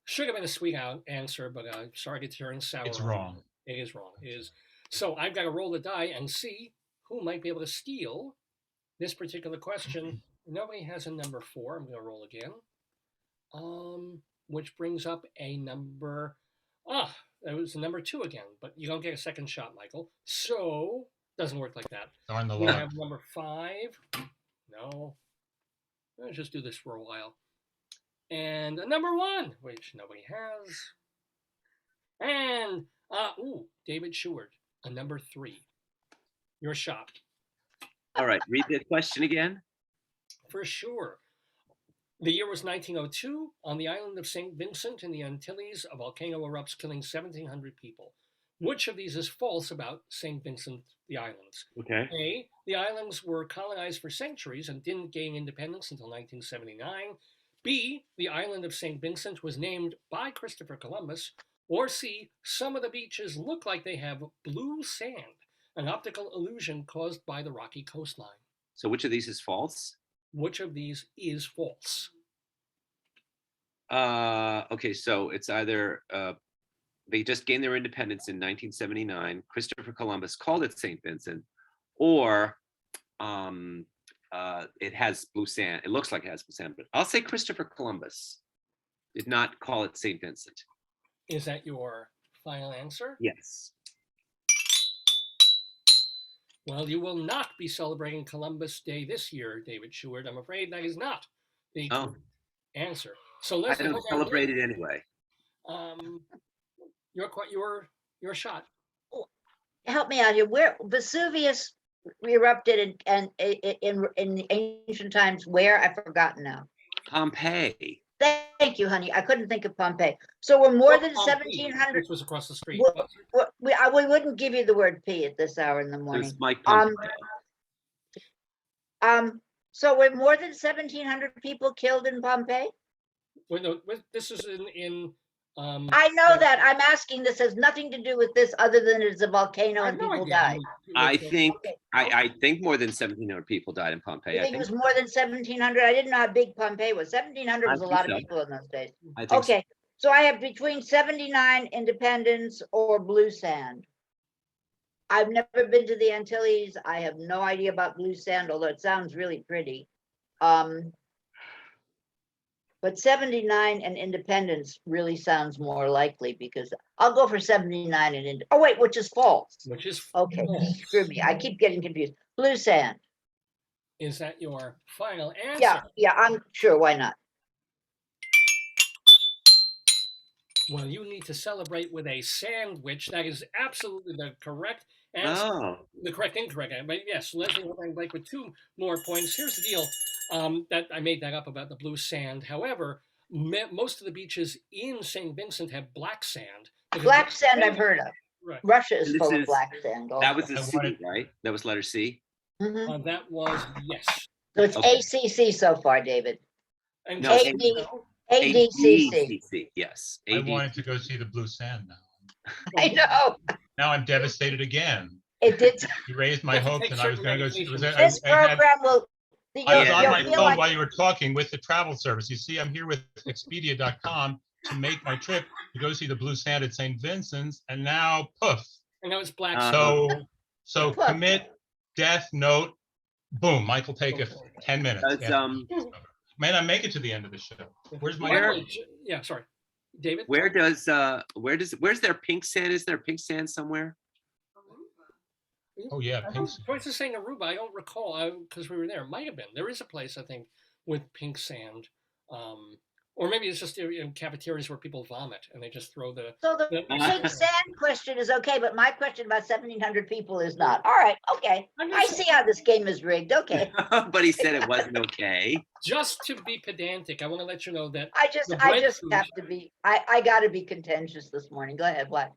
should have been a sweet answer, but I'm sorry to turn sour. It's wrong. It is wrong. It is. So I've got to roll the die and see who might be able to steal this particular question. Nobody has a number 4. I'm going to roll again. Which brings up a number. It was a number 2 again, but you don't get a second shot, Michael. So doesn't work like that. Darn the We luck. have number 5. No. Let's just do this for a while. And a number 1, which nobody has. And David Sheward, a number 3. Your shot. All right, read the question again. For sure. The year was 1902. On the island of St. Vincent in the Antilles, a volcano erupts, killing 1,700 people. Which of these is false about St. Vincent, the islands? Okay. A, the islands were colonized for centuries and didn't gain independence until 1979. B, the island of St. Vincent was named by Christopher Columbus. Or C, some of the beaches look like they have blue sand, an optical illusion caused by the rocky coastline. So which of these is false? Which of these is false? Okay, so it's either they just gained their independence in 1979. Christopher Columbus called it St. Vincent, or it has blue sand. It looks like it has blue sand, but I'll say Christopher Columbus did not call it St. Vincent. Is that your final answer? Yes. Well, you will not be celebrating Columbus Day this year, David Sheward. I'm afraid that is not the answer. So let's I don't celebrate it anyway. Your shot. Help me out here. Where Vesuvius erupted in ancient times? Where? I've forgotten now. Pompeii. Thank you, honey. I couldn't think of Pompeii. So we're more than 1,700. Which was across the street. We wouldn't give you the word P at this hour in the morning. It's Mike Pompeo. So we're more than 1,700 people killed in Pompeii? Well, no, this is in I know that. I'm asking. This has nothing to do with this other than it's a volcano and people died. I think I think more than 1,700 people died in Pompeii. I think it was more than 1,700. I didn't know how big Pompeii was. 1,700 was a lot of people in those days. Okay, so I have between 79 independence or blue sand. I've never been to the Antilles. I have no idea about blue sand, although it sounds really pretty. But 79 and independence really sounds more likely, because I'll go for 79 and which is false. Which is okay. False. Screw me. I keep getting confused. Blue sand. Is that your final answer? Yeah, I'm sure. Why not? Well, you need to celebrate with a sandwich. That is absolutely the correct answer. The correct incorrect. But yes, Leslie Blake with 2 more points. Here's the deal. That I made that up about the blue sand. However, most of the beaches in St. Vincent have black sand. Black sand I've heard of. Right. Russia is full of black sand. Also. That was the C, right? That was letter C? Mm-hmm. That was, yes. So it's ACC so far, David. And no, ADCC. Yes. I wanted to go see the blue sand now. I know. Now I'm devastated again. It did. You raised my hopes, and I was going to go see. This program will. I was on my phone while you were talking with the travel service. You see, I'm here with Expedia.com to make my trip to go see the blue sand at St. Vincent's, and now poof. And that was black. So commit, death note, boom. Michael Takiff, 10 minutes. Man, I make it to the end of the show. Where's my? Yeah, sorry, David. Where's there pink sand? Is there pink sand somewhere? Oh yeah, pink. Joyce is saying Aruba. I don't recall because we were there. Might have been. There is a place I think with pink sand, Or maybe it's just in cafeterias where people vomit and they just throw the. So the Big Sand question is okay, but my question about 1,700 people is not. All right, okay. I see how this game is rigged. Okay. But he said it wasn't okay. Just to be pedantic, I want to let you know that I just have to be. I got to be contentious this morning. Go ahead. What?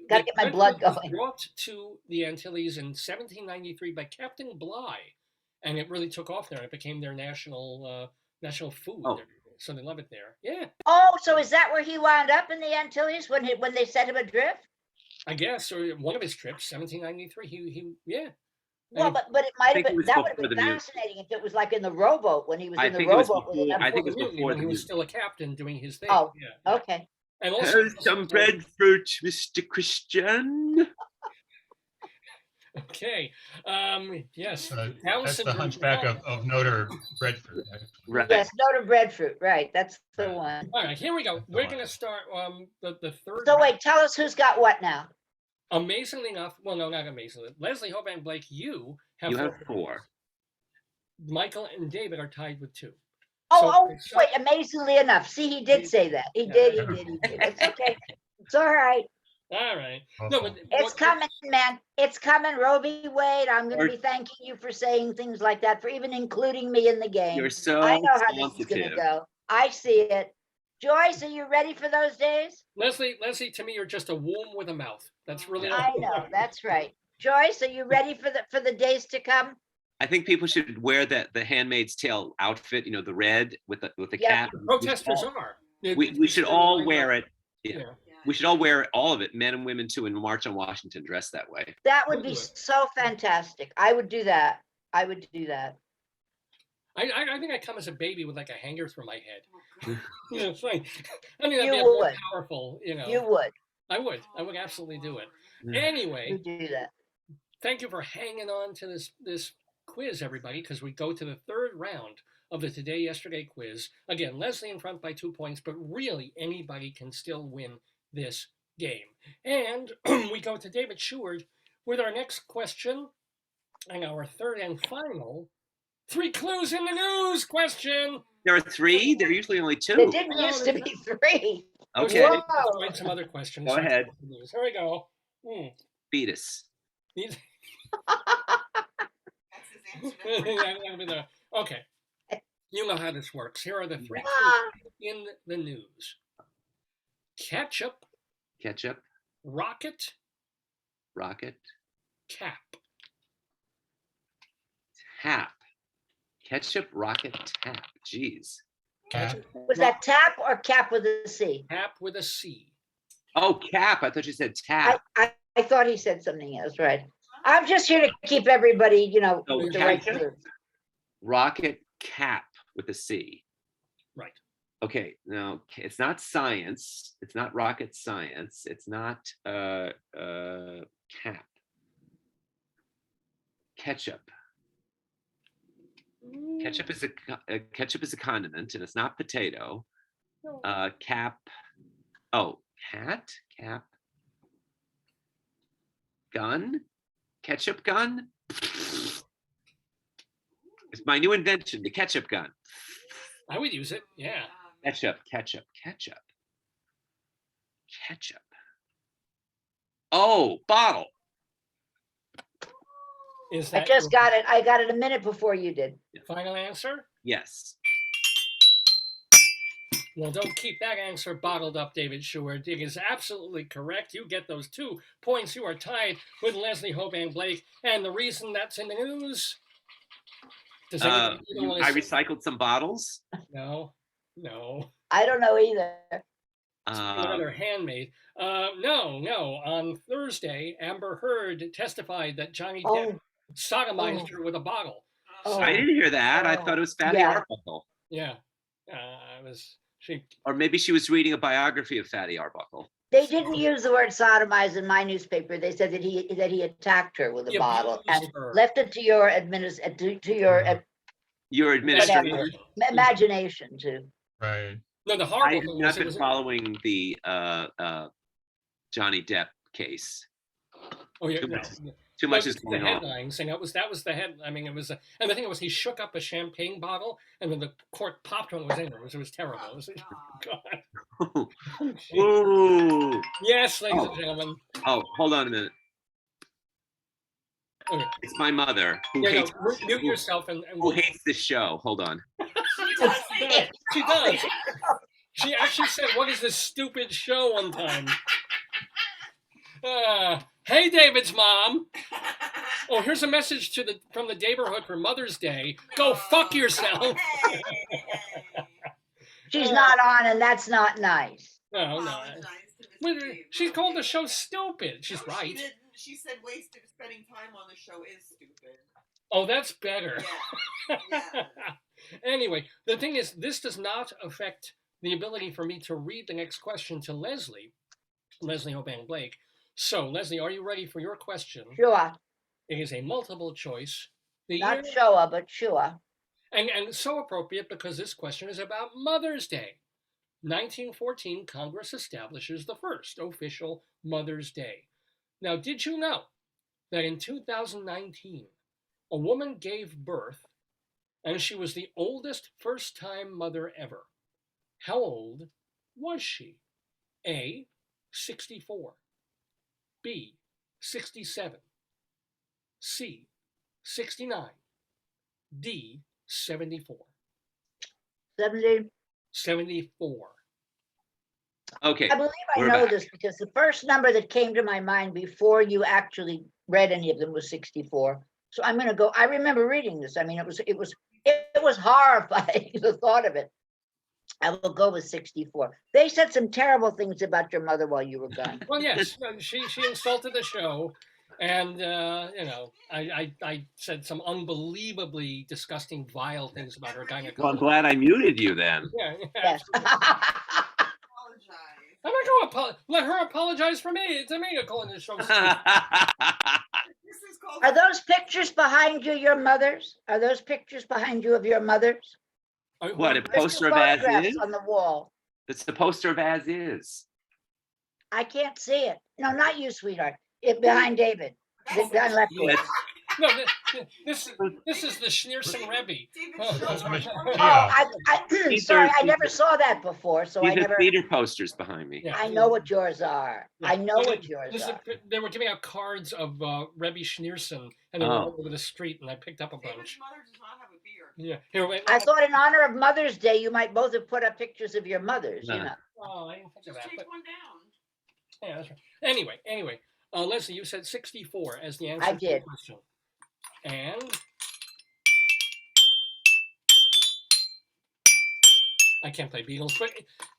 Got to get my blood going. Brought to the Antilles in 1793 by Captain Bligh, and it really took off there. It became their national food. Oh. So they love it there. Yeah. Oh, so is that where he wound up in the Antilles when they set him adrift? I guess, or one of his trips, 1793. He yeah. Well, but it might have been, that would have been fascinating if it was like in the rowboat when he was in the rowboat. I think it was before when he was still a captain doing his thing. Oh, yeah. Okay. And also some breadfruit, Mr. Christian. Okay. Yes. That's the Hunchback of Notre Breadfruit. Right. Yes, Notre Breadfruit. Right. That's the one. All right. Here we go. We're going to start the third. So wait, tell us who's got what now. Amazingly enough, well, no, not amazingly. Leslie, Hoban, Blake, you have 4. Michael and David are tied with 2. Wait, amazingly enough. See, he did say that. He did. It's okay. It's all right. All right. Okay. No, but it's coming, man. It's coming. Roe v. Wade. I'm going to be thanking you for saying things like that, for even including me in the game. You're so I know how this is going to go. I see it. Joyce, are you ready for those days? Leslie, to me, you're just a womb with a mouth. That's really. I know. That's right. Joyce, are you ready for the days to come? I think people should wear the Handmaid's Tale outfit. You know, the red with the cap. Protesters are. We should all wear it. Yeah. We should all wear all of it, men and women too, and march on Washington dressed that way. That would be so fantastic. I would do that. I think I come as a baby with like a hanger through my head. It's like, I mean, that'd be would. Powerful, You would. I would absolutely do it. Anyway, you do that. Thank you for hanging on to this quiz, everybody, because we go to the third round of the Today Yesterday quiz. Again, Leslie in front by 2 points, but really anybody can still win this game. And we go to David Sheward with our next question and our third and final 3 clues in the news question. There are 3? There are usually only 2. There didn't used to be 3. Okay. Whoa. Let's write some other questions. Go ahead. Here we go. Fetus. Okay. You know how this works. Here are the 3 clues in the news. Ketchup. Rocket. Cap. Tap. Ketchup, rocket, tap. Jeez. Was that tap or cap with a C? Cap with a C. Oh, cap. I thought you said tap. I thought he said something else, right? I'm just here to keep everybody, with the right clues. Rocket, cap with a C. Right. Okay, now it's not science. It's not rocket science. It's not cap. Ketchup. Ketchup is a condiment, and it's not potato. Cap. Oh, cat. Cap. Gun. Ketchup gun. It's my new invention, the ketchup gun. I would use it. Yeah. Ketchup. Oh, bottle. I just got it. I got it a minute before you did. Final answer? Yes. Well, don't keep that answer bottled up, David Sheward. It is absolutely correct. You get those 2 points. You are tied with Leslie, Hoban, Blake. And the reason that's in the news... I recycled some bottles. No. I don't know either. Another handmaid. No. On Thursday, Amber Heard testified that Johnny Depp sodomized her with a bottle. I didn't hear that. I thought it was Fatty Arbuckle. Yeah. Or maybe she was reading a biography of Fatty Arbuckle. They didn't use the word sodomize in my newspaper. They said that he attacked her with a bottle and left it to your imagination too. Right. No, the I horrible have thing not is been following the Johnny Depp case. Oh yeah. Too much is the going on. headlines, and that was the head. I mean, it was, and the thing was, he shook up a champagne bottle, and then the cork popped when it was in there. It was terrible. It was, God. Ooh. Yes, ladies and gentlemen. Oh, hold on a minute. Okay. It's my mother who Yeah, hates no, mute yourself and who hates this show. Hold on. She does. She actually said, "What is this stupid show?" one time. Hey, David's mom. Oh, here's a message from the Daverhood for Mother's Day. Go fuck yourself. She's not on, and that's not nice. No. She called the show stupid. She's right. She didn't. She said spending time on the show is stupid. Oh, that's better. Yeah. Anyway, the thing is, this does not affect the ability for me to read the next question to Leslie Hoban Blake. So, Leslie, are you ready for your question? Sure. It is a multiple choice. Not sure, but sure. And so appropriate because this question is about Mother's Day. 1914, Congress establishes the first official Mother's Day. Now, did you know that in 2019, a woman gave birth and she was the oldest first-time mother ever? How old was she? A, 64. B, 67. C, 69. D, 74. 74. Okay. I believe I know this because the first number that came to my mind before you actually read any of them was 64. So I'm going to go. I remember reading this. I mean, it was horrifying, the thought of it. I will go with 64. They said some terrible things about your mother while you were gone. Well, yes, she insulted the show, and I said some unbelievably disgusting, vile things about her gynecology. Well, I'm glad I muted you then. Yeah. Yes. I'm not going to let her apologize for me. It's me calling this show stupid. Are those pictures behind you your mother's? Are those pictures behind you of your mother's? What, a poster of As Is? On the wall. It's the poster of As Is. I can't see it. No, not you, sweetheart. It behind David. Behind Lefkowitz. No, this is the Schneerson Rebbe. Sorry, I never saw that before, so I These never. are theater posters behind me. Yeah. I know what yours are. Yeah. I know what yours are. They were giving out cards of Rebbe Schneerson, and they were all over the street, and I picked up a bunch. David's mother does not have a beard. Yeah. Here, wait, I thought in honor of Mother's Day, you might both have put up pictures of your mothers, you know. Oh, I didn't think of Just that. take But, one down. yeah, that's right. Anyway, Leslie, you said 64 as the answer I to did. the question. And I can't play Beatles, but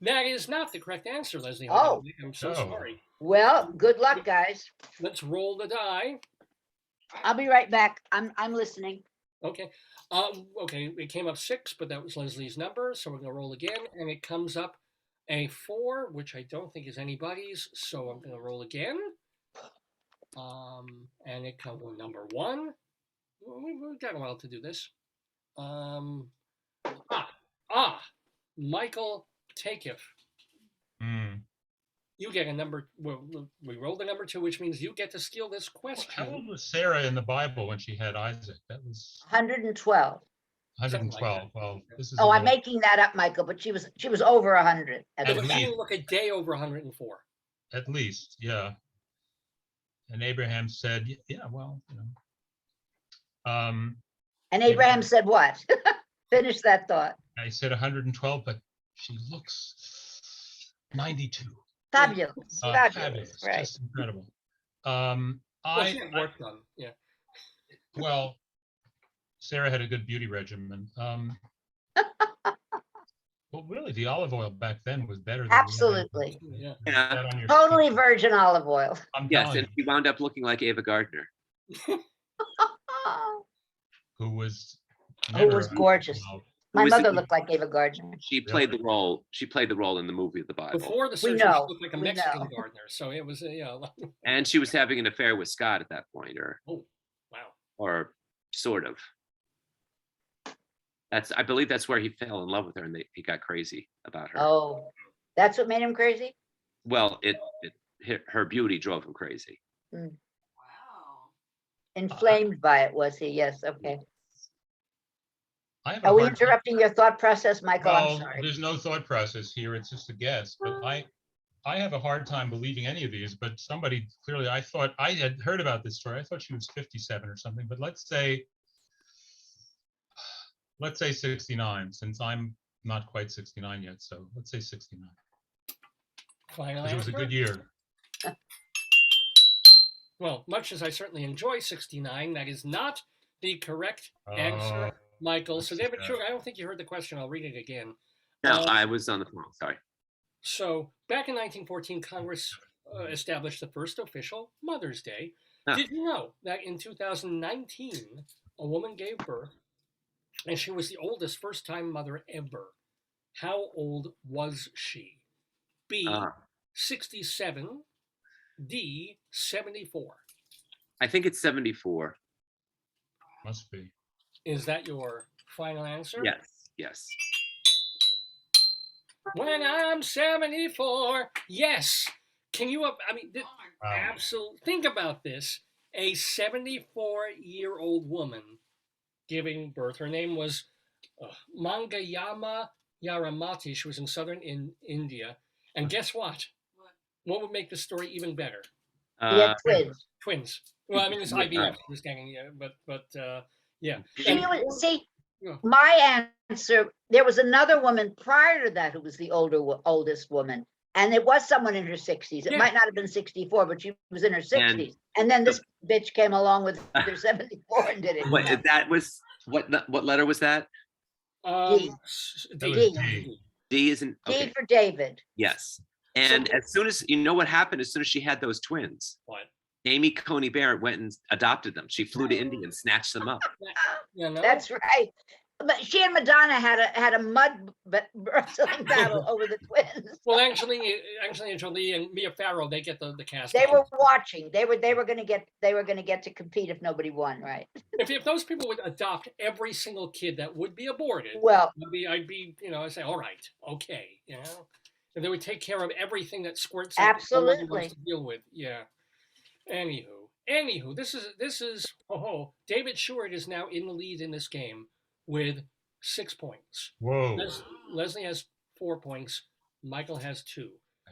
that is not the correct answer, Leslie. Oh. I'm so sorry. Well, good luck, guys. Let's roll the die. I'll be right back. I'm listening. Okay. Okay, it came up 6, but that was Leslie's number, so we're going to roll again, and it comes up a 4, which I don't think is anybody's, so I'm going to roll again. And it comes with number 1. We've got a while to do this. Michael Takiff. You get a number. Well, we rolled a number 2, which means you get to steal this question. How old was Sarah in the Bible when she had Isaac? That was 112. 112. Like well, this is. Oh, I'm making that up, Michael. But she was over 100. It was look a day over 104. At least, yeah. And Abraham said, "Yeah, well, you know." And Abraham said what? Finish that thought. I said 112, but she looks 92. Fabulous. Fabulous. Right. Just incredible. She had work done. Yeah. Well, Sarah had a good beauty regimen. Well, really, the olive oil back then was better than absolutely. Yeah. Totally virgin olive oil. Yes, and she wound up looking like Ava Gardner. Who was gorgeous. My mother looked like Ava Gardner. She played the role. She played the role in the movie of the Bible. Before the surgery, she looked like a Mexican Gardner. So it was, And she was having an affair with Scott at that point, or or sort of. I believe that's where he fell in love with her, and he got crazy about her. Oh, that's what made him crazy? Well, her beauty drove him crazy. Wow. Inflamed by it, was he? Yes, okay. I have a Are we hard time- interrupting your thought process, Michael? I'm No, sorry. there's no thought process here. It's just a guess. But I have a hard time believing any of these. But somebody clearly, I thought I had heard about this story. I thought she was 57 or something. But let's say 69, since I'm not quite 69 yet. So let's say 69. Final Because it was a answer? good year. Well, much as I certainly enjoy 69, that is not the correct answer, Michael. So, David Sheward, I don't think you heard the question. I'll read it again. No, I was on the phone. Sorry. So, back in 1914, Congress established the first official Mother's Day. Huh. Did you know that in 2019, a woman gave birth, and she was the oldest first-time mother ever? How old was she? B, 67, D, 74. I think it's 74. Must be. Is that your final answer? Yes. When I'm 74, yes. Can you, I mean, absolutely, think about this. A 74-year-old woman giving birth. Her name was Mangayama Yaramati. She was in southern India. And guess what? What would make the story even better? Yeah, twins. Twins. Well, I mean, it's IVF. Understanding, yeah, but yeah. See, my answer. There was another woman prior to that who was the oldest woman, and it was someone in her 60s. It might not have been 64, but she was in her 60s. And then this bitch came along with her 74 and did it. What that was? What letter was that? D. D isn't okay. D for David. Yes. And as soon as what happened, as soon as she had those twins, what? Amy Coney Barrett went and adopted them. She flew to India and snatched them up. That's right. But she and Madonna had a mud wrestling battle over the twins. Well, actually, Jolie and Mia Farrow, they get the cast. They were watching. They were going to get to compete if nobody won, right? If those people would adopt every single kid that would be aborted, well, I'd be I'd say, all right, okay, and they would take care of everything that squirts. Absolutely. Wants to deal with, yeah. Anywho, this is David Sheward is now in the lead in this game with 6 points. Whoa. Leslie has 4 points. Michael has 2.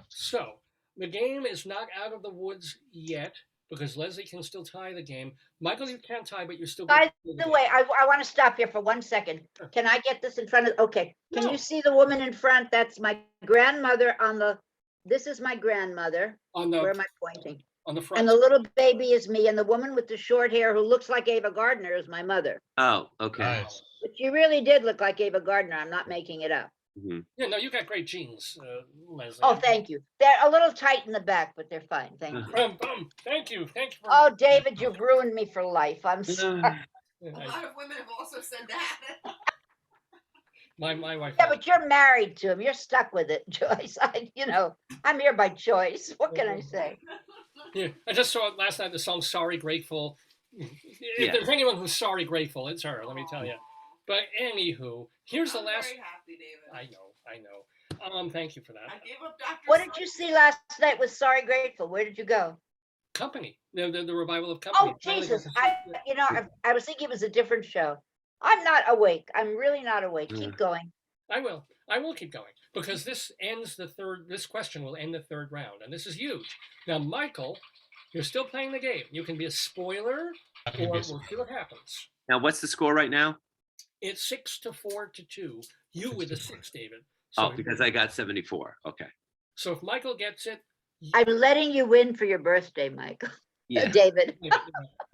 So the game is not out of the woods yet because Leslie can still tie the game. Michael, you can't tie, but you're still. By the way, I want to stop here for 1 second. Sure. Can I get this in front of? Okay. Can you see the woman in front? That's my grandmother on the. This is my grandmother. Where am I pointing? On the front. And the little baby is me, and the woman with the short hair who looks like Ava Gardner is my mother. Oh, okay. Nice. But she really did look like Ava Gardner. I'm not making it up. Mm-hmm. Yeah, no, you got great genes, Leslie. Oh, thank you. They're a little tight in the back, but they're fine. Thank you. Thank you. Oh, David, you've ruined me for life. I'm sorry. A lot of women have also said that. My wife. Yeah, but you're married to him. You're stuck with it, Joyce. I'm here by choice. What can I say? Yeah, I just saw last night the song "Sorry Grateful." If there's anyone who's sorry grateful, it's her. Let me tell you. But anywho, here's the last. Very happy, David. I know. Thank you for that. I gave up Dr. What did you see last night with Sorry Grateful? Where did you go? Company. The revival of Company. Oh Jesus! I was thinking it was a different show. I'm not awake. I'm really not awake. Keep going. I will keep going because this ends this question will end the third round, and this is huge. Now, Michael, you're still playing the game. You can be a spoiler, or we'll see what happens. Now, what's the score right now? It's 6-4-2. You with the 6, David. So because I got 74. Okay. So if Michael gets it, I'm letting you win for your birthday, Michael. Yeah. David.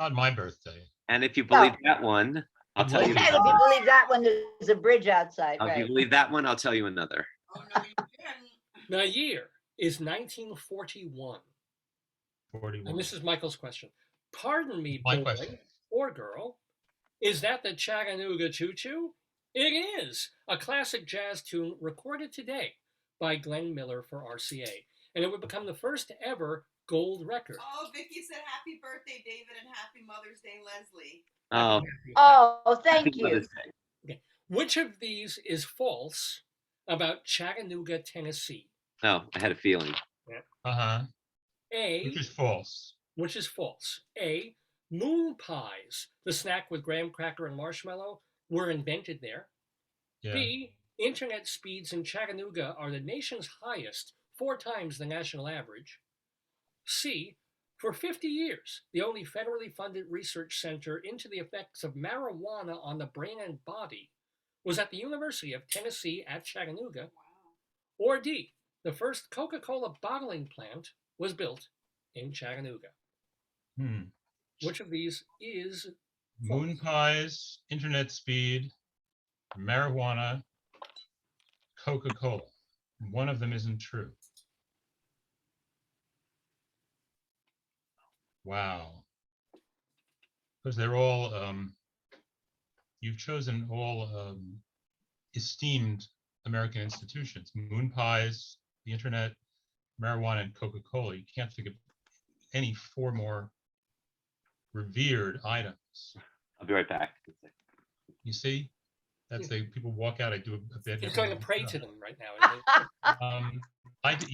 Not my birthday. And if you believe that one, I'll tell you. And if you believe that one, there's a bridge outside. If you believe that one, I'll tell you another. Oh, no, you didn't. The year is 1941. 41. And this is Michael's question. Pardon me, My boy question. or girl, is that the Chattanooga Choo Choo? It is a classic jazz tune recorded today by Glenn Miller for RCA. And it would become the first ever gold record. Oh, Vicky said happy birthday, David, and happy Mother's Day, Leslie. Oh, thank you. Okay. Which of these is false about Chattanooga, Tennessee? Oh, I had a feeling. Uh-huh. A. Which is false. Which is false. A. Moon pies, the snack with graham cracker and marshmallow, were invented there. Yeah. B, internet speeds in Chattanooga are the nation's highest, 4 times the national average. C, for 50 years, the only federally funded research center into the effects of marijuana on the brain and body was at the University of Tennessee at Chattanooga. Or D, the first Coca-Cola bottling plant was built in Chattanooga. Which of these is moon pies, internet speed, marijuana, Coca-Cola? One of them isn't true. Wow. Because they're all, you've chosen all esteemed American institutions. Moon pies, the internet, marijuana, and Coca-Cola. You can't think of any 4 more revered items. I'll be right back. You see? That's the people walk out. I do a bit. He's going to pray to them right now. Do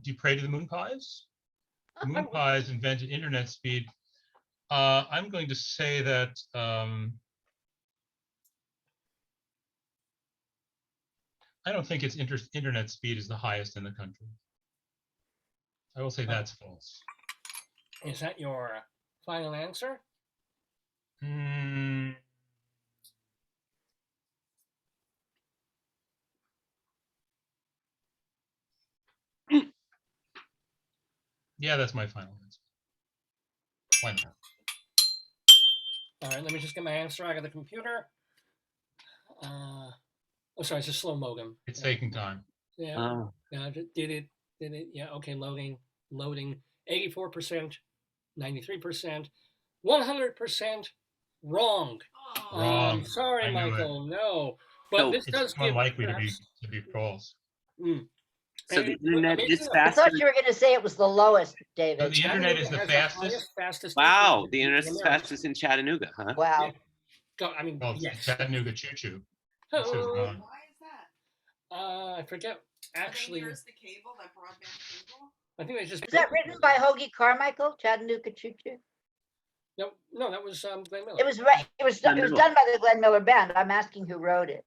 you pray to the moon pies? Moon pies invented internet speed. I'm going to say that I don't think its internet speed is the highest in the country. I will say that's false. Is that your final answer? Yeah, that's my final answer. Why not? All right, let me just get my answer out of the computer. Oh, sorry, it's a slow modem. It's taking time. Yeah, did it. Yeah, okay, loading. 84%, 93%, 100% wrong. Wrong. Sorry, Michael, no. But this does give unlikely to be false. So the internet is I faster. thought you were going to say it was the lowest, David. So the internet is the fastest. Wow, the internet is fastest in Chattanooga, huh? Wow. Yeah. I mean, yes. Chattanooga choo-choo. Why is that? I forget. Actually, here's the cable, that broadband cable. I think they just. Is that written by Hoagie Carmichael? Chattanooga Choo Choo. No, that was Glenn Miller. It was right. It was done by the Glenn Miller Band. I'm asking who wrote it.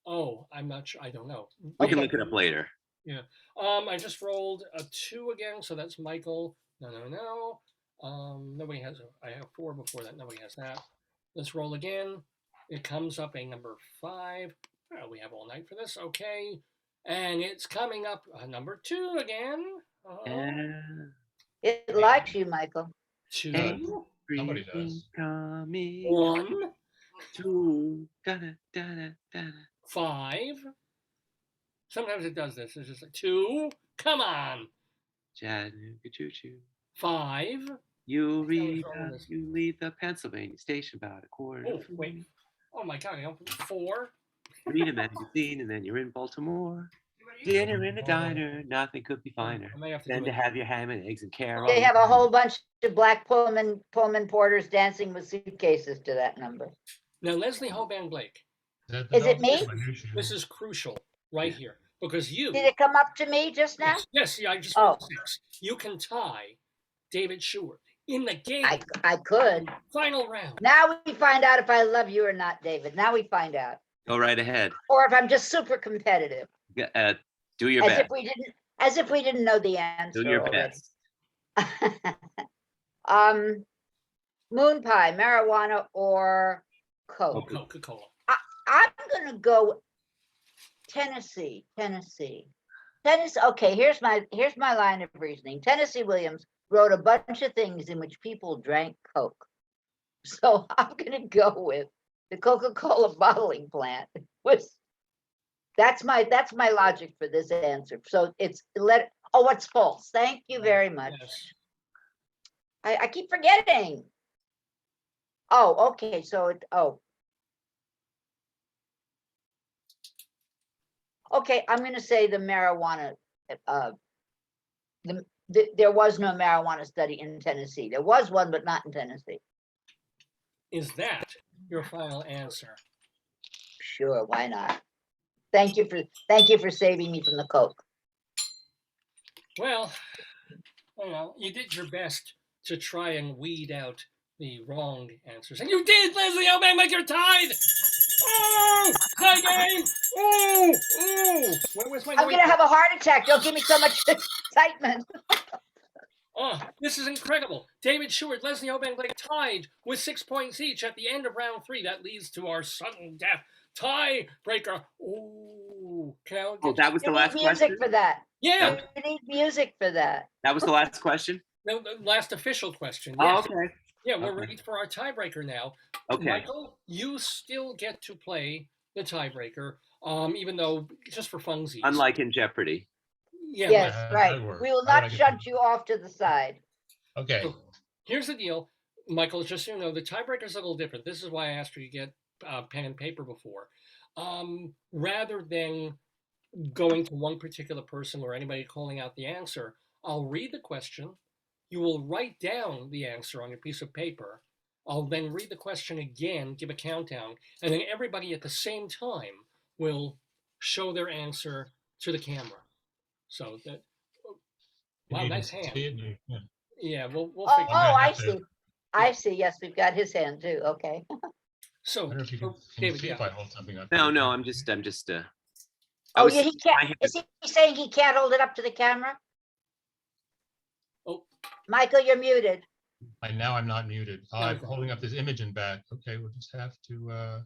Oh, I'm not sure. I don't know. We can look it up later. Yeah. I just rolled a 2 again, so that's Michael. No. Nobody has. I have 4 before that. Nobody has that. Let's roll again. It comes up a number 5. Oh, we have all night for this. Okay. And it's coming up number 2 again. It likes you, Michael. 2. Somebody does. 1. 2. 5. Sometimes it does this. It's just like 2. Come on. Chattanooga choo choo. 5. You leave the Pennsylvania station about 1/4. Oh, wait. Oh my God. 4. Read a magazine and then you're in Baltimore. Dinner in a diner, nothing could be finer than to have your ham and eggs and carrots. They have a whole bunch of black Pullman porters dancing with suitcases to that number. Now, Leslie Hoban Blake. Is it me? This is crucial right here because you. Did it come up to me just now? Yes, I just rolled 6. You can tie David Sheward in the game. I could. Final round. Now we find out if I love you or not, David. Now we find out. Go right ahead. Or if I'm just super competitive. Do your best. As if we didn't know the answer. Do your already. best. Moon pie, marijuana, or Coke? Coca-Cola. I'm gonna go Tennessee. Okay, here's my line of reasoning. Tennessee Williams wrote a bunch of things in which people drank Coke. So I'm gonna go with the Coca-Cola bottling plant. That's my logic for this answer. So it's what's false. Thank you very much. Yes. I keep forgetting. Oh, okay. So okay, I'm going to say the marijuana. There was no marijuana study in Tennessee. There was one, but not in Tennessee. Is that your final answer? Sure, why not? Thank you for saving me from the Coke. Well, you did your best to try and weed out the wrong answers. And you did, Leslie Hoban, like you're tied. Oh, tie game. Oh. Where's my I'm going to have a heart attack. Don't give me so much excitement. Oh, this is incredible. David Sheward, Leslie Hoban Blake tied with 6 points each at the end of round 3. That leads to our sudden death tiebreaker. Oh, that was the last question? Music for that. Yeah. You need music for that. That was the last question? No, the last official question. Yes. Oh, okay. Yeah, we're ready for our tiebreaker now. Okay. Michael, you still get to play the tiebreaker, even though just for funsies. Unlike in Jeopardy. Yeah, yes, right. We will not shut you off to the side. Okay. So here's the deal, Michael, just so you know, the tiebreaker is a little different. This is why I asked you to get pen and paper before. Rather than going to one particular person or anybody calling out the answer, I'll read the question. You will write down the answer on your piece of paper. I'll then read the question again, give a countdown, and then everybody at the same time will show their answer to the camera. So that, wow, nice hand. Yeah, we'll figure I see. I see. Yes, we've got his hand too. Okay. So, I wonder if you can David, see if I hold something up. No, I'm just. Oh, yeah, he can't. Is he saying he can't hold it up to the camera? Oh, Michael, you're muted. Now I'm not muted. I'm holding up this image in back. Okay, we'll just have to.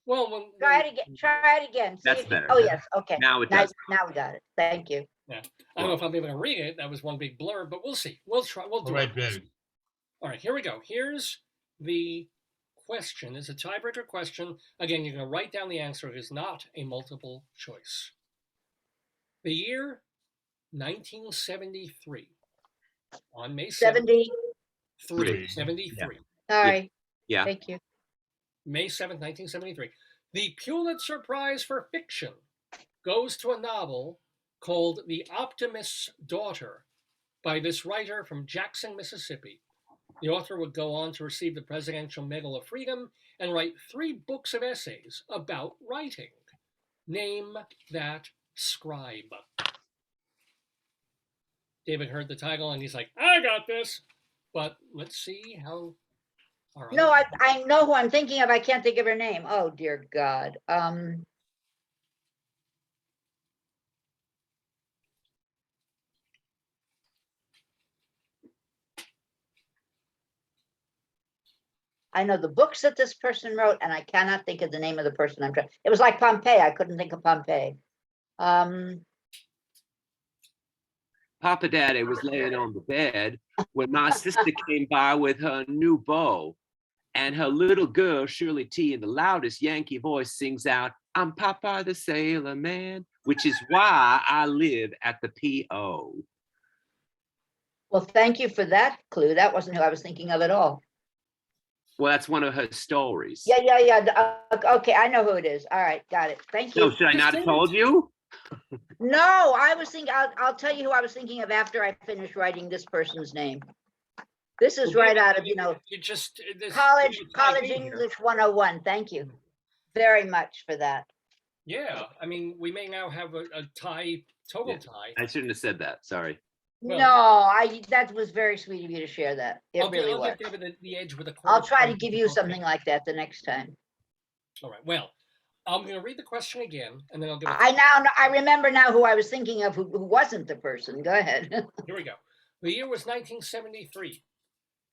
Well, try it again. Try it again. That's better. Oh yes. Okay. Now it does. Now we got it. Thank you. Yeah, I don't know if I'll be able to read it. That was one big blur, but we'll see. We'll try. We'll do it. All right, here we go. Here's the question. It's a tiebreaker question. Again, you're going to write down the answer. It is not a multiple choice. The year 1973. On May 73. 73. Sorry. Yeah. Thank you. May 7th, 1973. The Pulitzer Prize for Fiction goes to a novel called The Optimist's Daughter by this writer from Jackson, Mississippi. The author would go on to receive the Presidential Medal of Freedom and write 3 books of essays about writing. Name that scribe. David heard the title and he's like, I got this. But let's see how. No, I know who I'm thinking of. I can't think of her name. Oh, dear God. I know the books that this person wrote, and I cannot think of the name of the person I'm trying. It was like Pompeii. I couldn't think of Pompeii. Papa Daddy was laying on the bed when my sister came by with her new beau, and her little girl, Shirley T, in the loudest Yankee voice sings out, I'm Papa the Sailor Man, which is why I live at the P.O. Well, thank you for that clue. That wasn't who I was thinking of at all. Well, that's one of her stories. Yeah. Okay, I know who it is. All right, got it. Thank you. So should I not have told you? No, I was thinking, I'll tell you who I was thinking of after I finish writing this person's name. This is right out of, college English 101. Thank you very much for that. Yeah, I mean, we may now have a tie, total tie. I shouldn't have said that. Sorry. Well, no, that was very sweet of you to share that. It really was. I'll give David the edge with a I'll try to give you something like that the next time. All right. Well, I'm going to read the question again, and then I'll give. I remember now who I was thinking of, who wasn't the person. Go ahead. Here we go. The year was 1973.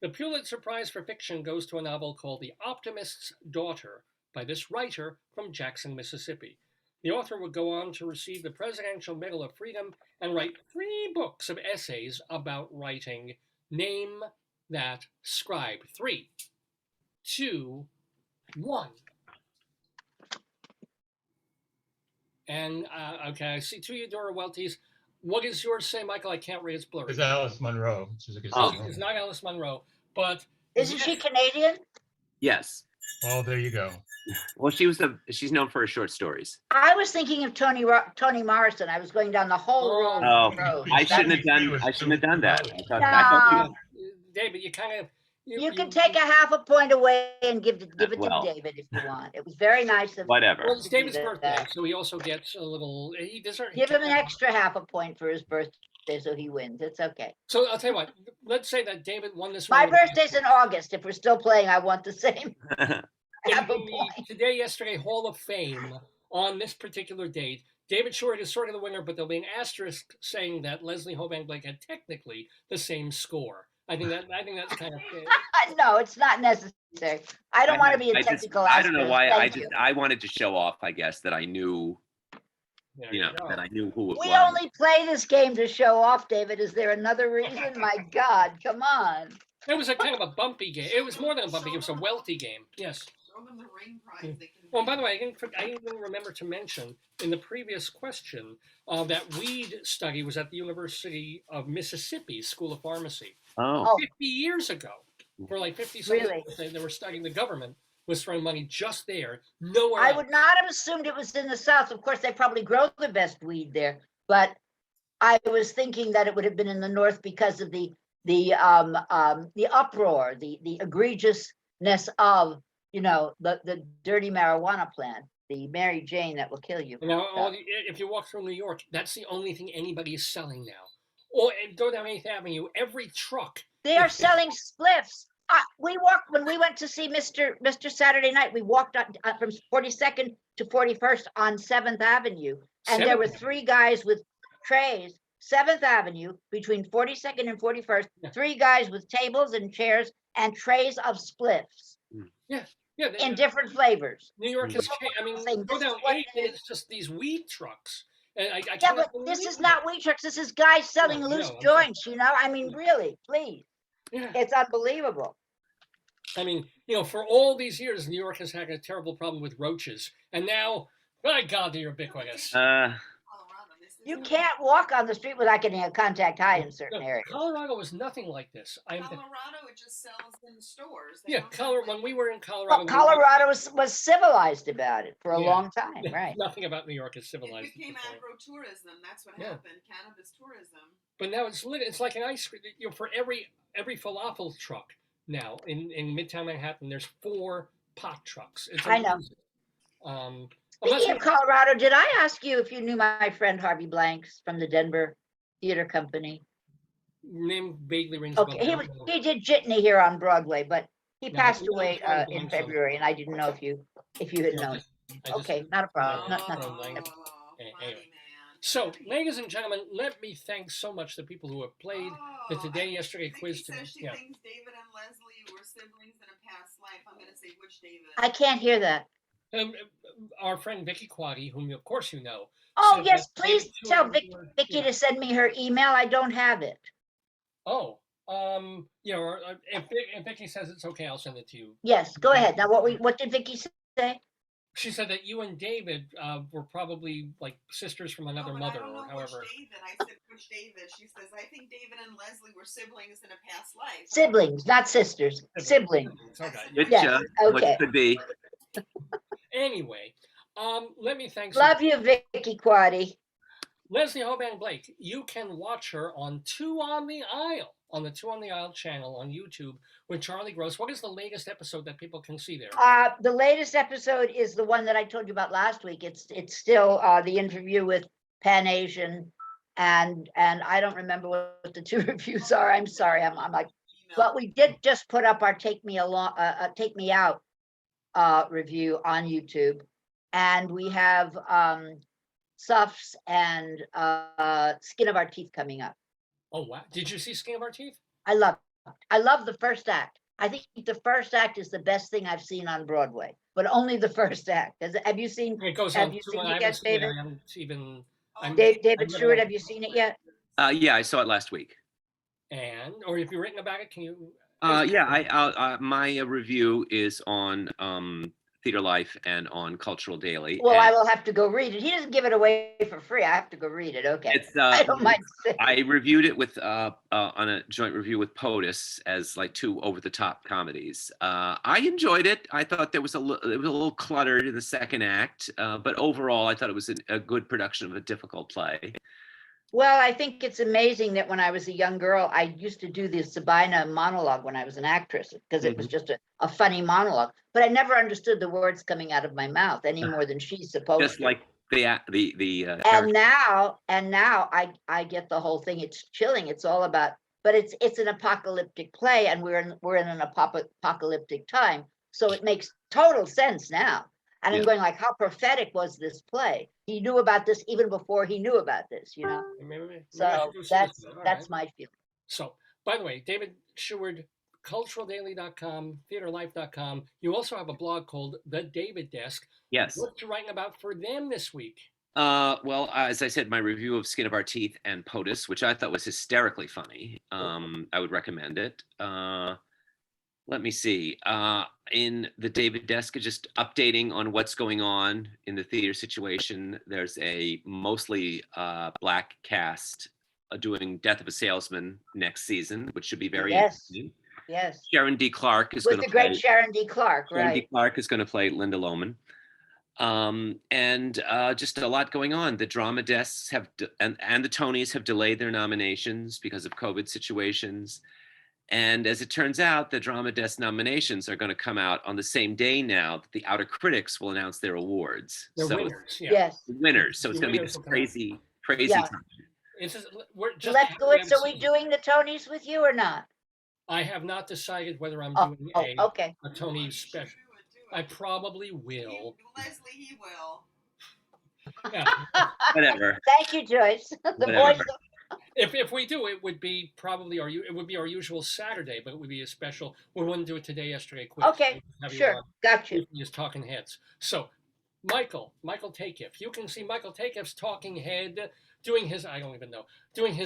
The Pulitzer Prize for Fiction goes to a novel called The Optimist's Daughter by this writer from Jackson, Mississippi. The author would go on to receive the Presidential Medal of Freedom and write 3 books of essays about writing. Name that scribe. 3, 2, 1. And, okay, I see 2 Eudora Welties. What does yours say, Michael? I can't read. It's blurry. It's Alice Munro. It's not Alice Munro, but... Isn't she Canadian? Yes. Oh, there you go. Well, she's known for her short stories. I was thinking of Toni Morrison. I was going down the whole wrong road. I shouldn't have done that. David, you kind of... You can take a half a point away and give it to David if you want. It was very nice of whatever. Well, it's David's birthday, so he also gets a little. He deserves. Give him an extra half a point for his birthday. birthday, so he wins. It's okay. So I'll tell you what. Let's say that David won this. My birthday's in August. If we're still playing, I want the same. In the Today Yesterday Hall of Fame on this particular date, David Sheward is sort of the winner, but there'll be an asterisk saying that Leslie Hoban Blake had technically the same score. I think that's kind of fair. No, it's not necessary. I don't want to be a technical asterisk. I don't know why. Thank I wanted to show off, I guess, that I knew. That I knew who it was. We only play this game to show off, David. Is there another reason? My God, come on. It was a kind of a bumpy game. It was more than a bumpy game. It was a welty game. Yes. Show them the ring prize. They can Well, by the way, I didn't even remember to mention in the previous question that weed study was at the University of Mississippi School of Pharmacy. Oh. 50 years ago. For like 50 Really? They were studying, the government was throwing money just there. Nowhere I else. would not have assumed it was in the South. Of course, they probably grow the best weed there, but I was thinking that it would have been in the North because of the uproar, the egregiousness of, the dirty marijuana plant, the Mary Jane that will kill you. Now, if you walk through New York, that's the only thing anybody is selling now. Or go down 8th Avenue, every truck. They are selling spliffs. When we went to see Mr. Saturday Night, we walked from 42nd to 41st on 7th Avenue. And there were 3 guys with trays, 7th Avenue, between 42nd and 41st, 3 guys with tables and chairs and trays of spliffs. Yeah. In different flavors. New York is, go down 8th and it's just these weed trucks. And but this is not weed trucks. This is guys selling loose joints, really, please. Yeah. It's unbelievable. For all these years, New York has had a terrible problem with roaches. And now, my God, they're ubiquitous. You can't walk on the street without getting a contact high in certain areas. Colorado was nothing like this. Colorado, it just sells in the stores. When we were in Colorado. Well, Colorado was civilized about it for a long time, right? Nothing about New York is civilized. It became agro-tourism. That's what happened. Cannabis tourism. But now it's like an ice cream. For every falafel truck now in Midtown Manhattan, there's 4 pot trucks. I know. Speaking of Colorado, did I ask you if you knew my friend Harvey Blanks from the Denver Theater Company? Name vaguely rings. Okay, he did Jitney here on Broadway, but he passed away in February, and I didn't know if you had known. Okay, not a problem. Anyway. So, ladies and gentlemen, let me thank so much the people who have played the Today Yesterday quiz Vicky today. says she thinks David and Leslie were siblings in a past life. I'm going to say which David. I can't hear that. Our friend Vicky Quaddy, whom of course you know. Oh yes, please tell Vicky to send me her email. I don't have it. Oh, if Vicky says it's okay, I'll send it to you. Yes, go ahead. Now, what did Vicky say? She said that you and David were probably like sisters from another mother, I don't know or however. Which David. I said which David. She says I think David and Leslie were siblings in a past life. Siblings, not sisters. Siblings. Okay. Yes, okay. What could be. Anyway, let me thank. Love you, Vicky Quaddy. Leslie Hoban Blake. You can watch her on 2 on the Aisle, on the 2 on the Aisle channel on YouTube with Charlie Gross. What is the latest episode that people can see there? The latest episode is the one that I told you about last week. It's still the interview with Pan Asian, and I don't remember what the 2 reviews are. I'm sorry. I'm like, but we did just put up our Take Me Out review on YouTube, and we have Suffs and Skin of Our Teeth coming up. Oh wow! Did you see Skin of Our Teeth? I love the first act. I think the first act is the best thing I've seen on Broadway, but only the first act. Have you seen? It goes have on you to seen I it yet, David? I haven't even. David Sheward, have you seen it yet? Yeah, I saw it last week. Or if you've written about it, can you? My review is on Theater Life and on Cultural Daily. Well, I will have to go read it. He doesn't give it away for free. I have to go read it. Okay. I don't mind. I reviewed it with on a joint review with POTUS as like 2 over-the-top comedies. I enjoyed it. I thought it was a little cluttered in the second act, but overall, I thought it was a good production of a difficult play. Well, I think it's amazing that when I was a young girl, I used to do the Sabina monologue when I was an actress because it was just a funny monologue. But I never understood the words coming out of my mouth any more than she's supposed to. Just like And now I get the whole thing. It's chilling. It's all about, but it's an apocalyptic play, and we're in an apocalyptic time. So it makes total sense now. And I'm going like, how prophetic was this play? He knew about this even before he knew about this, you know? Maybe So that's my feeling. So, by the way, David Sheward, culturaldaily.com, theaterlife.com. You also have a blog called The David Desk. Yes. What you writing about for them this week? Well, as I said, my review of Skin of Our Teeth and POTUS, which I thought was hysterically funny. I would recommend it. Let me see. In the David Desk, just updating on what's going on in the theater situation. There's a mostly Black cast doing Death of a Salesman next season, which should be very interesting. Yes. Sharon D. Clark is going to play. With the great Sharon D. Clark, right? Sharon D. Clark is going to play Linda Lohman. And just a lot going on. The drama desks have and the Tonys have delayed their nominations because of COVID situations. And as it turns out, the drama desk nominations are going to come out on the same day now that the Outer Critics will announce their awards. The so winners, yes. Winners. So it's going to be this crazy time. Lefkowitz, are we doing the Tonys with you or not? I have not decided whether I'm doing a Tony special. I probably will. Leslie, he will. Yeah. Whatever. Thank you, Joyce. The voice of... If we do, it would be probably our usual Saturday, but it would be a special. We wouldn't do it today, yesterday. Quick. Okay, sure, got you. Just talking heads. So, Michael Takiff. You can see Michael Takiff's talking head doing his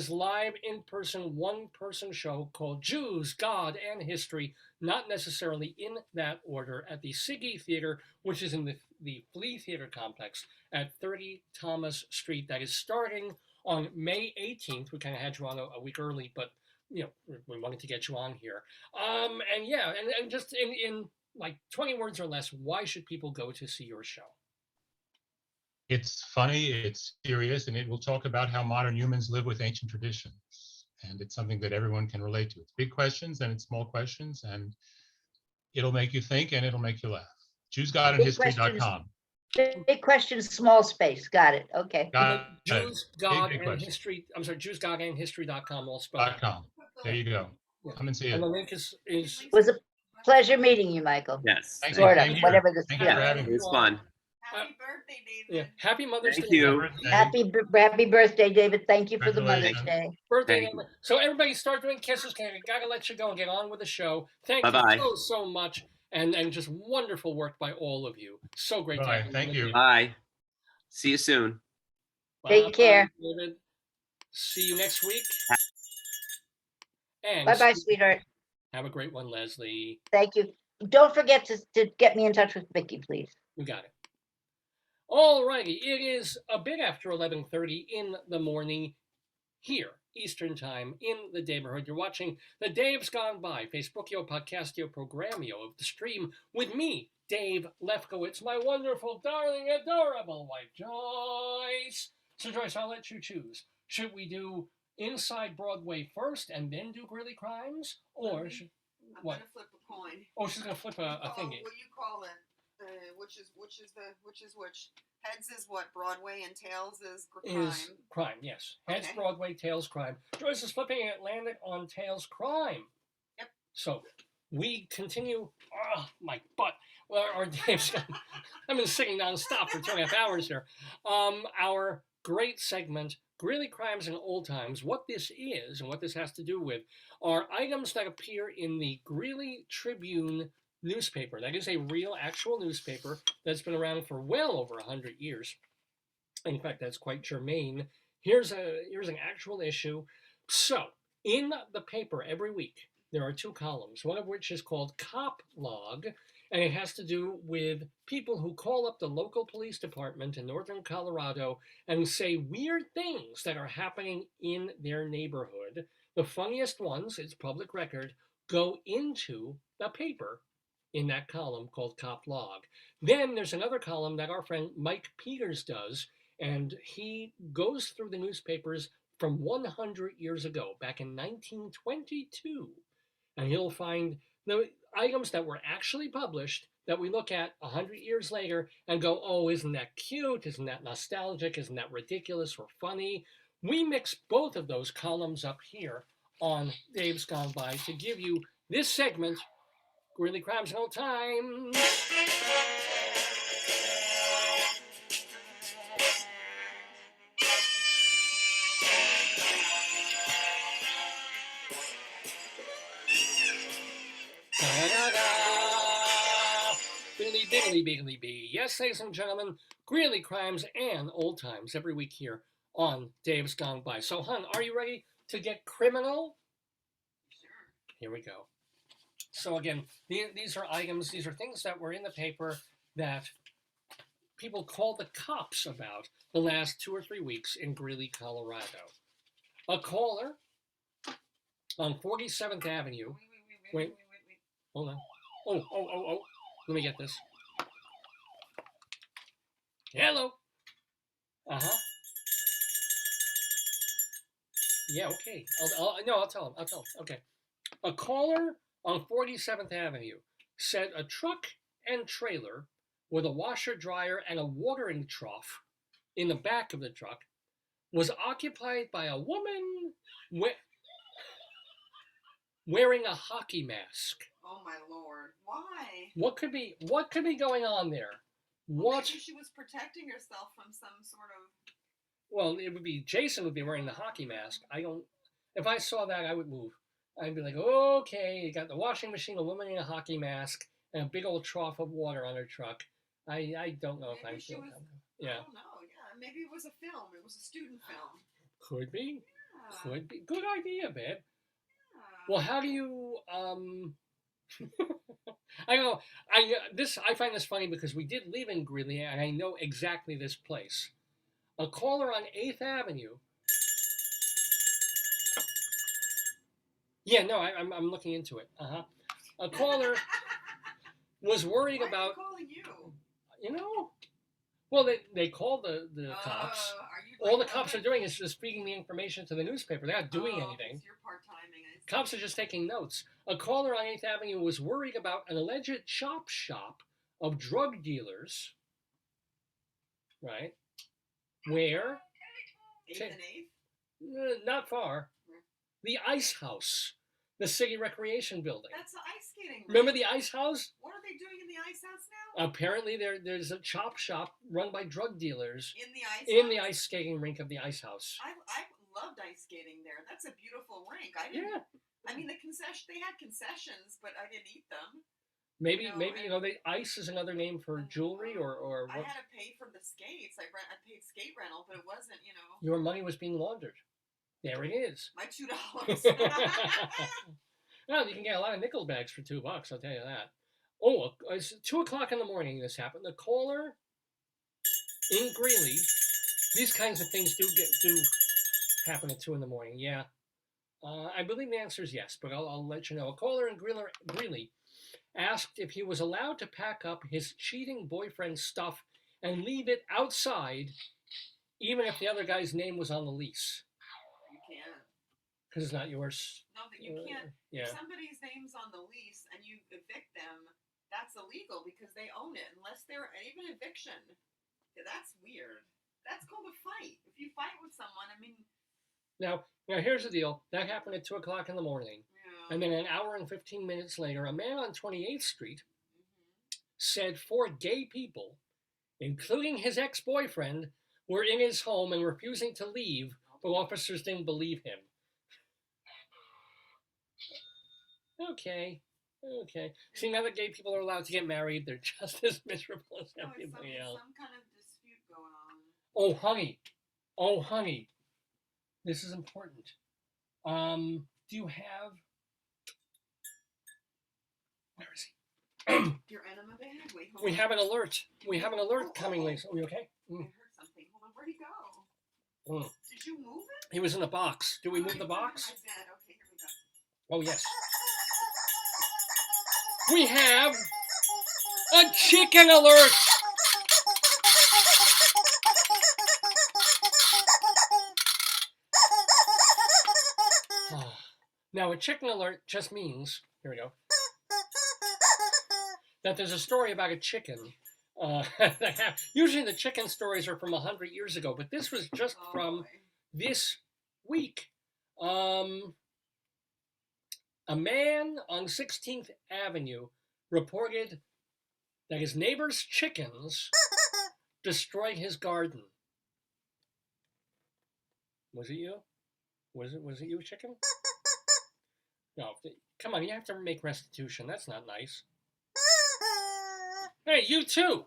live in-person one-person show called Jews, God, and History, not necessarily in that order, at the Siggy Theater, which is in the Flea Theater Complex at 30 Thomas Street. That is starting on May 18th. We kind of had you on a week early, but we wanted to get you on here. And just in like 20 words or less, why should people go to see your show? It's funny, it's serious, and it will talk about how modern humans live with ancient traditions. And it's something that everyone can relate to. It's big questions and it's small questions, and it'll make you think and it'll make you laugh. JewsGodAndHistory.com. Big questions, small space. Got it. Okay. Jews, God, and History. I'm sorry, JewsGodAndHistory.com. All spelled out. There you go. Come and see it. And the link is. It was a pleasure meeting you, Michael. Yes. Sort of. Whatever this. Thank you for having me. It was fun. Happy birthday, David. Yeah. Happy Mother's Day. Thank you. Happy birthday, David. Thank you for the Mother's Day. Birthday. So everybody start doing kisses. I gotta let you go and get on with the show. Thank you so much. And just wonderful work by all of you. So great to have you. Thank you. Bye. See you soon. Take care. David. See you next week. And bye-bye, sweetheart. Have a great one, Leslie. Thank you. Don't forget to get me in touch with Vicky, please. We got it. All righty. It is a bit after 11:30 in the morning here, Eastern Time, in the Daverhood. You're watching The Dave's Gone By, Facebookio, Podcastio, Programmio of the stream with me, Dave Lefkowitz, my wonderful, darling, adorable wife, Joyce. So, Joyce, I'll let you choose. Should we do Inside Broadway first and then do Greeley Crimes? Or I'm going to flip a coin. Oh, she's going to flip a thingy. What do you call it? Which is which? Heads is what? Broadway, and tails is crime. Is crime, yes. Heads Broadway, tails crime. Joyce is flipping Atlantic on tails crime. Yep. So we continue. Oh, my butt. Well, our Dave's I've been singing nonstop for 2.5 hours here. Our great segment, Greeley Crimes and Old Times. What this is and what this has to do with are items that appear in the Greeley Tribune newspaper. That is a real, actual newspaper that's been around for well over 100 years. In fact, that's quite germane. Here's an actual issue. So, in the paper every week, there are 2 columns, one of which is called Cop Log, and it has to do with people who call up the local police department in northern Colorado and say weird things that are happening in their neighborhood. The funniest ones, it's public record, go into the paper in that column called Cop Log. Then there's another column that our friend Mike Peters does, and he goes through the newspapers from 100 years ago, back in 1922, and he'll find the items that were actually published that we look at 100 years later and go, oh, isn't that cute? Isn't that nostalgic? Isn't that ridiculous or funny? We mix both of those columns up here on Dave's Gone By to give you this segment, Greeley Crimes in Old Times. Biggly, biggly, bee. Yes, ladies and gentlemen, Greeley Crimes and Old Times every week here on Dave's Gone By. So, hon, are you ready to get criminal? Sure. Here we go. So again, these are items, these are things that were in the paper that people called the cops about the last 2 or 3 weeks in Greeley, Colorado. A caller on 47th Avenue. Wait. Hold on. Oh. Let me get this. Hello. Uh-huh. Yeah, okay. I'll tell him. Okay. A caller on 47th Avenue said a truck and trailer with a washer dryer and a watering trough in the back of the truck was occupied by a woman wearing a hockey mask. Oh my Lord! Why? What could be going on there? Well, maybe she was protecting herself from some sort of. Well, it would be Jason would be wearing the hockey mask. If I saw that, I would move. I'd be like, okay, you got the washing machine, a woman in a hockey mask, and a big old trough of water on her truck. I don't know if I'm feeling that. Yeah. I don't know. Yeah, maybe it was a film. It was a student film. Could be. Yeah. Could be. Good idea, babe. Yeah. Well, how do you I don't know. I find this funny because we did live in Greeley and I know exactly this place. A caller on 8th Avenue. Yeah, no, I'm looking into it. A caller was worried Why about. Are they calling you? You know. Well, they called the cops. All the cops are doing is just feeding the information to the newspaper. They're not doing anything. You're part-timing. Cops are just taking notes. A caller on 8th Avenue was worried about an alleged chop shop of drug dealers. Right? Where? 8th and 8th? Not far. The Ice House. The city recreation building. That's the ice skating rink. Remember the Ice House? What are they doing in the ice house now? Apparently there's a chop shop run by drug dealers In the ice in house? the ice skating rink of the Ice House. I loved ice skating there. That's a beautiful rink. Yeah. I mean, they had concessions, but I didn't eat them. Maybe the ice is another name for jewelry or I what? had to pay for the skates. I paid skate rental, but it wasn't, Your money was being laundered. There it is. my $2. Well, you can get a lot of nickel bags for $2. I'll tell you that. Oh, it's 2:00 in the morning. This happened. The caller in Greeley. These kinds of things do happen at 2 in the morning. Yeah, I believe the answer is yes, but I'll let you know. A caller in Greeley asked if he was allowed to pack up his cheating boyfriend's stuff and leave it outside, even if the other guy's name was on the lease. You can't. Because it's not yours. No, but you can't. Yeah. If somebody's name's on the lease and you evict them, that's illegal because they own it. Unless they're even eviction. That's weird. That's called a fight. If you fight with someone, I mean. Now here's the deal. That happened at 2:00 in the morning. Yeah. And then an hour and 15 minutes later, a man on 28th Street said 4 gay people, including his ex-boyfriend, were in his home and refusing to leave, but officers didn't believe him. Okay. See, now that gay people are allowed to get married, they're just as miserable as everybody else. Some kind of dispute going on. Oh, honey. This is important. Do you have... Where is he? Your enema bag? Wait, hold We on. have an alert. We have an alert coming, Lisa. Are you okay? I heard something. Hold on. Where'd he go? Mm. Did you move it? He was in the box. Do we move the box? I bet. Okay, here we go. Oh, yes. We have a chicken alert. Now, a chicken alert just means, here we go, that there's a story about a chicken. Usually the chicken stories are from 100 years ago, but this was just from this week. A man on 16th Avenue reported that his neighbor's chickens destroyed his garden. Was it you? Was it you, chicken? No, come on, you have to make restitution. That's not nice. Hey, you too!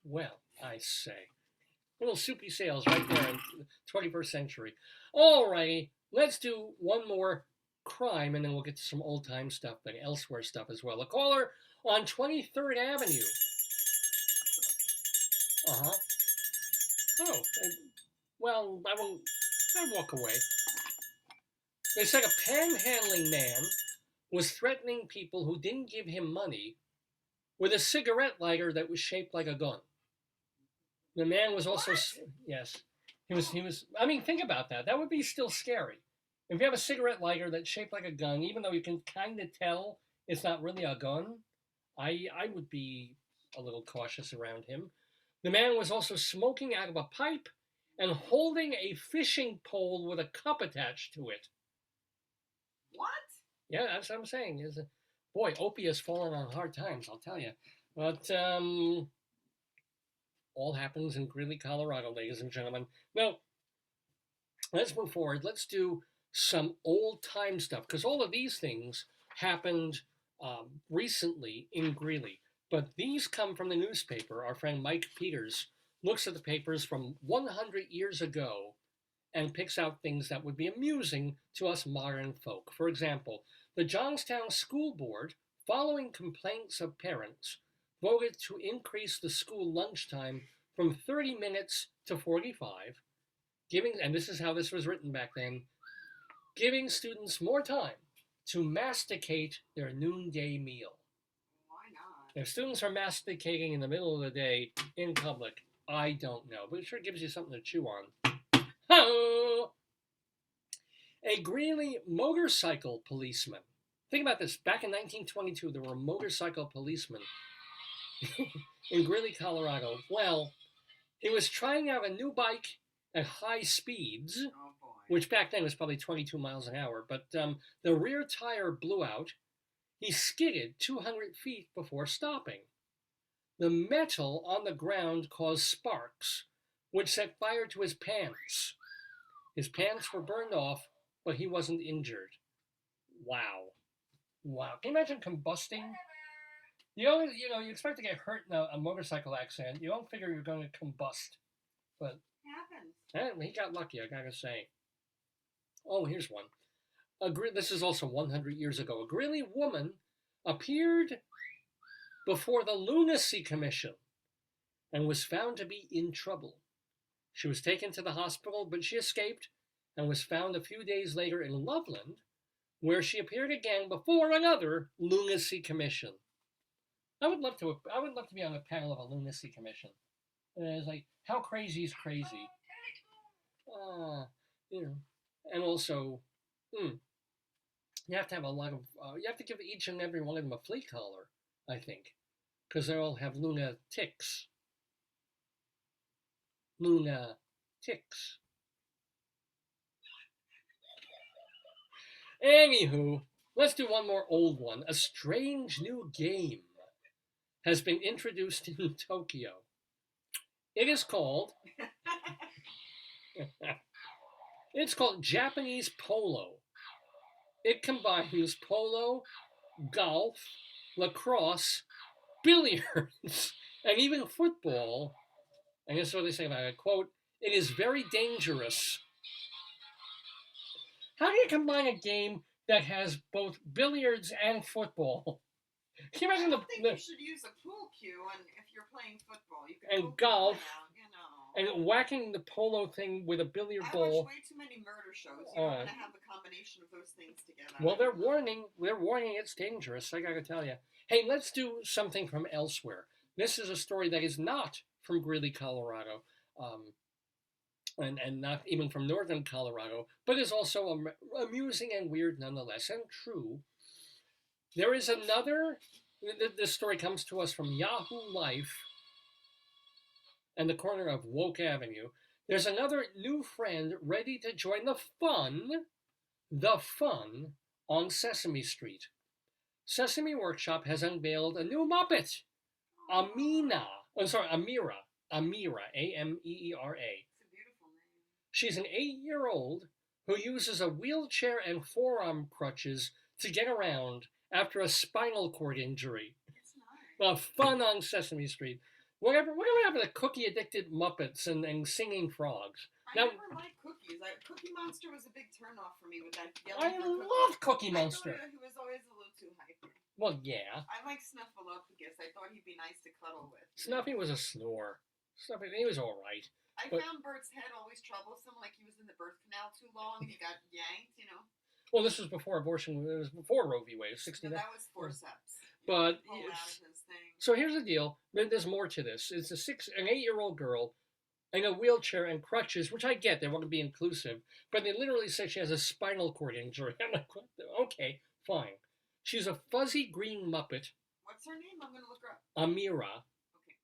Well, I say. Little soupy sales right there in the 21st century. Alrighty, let's do one more crime and then we'll get to some old time stuff, but elsewhere stuff as well. A caller on 23rd Avenue. Oh, well, I'll walk away. They said a panhandling man was threatening people who didn't give him money with a cigarette lighter that was shaped like a gun. The man was also, yes, he was, I mean, think about that. That would be still scary. If you have a cigarette lighter that's shaped like a gun, even though you can kind of tell it's not really a gun, I would be a little cautious around him. The man was also smoking out of a pipe and holding a fishing pole with a cup attached to it. What? Yeah, that's what I'm saying. Boy, Opie has fallen on hard times, I'll tell you. But all happens in Greeley, Colorado, ladies and gentlemen. Now, let's move forward. Let's do some old-time stuff, because all of these things happened recently in Greeley. But these come from the newspaper. Our friend Mike Peters looks at the papers from 100 years ago and picks out things that would be amusing to us modern folk. For example, the Johnstown School Board, following complaints of parents, voted to increase the school lunchtime from 30 minutes to 45, giving, and this is how this was written back then, giving students more time to masticate their noonday meal. Why not? If students are masticating in the middle of the day in public, I don't know, but it sure gives you something to chew on. Oh! A Greeley motorcycle policeman. Think about this. Back in 1922, there were motorcycle policemen in Greeley, Colorado. Well, he was trying out a new bike at high speeds, which back then was probably 22 miles an hour, but the rear tire blew out. He skidded 200 feet before stopping. The metal on the ground caused sparks, which set fire to his pants. His pants were burned off, but he wasn't injured. Wow. Wow. Can you imagine combusting? You expect to get hurt in a motorcycle accident. You don't figure you're going to combust. But he got lucky, I gotta say. Oh, here's one. This is also 100 years ago. A Greeley woman appeared before the Lunacy Commission and was found to be in trouble. She was taken to the hospital, but she escaped and was found a few days later in Loveland, where she appeared again before another Lunacy Commission. I would love to be on a panel of a Lunacy Commission. It's like, how crazy is crazy? And also, you have to have you have to give each and every one of them a flea collar, I think, because they all have lunatics. Lunatics. Anywho, let's do one more old one. A strange new game has been introduced in Tokyo. It is called Japanese Polo. It combines polo, golf, lacrosse, billiards, and even football. And this is what they say about it. Quote, "It is very dangerous." How do you combine a game that has both billiards and football? Can you imagine I think you should use a pool cue, and if you're playing football, you can and golf, out, and whacking the polo thing with a billiard ball. I watch way too many murder shows. You don't want to have the combination of those things together. Well, they're warning it's dangerous, I gotta tell you. Hey, let's do something from elsewhere. This is a story that is not from Greeley, Colorado, and not even from northern Colorado, but is also amusing and weird nonetheless, and true. There is another This story comes to us from Yahoo Life and the corner of Woke Avenue. There's another new friend ready to join the fun on Sesame Street. Sesame Workshop has unveiled a new Muppet, Amira, A-M-E-E-R-A. It's a beautiful name. She's an 8-year-old who uses a wheelchair and forearm crutches to get around after a spinal cord injury. It's nice. Fun on Sesame Street. Whatever happened to cookie-addicted Muppets and singing frogs? I never liked cookies. Cookie Monster was a big turnoff for me with that yellow. I love Cookie Monster. He was always a little too hyper. Well, yeah. I like Snuffleupagus. I thought he'd be nice to cuddle with. Snuffy was a snore. Snuffy, he was all right. I found Bert's head always troublesome, like he was in the birth canal too long and he got yanked, you know. Well, this was before abortion. It was before Roe v. Wade. 69. No, that was forceps. But thing. So here's the deal. There's more to this. It's an 8-year-old girl in a wheelchair and crutches, which I get. They want to be inclusive, but they literally say she has a spinal cord injury. I'm like, okay, fine. She's a fuzzy green Muppet. What's her name? I'm going to look her up. Amira. Okay.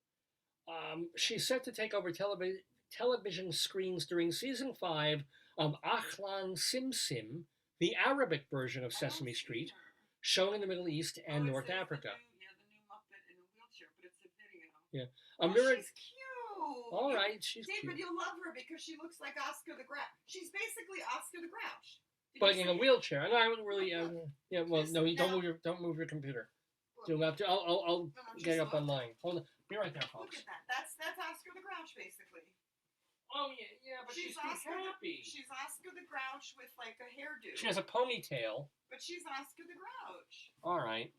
She's set to take over television screens during season 5 of Ahlan Sim Sim, the Arabic version of Sesame Street, shown in the Middle East and North Africa. The new Muppet in a wheelchair, but it's a video. Yeah. Amira, she's cute. All right, she's David, cute. you'll love her because she looks like Oscar the Grouch. She's basically Oscar the Grouch. But in a wheelchair, and I would really, yeah. Well, no, you don't move your computer. You'll have to. I'll get it up online. Hold on, be right there, folks. Look at that. That's Oscar the Grouch, basically. Oh yeah, but she's happy. She's Oscar the Grouch with like a hairdo. She has a ponytail. But she's Oscar the Grouch. All right.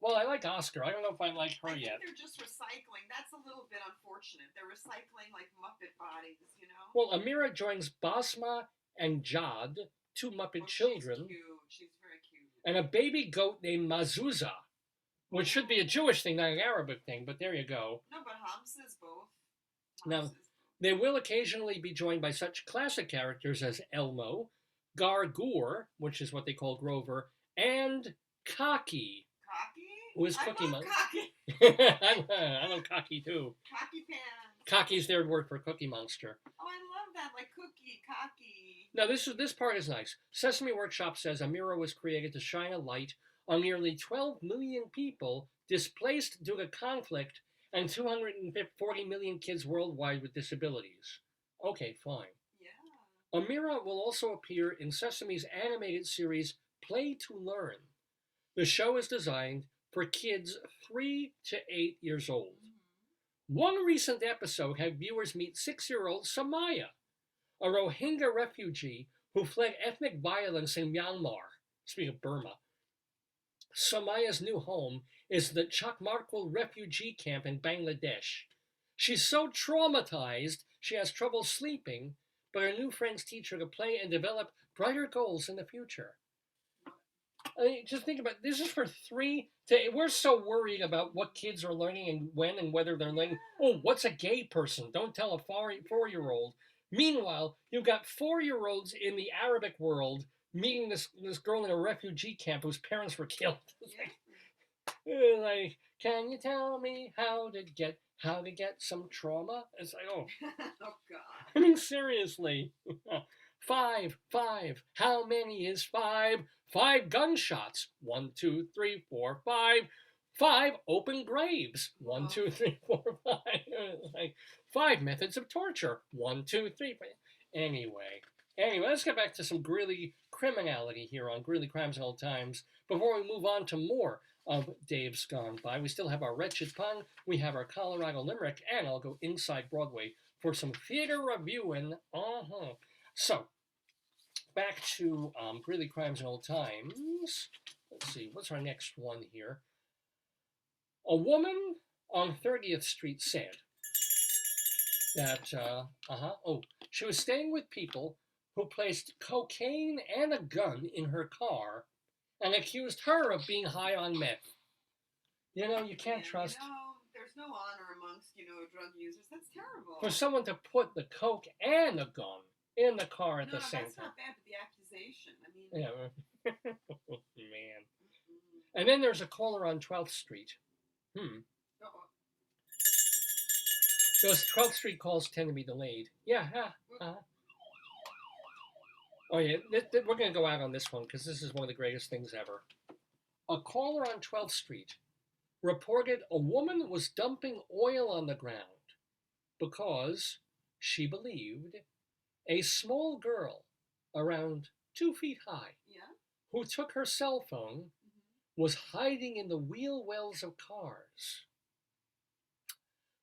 Well, I like Oscar. I don't know if I like her yet. I think they're just recycling. That's a little bit unfortunate. They're recycling like Muppet bodies, you know. Well, Amira joins Basma and Jad, 2 Muppet children. She's cute. She's very cute. And a baby goat named Mazuza, which should be a Jewish thing, not an Arabic thing. But there you go. No, but Hams is both. Now, they will occasionally be joined by such classic characters as Elmo, Gargour, which is what they call Grover, and Cocky. Cocky? Who is Cookie Monster? Cocky. I love Cocky too. Cocky pants. Cocky's their word for Cookie Monster. Oh, I love that, like cookie, cocky. Now this part is nice. Sesame Workshop says Amira was created to shine a light on nearly 12 million people displaced due to conflict and 240 million kids worldwide with disabilities. Okay, fine. Yeah. Amira will also appear in Sesame's animated series Play to Learn. The show is designed for kids 3 to 8 years old. One recent episode had viewers meet 6-year-old Samaya, a Rohingya refugee who fled ethnic violence in Myanmar. Speaking of Burma, Samaya's new home is the Chakmarkul refugee camp in Bangladesh. She's so traumatized she has trouble sleeping, but her new friends teach her to play and develop brighter goals in the future. I mean, just think about it. This is for 3 to 8. We're so worried about what kids are learning and when and whether they're learning. Oh, what's a gay person? Don't tell a 4-year-old. Meanwhile, you've got 4-year-olds in the Arabic world meeting this girl in a refugee camp whose parents were killed. Like, can you tell me how to get some trauma? It's like, oh. Oh God. I mean, seriously. 5. How many is 5? 5 gunshots. 1, 2, 3, 4, 5. 5 open graves. 1, 2, 3, 4, 5. Like 5 methods of torture. 1, 2, 3. Anyway, let's get back to some Greeley criminality here on Greeley Crimes and Old Times before we move on to more of Dave's Gone By. We still have our Wretched Pun, we have our Colorado Limerick, and I'll go inside Broadway for some theater reviewing. So, back to Greeley Crimes and Old Times. Let's see, what's our next one here? A woman on 30th Street said that, she was staying with people who placed cocaine and a gun in her car and accused her of being high on meth. You know, you can't trust... You know, there's no honor amongst, drug users. That's terrible. For someone to put the coke and the gun in the car at the same time. No, that's not bad, but the accusation, I mean... Yeah, man. And then there's a caller on 12th Street. Those 12th Street calls tend to be delayed. Yeah. Oh, yeah. We're going to go out on this one because this is one of the greatest things ever. A caller on 12th Street reported a woman was dumping oil on the ground because she believed a small girl around 2 feet high who took her cell phone was hiding in the wheel wells of cars.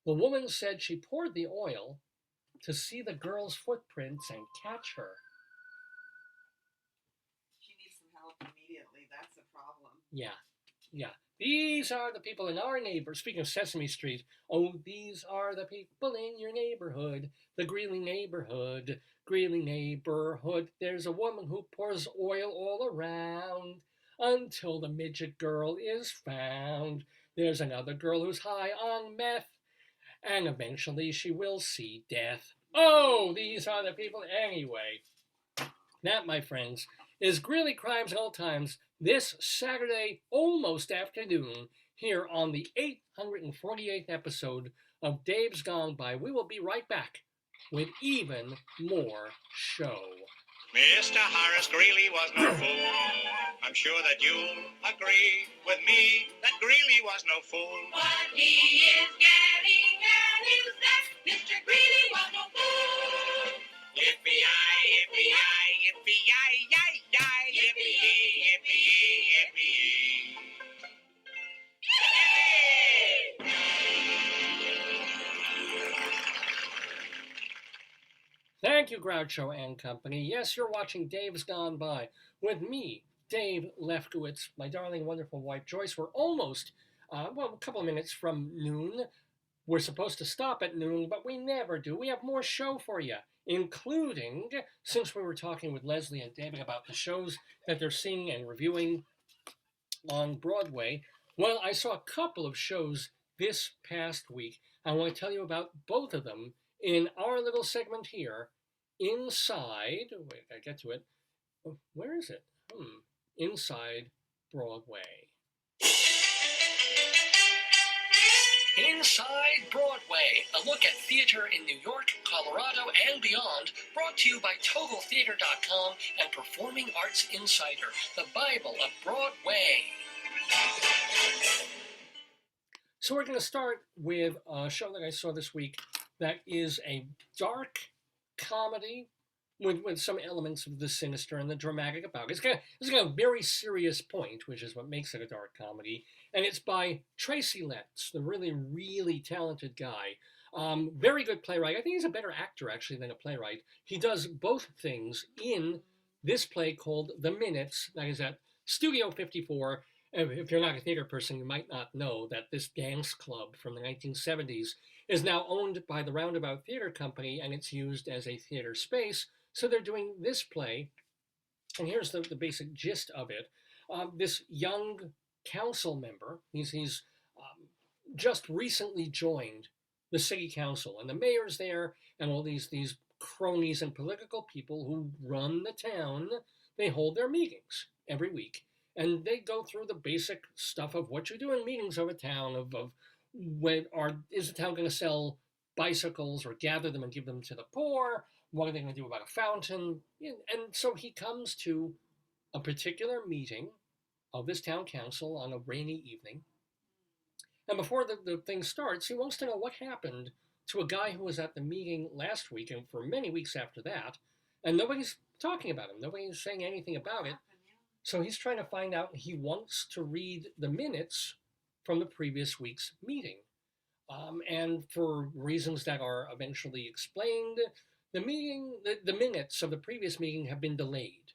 The woman said she poured the oil to see the girl's footprints and catch her. She needs some help immediately. That's a problem. Yeah. These are the people in our neighborhood. Speaking of Sesame Street, these are the people in your neighborhood. The Greeley neighborhood. Greeley neighborhood. There's a woman who pours oil all around until the midget girl is found. There's another girl who's high on meth, and eventually she will see death. Oh, these are the people. Anyway, that, my friends, is Greeley Crimes at All Times this Saturday, almost afternoon, here on the 848th episode of Dave's Gone By. We will be right back with even more show. Mr. Horace Greeley was no fool. I'm sure that you'll agree with me that Greeley was no fool. What he is getting at is that Mr. Greeley was no fool. Yippee-yi, yippee-yi, yippee-yi, yi-yi, yippee-yi, yippee-yi, yippee-yi. Thank you, Groucho and company. Yes, you're watching Dave's Gone By with me, Dave Lefkowitz, my darling, wonderful wife, Joyce. We're almost, a couple of minutes from noon. We're supposed to stop at noon, but we never do. We have more show for you, including, since we were talking with Leslie and David about the shows that they're seeing and reviewing on Broadway. Well, I saw a couple of shows this past week. I want to tell you about both of them in our little segment here, Inside, wait, I get to it. Where is it? Inside Broadway. Inside Broadway, a look at theater in New York, Colorado, and beyond, brought to you by TotalTheater.com and Performing Arts Insider, the Bible of Broadway. So we're going to start with a show that I saw this week that is a dark comedy with some elements of the sinister and the dramatic about it. It's got a very serious point, which is what makes it a dark comedy, and it's by Tracy Letts, the really, really talented guy. Very good playwright. I think he's a better actor, actually, than a playwright. He does both things in this play called The Minutes, that is at Studio 54. If you're not a theater person, you might not know that this dance club from the 1970s is now owned by the Roundabout Theater Company, and it's used as a theater space. So they're doing this play, and here's the basic gist of it. This young council member, he's just recently joined the city council, and the mayor's there, and all these cronies and political people who run the town, they hold their meetings every week. And they go through the basic stuff of what you do in meetings of a town, of is the town going to sell bicycles or gather them and give them to the poor? What are they going to do about a fountain? And so he comes to a particular meeting of this town council on a rainy evening. And before the thing starts, he wants to know what happened to a guy who was at the meeting last week and for many weeks after that. And nobody's talking about him. Nobody's saying anything about it. So he's trying to find out. He wants to read the minutes from the previous week's meeting. And for reasons that are eventually explained, the minutes of the previous meeting have been delayed.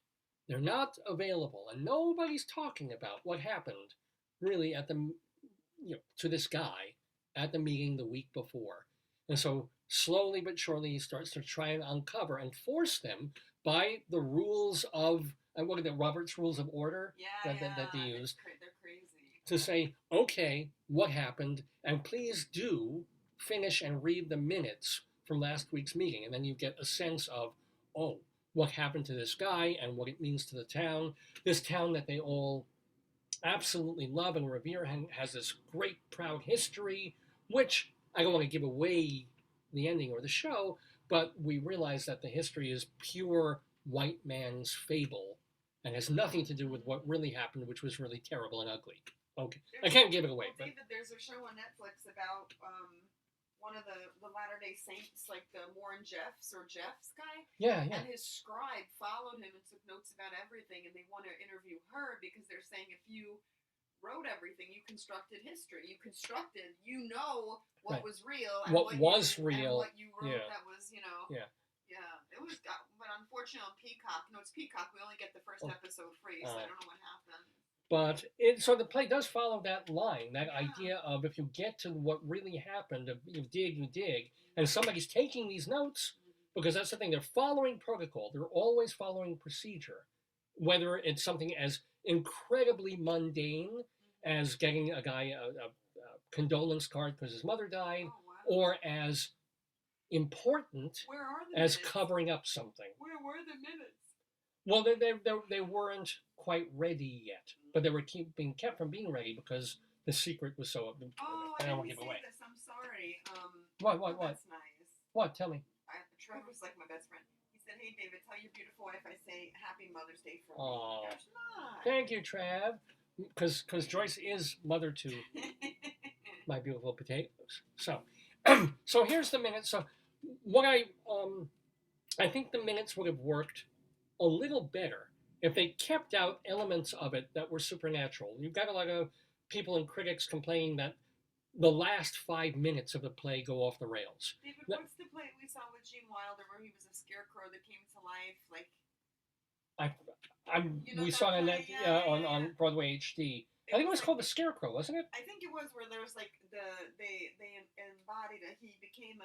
They're not available, and nobody's talking about what happened really at to this guy at the meeting the week before. And so slowly but surely he starts to try and uncover and force them by the rules of, and what are the Robert's Rules of Order that they use? They're crazy. To say, okay, what happened, and please do finish and read the minutes from last week's meeting. And then you get a sense of, what happened to this guy and what it means to the town. This town that they all absolutely love and revere and has this great, proud history, which I don't want to give away the ending or the show, but we realize that the history is pure white man's fable and has nothing to do with what really happened, which was really terrible and ugly. Okay, I can't give it away. Well, David, there's a show on Netflix about one of the Latter-day Saints, like the Warren Jeffs guy. Yeah, yeah. And his scribe followed him and took notes about everything, and they want to interview her because they're saying if you wrote everything, you constructed history. You know what was real. And what was you, real. And what you wrote that was, Yeah. Yeah, it was, but unfortunately on Peacock, no, it's Peacock, we only get the first episode free, so I don't know what happened. But so the play does follow that line, that idea of if you get to what really happened, you dig, and somebody's taking these notes, because that's the thing, they're following protocol, they're always following procedure, whether it's something as incredibly mundane as getting a guy a condolence card because his mother died, or as important as covering up something. Where were the minutes? Well, they weren't quite ready yet, but they were being kept from being ready because the secret was so. I don't want to give away. This. I'm sorry. What? That's nice. What? Tell me. Trevor's like my best friend. He said, "Hey, David, tell your beautiful wife I say Happy Mother's Day for me." That's nice. Thank you, Trav. Because Joyce is mother to my beautiful potatoes. So, so here's the minutes. So, what I think the minutes would have worked a little better if they kept out elements of it that were supernatural. You've got a lot of people and critics complaining that the last 5 minutes of the play go off the rails. David, what's the play we saw with Gene Wilder where he was a scarecrow that came to life? Like, we saw it on Broadway HD. I think it was called The Scarecrow, wasn't it? I think it was, where there was like they embodied it. He became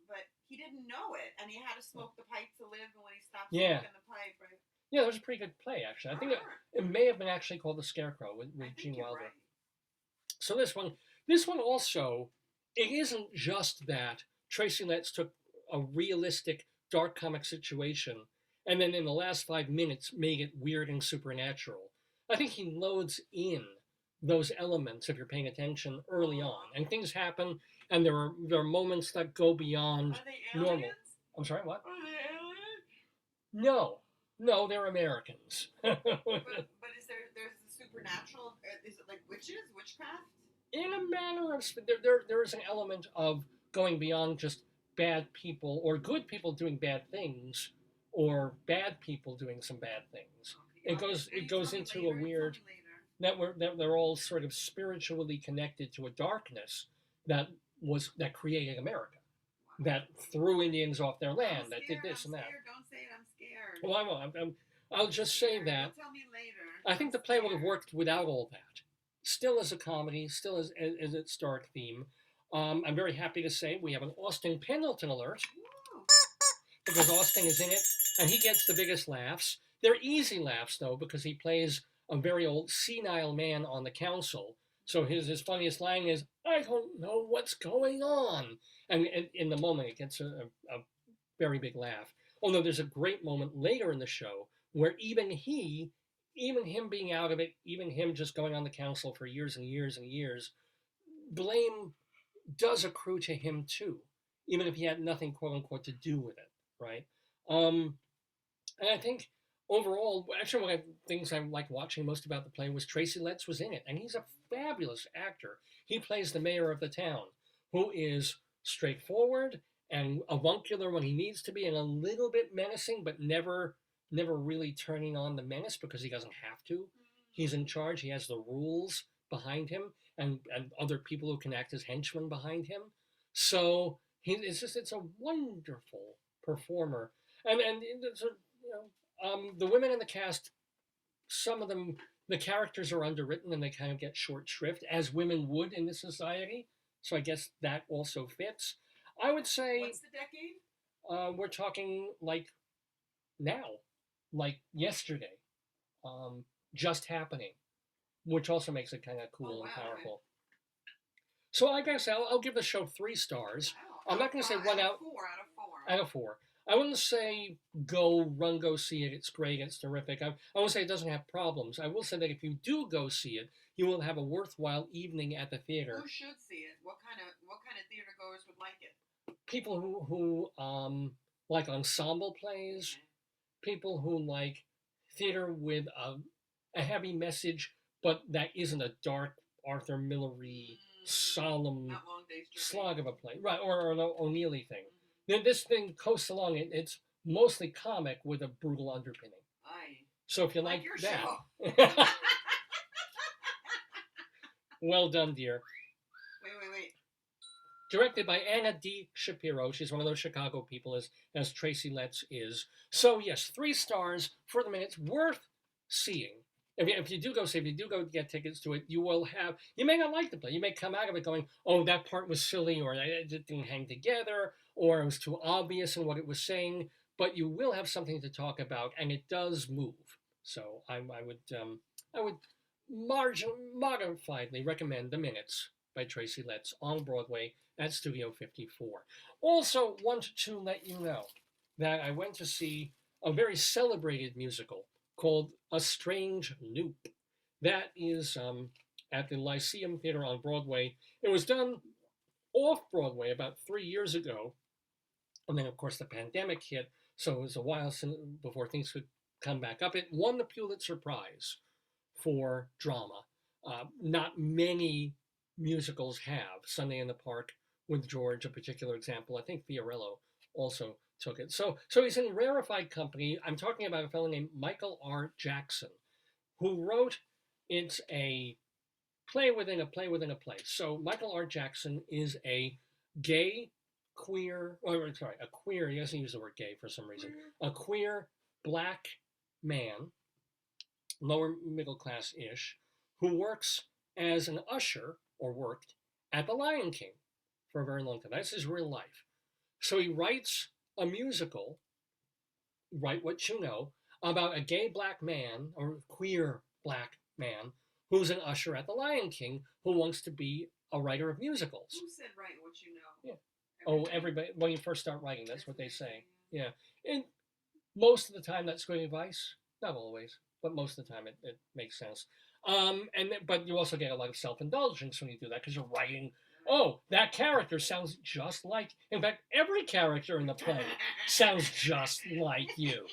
but he didn't know it, and he had to smoke the pipe to live. And when he stopped smoking the pipe, right? Yeah, that was a pretty good play, actually. I think it may have been actually called The Scarecrow with Gene Wilder. Right. So this one also, it isn't just that Tracy Letts took a realistic dark comic situation and then in the last 5 minutes made it weird and supernatural. I think he loads in those elements if you're paying attention early on, and things happen, and there are moments that go beyond normal. I'm sorry, what? Are they aliens? No, they're Americans. but is there's the supernatural? Is it like witches, witchcraft? In a manner of there is an element of going beyond just bad people or good people doing bad things, or bad people doing some bad things. It goes into a weird that they're all sort of spiritually connected to a darkness that created America, that threw Indians off their land, that did this and that. Don't say it. I'm scared. Well, I won't. I'll just say that. Tell me later. I think the play would have worked without all that. Still as a comedy, still as its dark theme. I'm very happy to say we have an Austin Pendleton alert. Woo. Because Austin is in it, and he gets the biggest laughs. They're easy laughs, though, because he plays a very old senile man on the council. So his funniest line is, "I don't know what's going on." And in the moment, it gets a very big laugh. Although there's a great moment later in the show where even him being out of it, even him just going on the council for years and years and years, blame does accrue to him too, even if he had nothing, quote unquote, to do with it, right? And I think overall, actually, one of the things I liked watching most about the play was Tracy Letts was in it, and he's a fabulous actor. He plays the mayor of the town, who is straightforward and avuncular when he needs to be, and a little bit menacing, but never really turning on the menace because he doesn't have to. He's in charge. He has the rules behind him, and other people who can act as henchmen behind him. So it's a wonderful performer, and it's the women in the cast, some of them, the characters are underwritten and they kind of get short shrift, as women would in this society. So I guess that also fits. I would say. What's the decade? We're talking like now, like yesterday, just happening, which also makes it kind of cool and powerful. Right. So I guess I'll give the show 3 stars. Wow. I'm not going to say 1 out. 4 out of 4. Out of 4. I wouldn't say go see it. It's great. It's terrific. I won't say it doesn't have problems. I will say that if you do go see it, you will have a worthwhile evening at the theater. Who should see it? What kind of theater goers would like it? People who like ensemble plays, people who like theater with a heavy message, but that isn't a dark Arthur Miller-y solemn slog of a play, right? Or an O'Neilly thing. Then this thing coasts along. It's mostly comic with a brutal underpinning. Aye. So if you like your that, show. well done, dear. Wait. Directed by Anna D. Shapiro. She's one of those Chicago people, as Tracy Letts is. So yes, 3 stars for the minute. It's worth seeing. If you do go get tickets to it, you may not like the play. You may come out of it going, oh, that part was silly, or it didn't hang together, or it was too obvious in what it was saying, but you will have something to talk about, and it does move. So I would modifiedly recommend The Minutes by Tracy Letts on Broadway at Studio 54. Also want to let you know that I went to see a very celebrated musical called A Strange Loop. That is at the Lyceum Theater on Broadway. It was done off-Broadway about 3 years ago, and then of course the pandemic hit, so it was a while before things could come back up. It won the Pulitzer Prize for drama. Not many musicals have. Sunday in the Park with George, a particular example. I think Fiorello also took it. So he's in rarefied company. I'm talking about a fellow named Michael R. Jackson, who wrote It's a Play Within a Play Within a Play. So Michael R. Jackson is a gay, queer, a queer, he doesn't use the word gay for some reason, a queer black man, lower middle class-ish, who works as an usher, or worked, at the Lion King for a very long time. That's his real life. So he writes a musical, Write What You Know, about a gay black man, or queer black man, who's an usher at the Lion King, who wants to be a writer of musicals. Who said Write What You Know? Yeah. Everybody, when you first start writing, that's what they say. Yeah. And most of the time that's good advice. Not always, but most of the time it makes sense. But you also get a lot of self-indulgence when you do that, because you're writing, oh, that character sounds just like, in fact, every character in the play sounds just like you.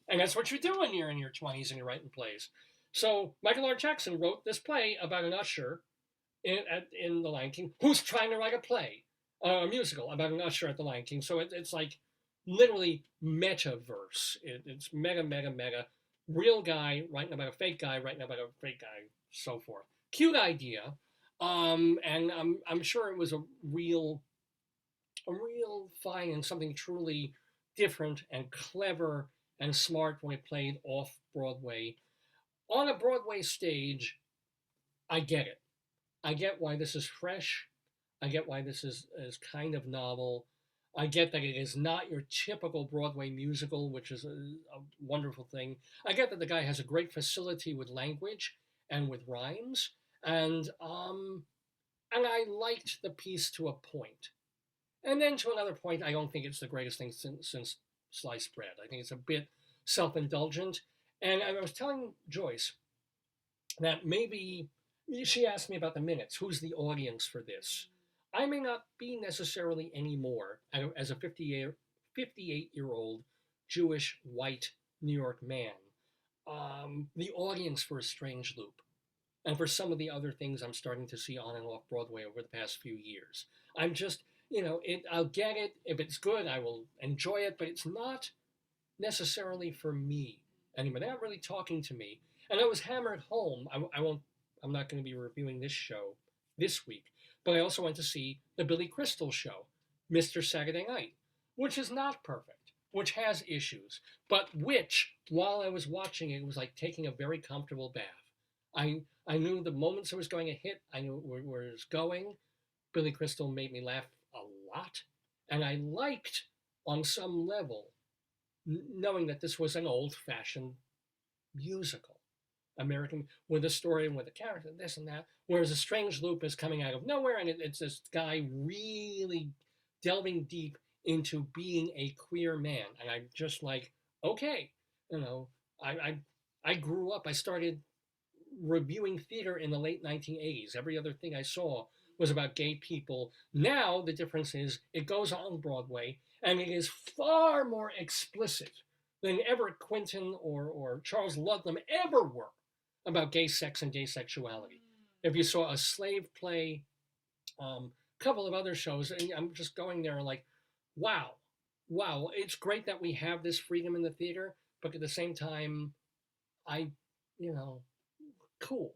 And that's what you do when you're in your 20s and you're writing plays. So Michael R. Jackson wrote this play about an usher in the Lion King who's trying to write a play, a musical about an usher at the Lion King. So it's like literally metaverse. It's mega. Real guy writing about a fake guy, writing about a fake guy, so forth. Cute idea. And I'm sure it was a real find and something truly different and clever and smart when it played off Broadway. On a Broadway stage, I get it. I get why this is fresh. I get why this is kind of novel. I get that it is not your typical Broadway musical, which is a wonderful thing. I get that the guy has a great facility with language and with rhymes, and I liked the piece to a point. And then to another point, I don't think it's the greatest thing since sliced bread. I think it's a bit self-indulgent. And I was telling Joyce that maybe, she asked me about The Minutes, who's the audience for this? I may not be necessarily anymore, as a 58-year-old Jewish white New York man, the audience for A Strange Loop, and for some of the other things I'm starting to see on and off Broadway over the past few years. I'm just, I'll get it. If it's good, I will enjoy it, but it's not necessarily for me anymore. They're not really talking to me. And I was hammered home. I'm not going to be reviewing this show this week, but I also went to see the Billy Crystal show, Mr. Saturday Night, which is not perfect, which has issues, but which, while I was watching it, was like taking a very comfortable bath. I knew the moments it was going to hit, I knew where it was going. Billy Crystal made me laugh a lot, and I liked, on some level, knowing that this was an old-fashioned musical. American, with a story and with a character, this and that, whereas A Strange Loop is coming out of nowhere, and it's this guy really delving deep into being a queer man. And I'm just like, okay, you know, I grew up, I started reviewing theater in the late 1980s. Every other thing I saw was about gay people. Now the difference is it goes on Broadway and it is far more explicit than ever Quentin or Charles Ludlam ever were about gay sex and gay sexuality. If you saw a slave play, a couple of other shows, and I'm just going there and like, wow, it's great that we have this freedom in the theater, but at the same time, you know, cool.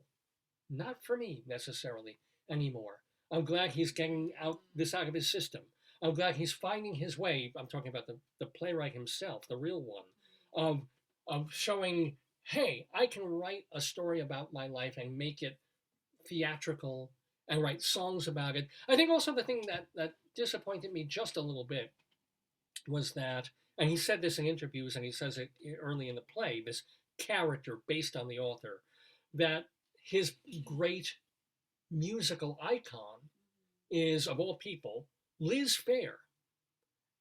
Not for me necessarily anymore. I'm glad he's getting out of his system. I'm glad he's finding his way. I'm talking about the playwright himself, the real one, of showing, hey, I can write a story about my life and make it theatrical and write songs about it. I think also the thing that disappointed me just a little bit was that, and he said this in interviews and he says it early in the play, this character based on the author, that his great musical icon is, of all people, Liz Phair.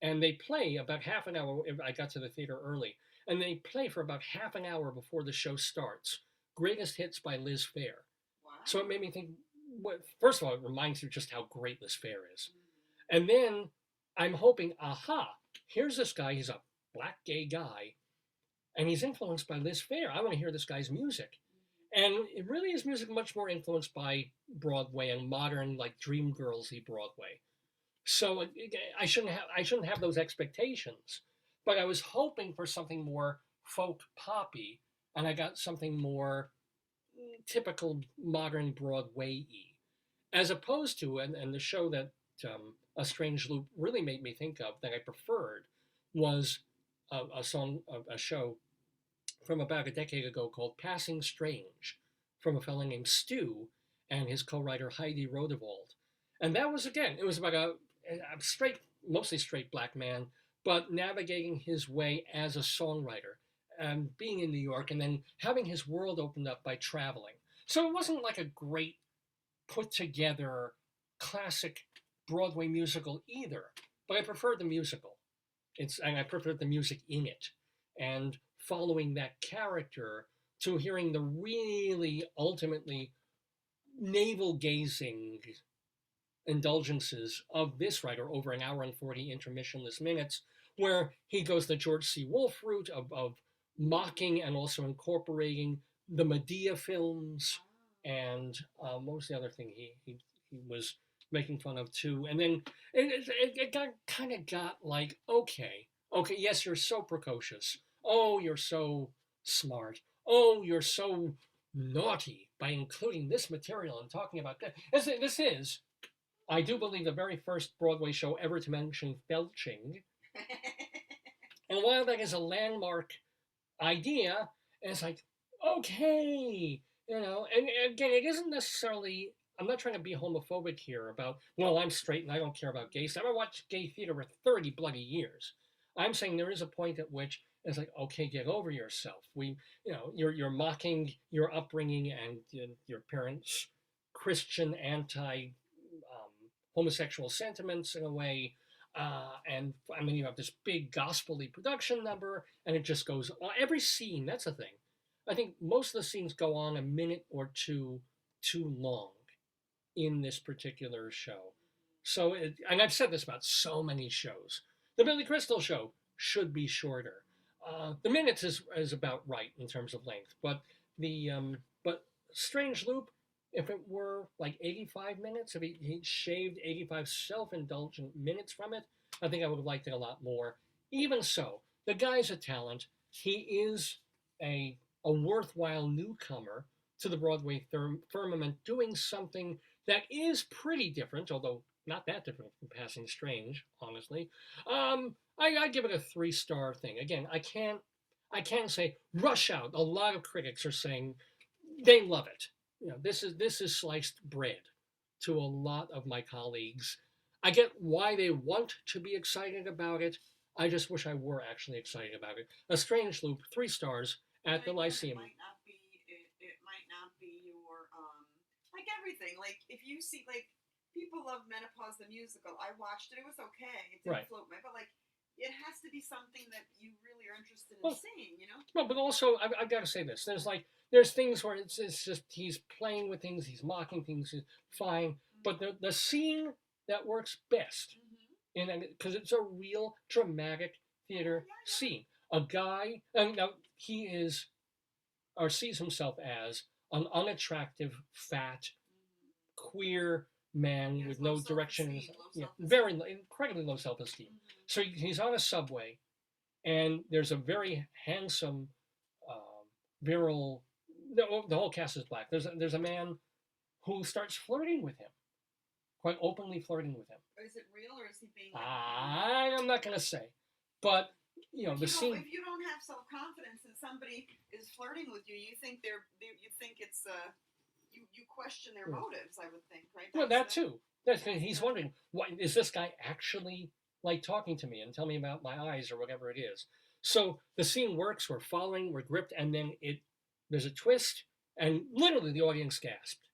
And they play about half an hour. I got to the theater early, and they play for about half an hour before the show starts. Greatest hits by Liz Phair. Wow. So it made me think, first of all, it reminds you just how great Liz Phair is. And then I'm hoping, here's this guy, he's a black gay guy, and he's influenced by Liz Phair. I want to hear this guy's music. And it really is music much more influenced by Broadway and modern, like dreamgirlsy Broadway. So I shouldn't have those expectations. But I was hoping for something more folk poppy, and I got something more typical modern Broadway-y, as opposed to, and the show that A Strange Loop really made me think of that I preferred was a show from about a decade ago called Passing Strange, from a fellow named Stu and his co-writer Heidi Rodewald. And that was, again, it was about a mostly straight black man, but navigating his way as a songwriter and being in New York and then having his world opened up by traveling. So it wasn't like a great put together classic Broadway musical either, but I preferred the musical. And I preferred the music in it. And following that character to hearing the really ultimately navel-gazing indulgences of this writer over an hour and 40 intermissionless minutes, where he goes the George C. Wolfe route of mocking and also incorporating the Medea films and what was the other thing he was making fun of too. And then it got like, okay, yes, you're so precocious. Oh, you're so smart. Oh, you're so naughty by including this material and talking about that. This is, I do believe, the very first Broadway show ever to mention felching. And while that is a landmark idea, it's like, okay, you know, and again, it isn't necessarily, I'm not trying to be homophobic here about, well, I'm straight and I don't care about gay stuff. I watched gay theater for 30 bloody years. I'm saying there is a point at which it's like, okay, get over yourself. You're mocking your upbringing and your parents' Christian homosexual sentiments in a way. And I mean, you have this big gospel-y production number, and it just goes on. Every scene, that's the thing. I think most of the scenes go on a minute or two too long in this particular show. So, and I've said this about so many shows. The Billy Crystal show should be shorter. The minutes is about right in terms of length, but but Strange Loop, if it were like 85 minutes, if he shaved 85 self-indulgent minutes from it, I think I would have liked it a lot more. Even so, the guy's a talent. He is a worthwhile newcomer to the Broadway firmament, doing something that is pretty different, although not that different from Passing Strange, honestly. I give it a 3-star thing. Again, I can't say rush out. A lot of critics are saying they love it. You know, this is sliced bread to a lot of my colleagues. I get why they want to be excited about it. I just wish I were actually excited about it. A Strange Loop, 3 stars at the Lyceum. It might not be your like everything. Like if you see, like people love Menopause the musical. I watched it. It was okay. It didn't float my, but like, it has to be something that you really are interested in seeing, you know? Well, but also, I've got to say this. There's things where it's just, he's playing with things, he's mocking things, he's fine. But the scene that works best, because it's a real dramatic theater scene. A guy, and now he is, or sees himself as, an unattractive, fat, queer man with no direction, very incredibly low self-esteem. So he's on a subway, and there's a very handsome, virile. The whole cast is black. There's a man who starts flirting with him, quite openly flirting with him. Is it real or is he being? I'm not gonna say, but the scene. If you don't have self-confidence and somebody is flirting with you, you think you think it's you question their motives. I would think, right? Well, that too. He's wondering, what is this guy actually like talking to me and tell me about my eyes or whatever it is. So the scene works. We're following. We're gripped, and then there's a twist, and literally the audience gasped,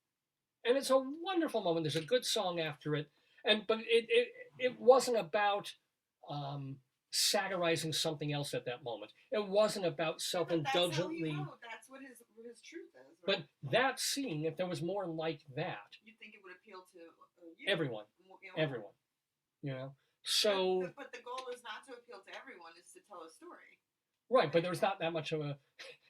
and it's a wonderful moment. There's a good song after it, but it wasn't about satirizing something else at that moment. It wasn't about self-indulgently. That's what his truth is. Right? But that scene, if there was more like that, you think it would appeal to everyone. Everyone, So. But the goal is not to appeal to everyone; it's to tell a story. Right, but there's not that much of a.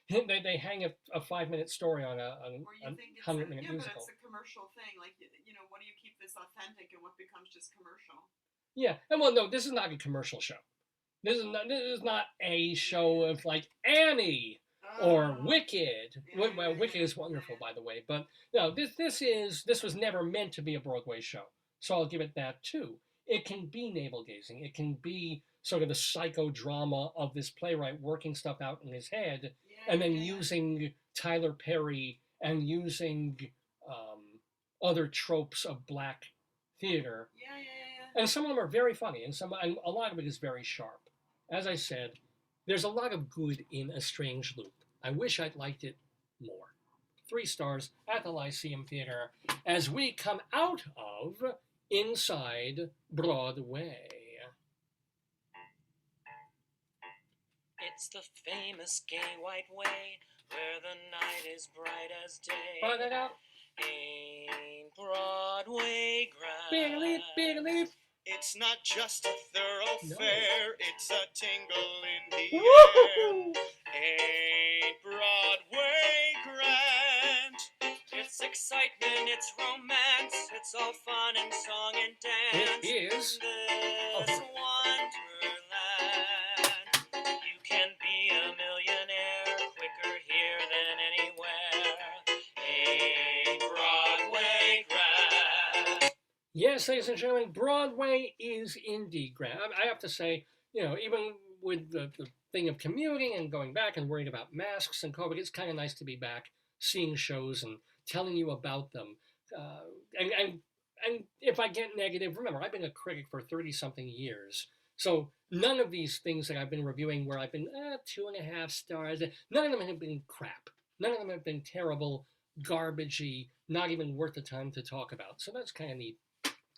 They hang a 5-minute story on a 100-minute musical. But it's a commercial thing. Like, what do you keep this authentic and what becomes just commercial? Yeah, and well, no, this is not a commercial show. This is not a show of like Annie or Wicked. Well, Wicked is wonderful, by the way, but no, this was never meant to be a Broadway show. So I'll give it that too. It can be navel gazing. It can be sort of the psychodrama of this playwright working stuff out in his head, and then using Tyler Perry and using other tropes of black theater. And some of them are very funny, and a lot of it is very sharp. As I said, there's a lot of good in A Strange Loop. I wish I'd liked it more. 3 stars at the Lyceum Theater as we come out of Inside Broadway. It's the famous gay white way where the night is bright as day. Brought it out. Ain't Broadway grand. Big leap, big leap. It's not just a thoroughfare, it's a tingle in the Woo-hoo! air. Ain't Broadway grand? It's excitement, it's romance, it's all fun and song and dance. It is. This wonderland. You can be a millionaire quicker here than anywhere. Ain't Broadway grand? Yes, ladies and gentlemen, Broadway is indeed grand. I have to say, even with the thing of commuting and going back and worried about masks and COVID, it's kind of nice to be back seeing shows and telling you about them. And if I get negative, remember, I've been a critic for 30-something years. So none of these things that I've been reviewing where I've been 2.5 stars, none of them have been crap. None of them have been terrible, garbagey, not even worth the time to talk about. So that's kind of neat.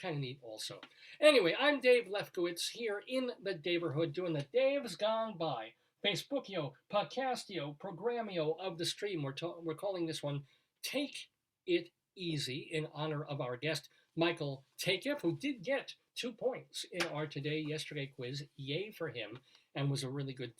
Kind of neat also. Anyway, I'm Dave Lefkowitz here in the Daverhood doing the Dave's Gone By. Facebookio, Podcastio, Programmio of the stream. We're calling this one Take It Easy in honor of our guest, Michael Takiff, who did get 2 points in our Yesterday quiz. Yay for him, and was a really good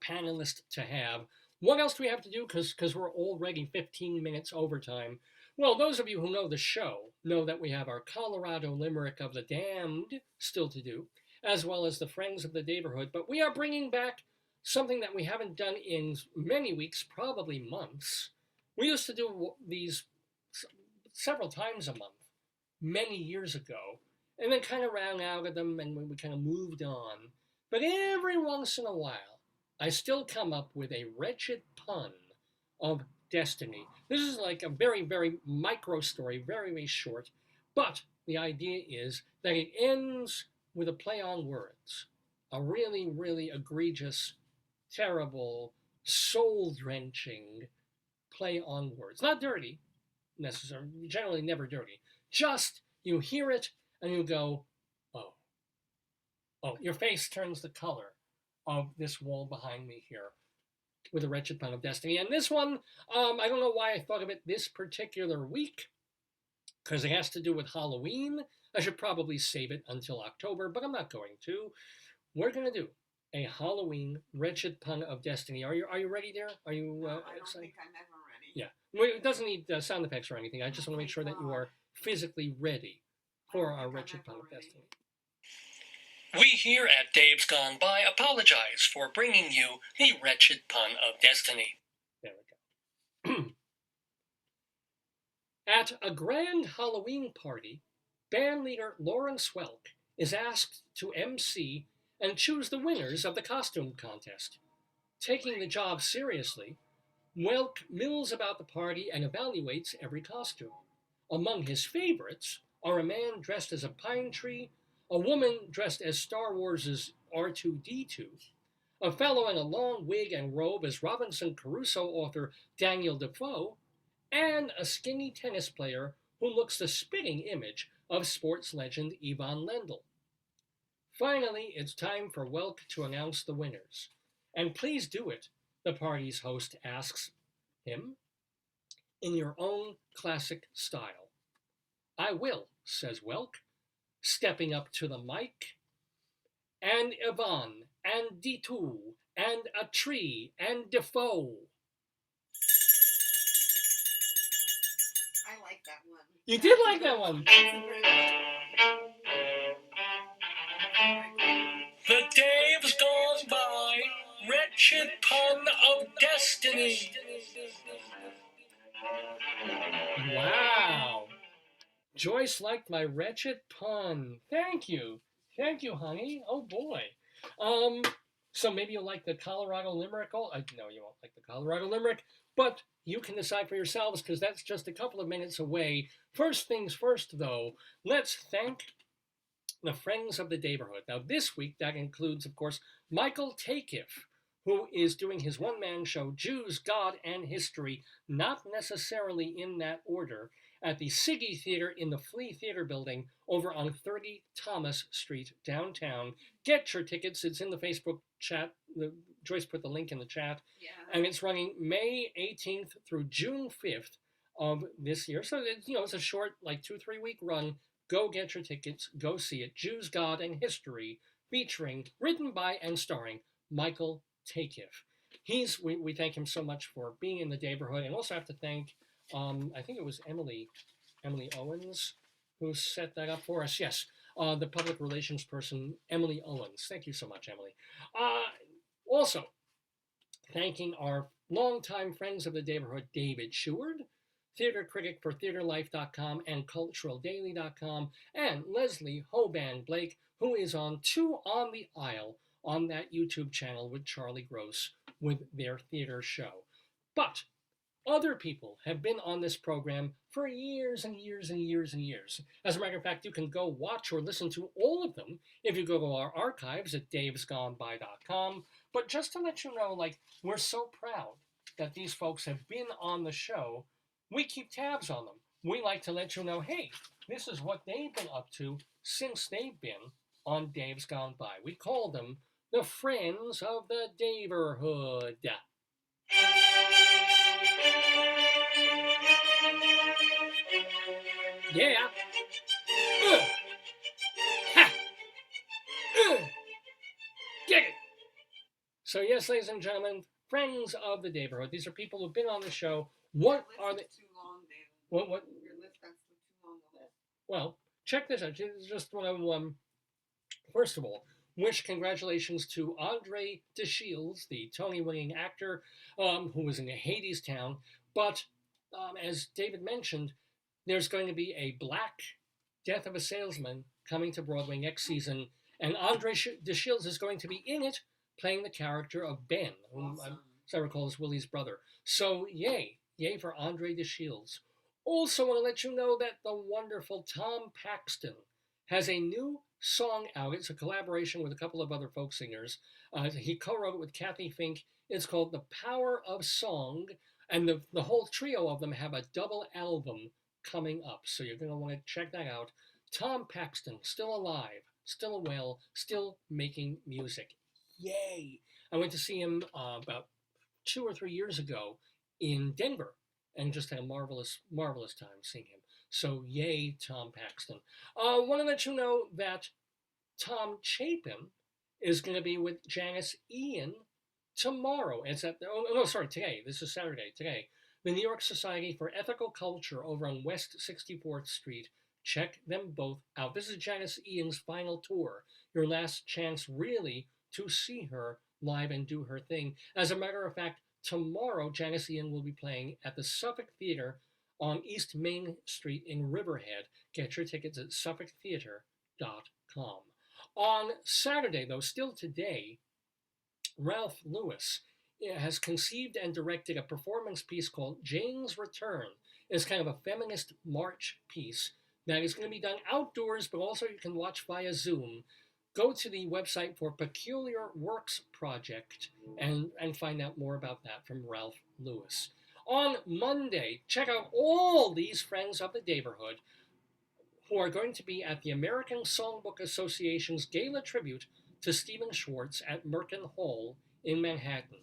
panelist to have. What else do we have to do? Because we're already 15 minutes overtime. Well, those of you who know the show know that we have our Colorado Limerick of the Damned still to do, as well as the Friends of the Daverhood. But we are bringing back something that we haven't done in many weeks, probably months. We used to do these several times a month, many years ago, and then kind of ran out of them and we kind of moved on. But every once in a while, I still come up with a wretched pun of destiny. This is like a very, very micro story, very, very short, but the idea is that it ends with a play on words, a really, really egregious, terrible, soul-drenching play on words. Not dirty, necessarily, generally never dirty, You hear it and you go, oh, your face turns the color of this wall behind me here with a Wretched Pun of Destiny. And this one, I don't know why I thought of it this particular week, because it has to do with Halloween. I should probably save it until October, but I'm not going to. We're going to do a Halloween Wretched Pun of Destiny. Are you ready there? Are you No, I don't think I'm ever ready. Yeah. Well, it doesn't need sound effects or anything. I just want to make sure that you are physically ready for our Wretched Pun of Destiny. We here at Dave's Gone By apologize for bringing you the Wretched Pun of Destiny. There we go. At a grand Halloween party, bandleader Lauren Swelk is asked to MC and choose the winners of the costume contest. Taking the job seriously, Welk mills about the party and evaluates every costume. Among his favorites are a man dressed as a pine tree, a woman dressed as Star Wars' R2-D2, a fellow in a long wig and robe as Robinson Crusoe author Daniel Defoe, and a skinny tennis player who looks the spitting image of sports legend Ivan Lendl. Finally, it's time for Welk to announce the winners. And please do it, the party's host asks him, in your own classic style. I will, says Welk, stepping up to the mic. And Ivan, and D2, and a tree, and Defoe. I like that one. You did like that one. The Dave's Gone By, Wretched Pun of Destiny. Wow. Joyce liked my wretched pun. Thank you. Thank you, honey. Oh, boy. So maybe you'll like the Colorado Limerick. No, you won't like the Colorado Limerick, but you can decide for yourselves because that's just a couple of minutes away. First things first, though, let's thank the friends of the Daverhood. Now, this week, that includes, of course, Michael Takiff, who is doing his one-man show, Jews, God, and History, not necessarily in that order, at the Siggy Theater in the Flea Theater building over on 30 Thomas Street, downtown. Get your tickets. It's in the Facebook chat. Joyce put the link in the chat. Yeah. And it's running May 18th through June 5th of this year. So, it's a short, 2-3 week run. Go get your tickets. Go see it. Jews, God, and History, featuring, written by, and starring Michael Takiff. We thank him so much for being in the Daverhood, and also have to thank, I think it was Emily Owens who set that up for us. Yes, the public relations person, Emily Owens. Thank you so much, Emily. Also, thanking our longtime friends of the Daverhood, David Sheward, theater critic for TheaterLife.com and CulturalDaily.com, and Leslie Hoban Blake, who is on Two on the Aisle on that YouTube channel with Charlie Gross with their theater show. But other people have been on this program for years and years and years and years. As a matter of fact, you can go watch or listen to all of them if you go to our archives at davesgoneby.com. But just to let you know, we're so proud that these folks have been on the show. We keep tabs on them. We like to let you know, hey, this is what they've been up to since they've been on Dave's Gone By. We call them the Friends of the Daverhood. Yeah. Ha. Get it. So yes, ladies and gentlemen, Friends of the Daverhood. These are people who've been on the show. What are they? Too long, David. What? Your list that's too long. Well, check this out. Just want to first of all, wish congratulations to Andre DeShields, the Tony-winning actor who was in Hades Town. But as David mentioned, there's going to be a Black Death of a Salesman coming to Broadway next season, and Andre DeShields is going to be in it, playing the character of Ben, whom as I recall is Willie's brother. So yay for Andre DeShields. Also want to let you know that the wonderful Tom Paxton has a new song out. It's a collaboration with a couple of other folk singers. He co-wrote it with Kathy Fink. It's called The Power of Song, and the whole trio of them have a double album coming up. So you're going to want to check that out. Tom Paxton, still alive, still well, still making music. Yay! I went to see him about 2 or 3 years ago in Denver and just had a marvelous, marvelous time seeing him. So yay, Tom Paxton. Want to let you know that Tom Chapin is going to be with Janice Ian tomorrow. It's at today. This is Saturday. Today, the New York Society for Ethical Culture over on West 64th Street. Check them both out. This is Janice Ian's final tour. Your last chance, really, to see her live and do her thing. As a matter of fact, tomorrow, Janice Ian will be playing at the Suffolk Theater on East Main Street in Riverhead. Get your tickets at suffolktheater.com. On Saturday, though, still today, Ralph Lewis has conceived and directed a performance piece called Jane's Return. It's kind of a feminist march piece that is going to be done outdoors, but also you can watch via Zoom. Go to the website for Peculiar Works Project and find out more about that from Ralph Lewis. On Monday, check out all these friends of the Daverhood who are going to be at the American Songbook Association's Gala Tribute to Stephen Schwartz at Merkin Hall in Manhattan.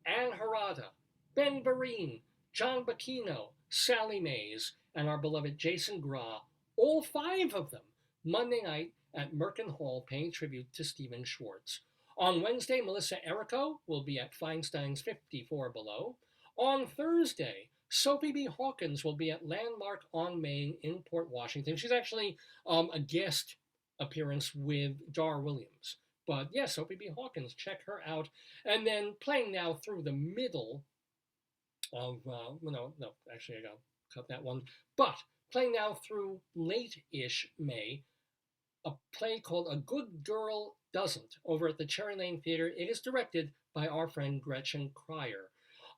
Anne Harada, Ben Vereen, John Bacchino, Sally Mays, and our beloved Jason Gra, all 5 of them, Monday night at Merkin Hall paying tribute to Stephen Schwartz. On Wednesday, Melissa Errico will be at Feinstein's 54 Below. On Thursday, Sophie B. Hawkins will be at Landmark onMay in Port Washington. She's actually a guest appearance with Dar Williams. But yes, Sophie B. Hawkins, check her out. And then playing now through the middle of, actually I gotta cut that one. But playing now through late-ish May, a play called A Good Girl Doesn't over at the Cherry Lane Theater. It is directed by our friend Gretchen Cryer.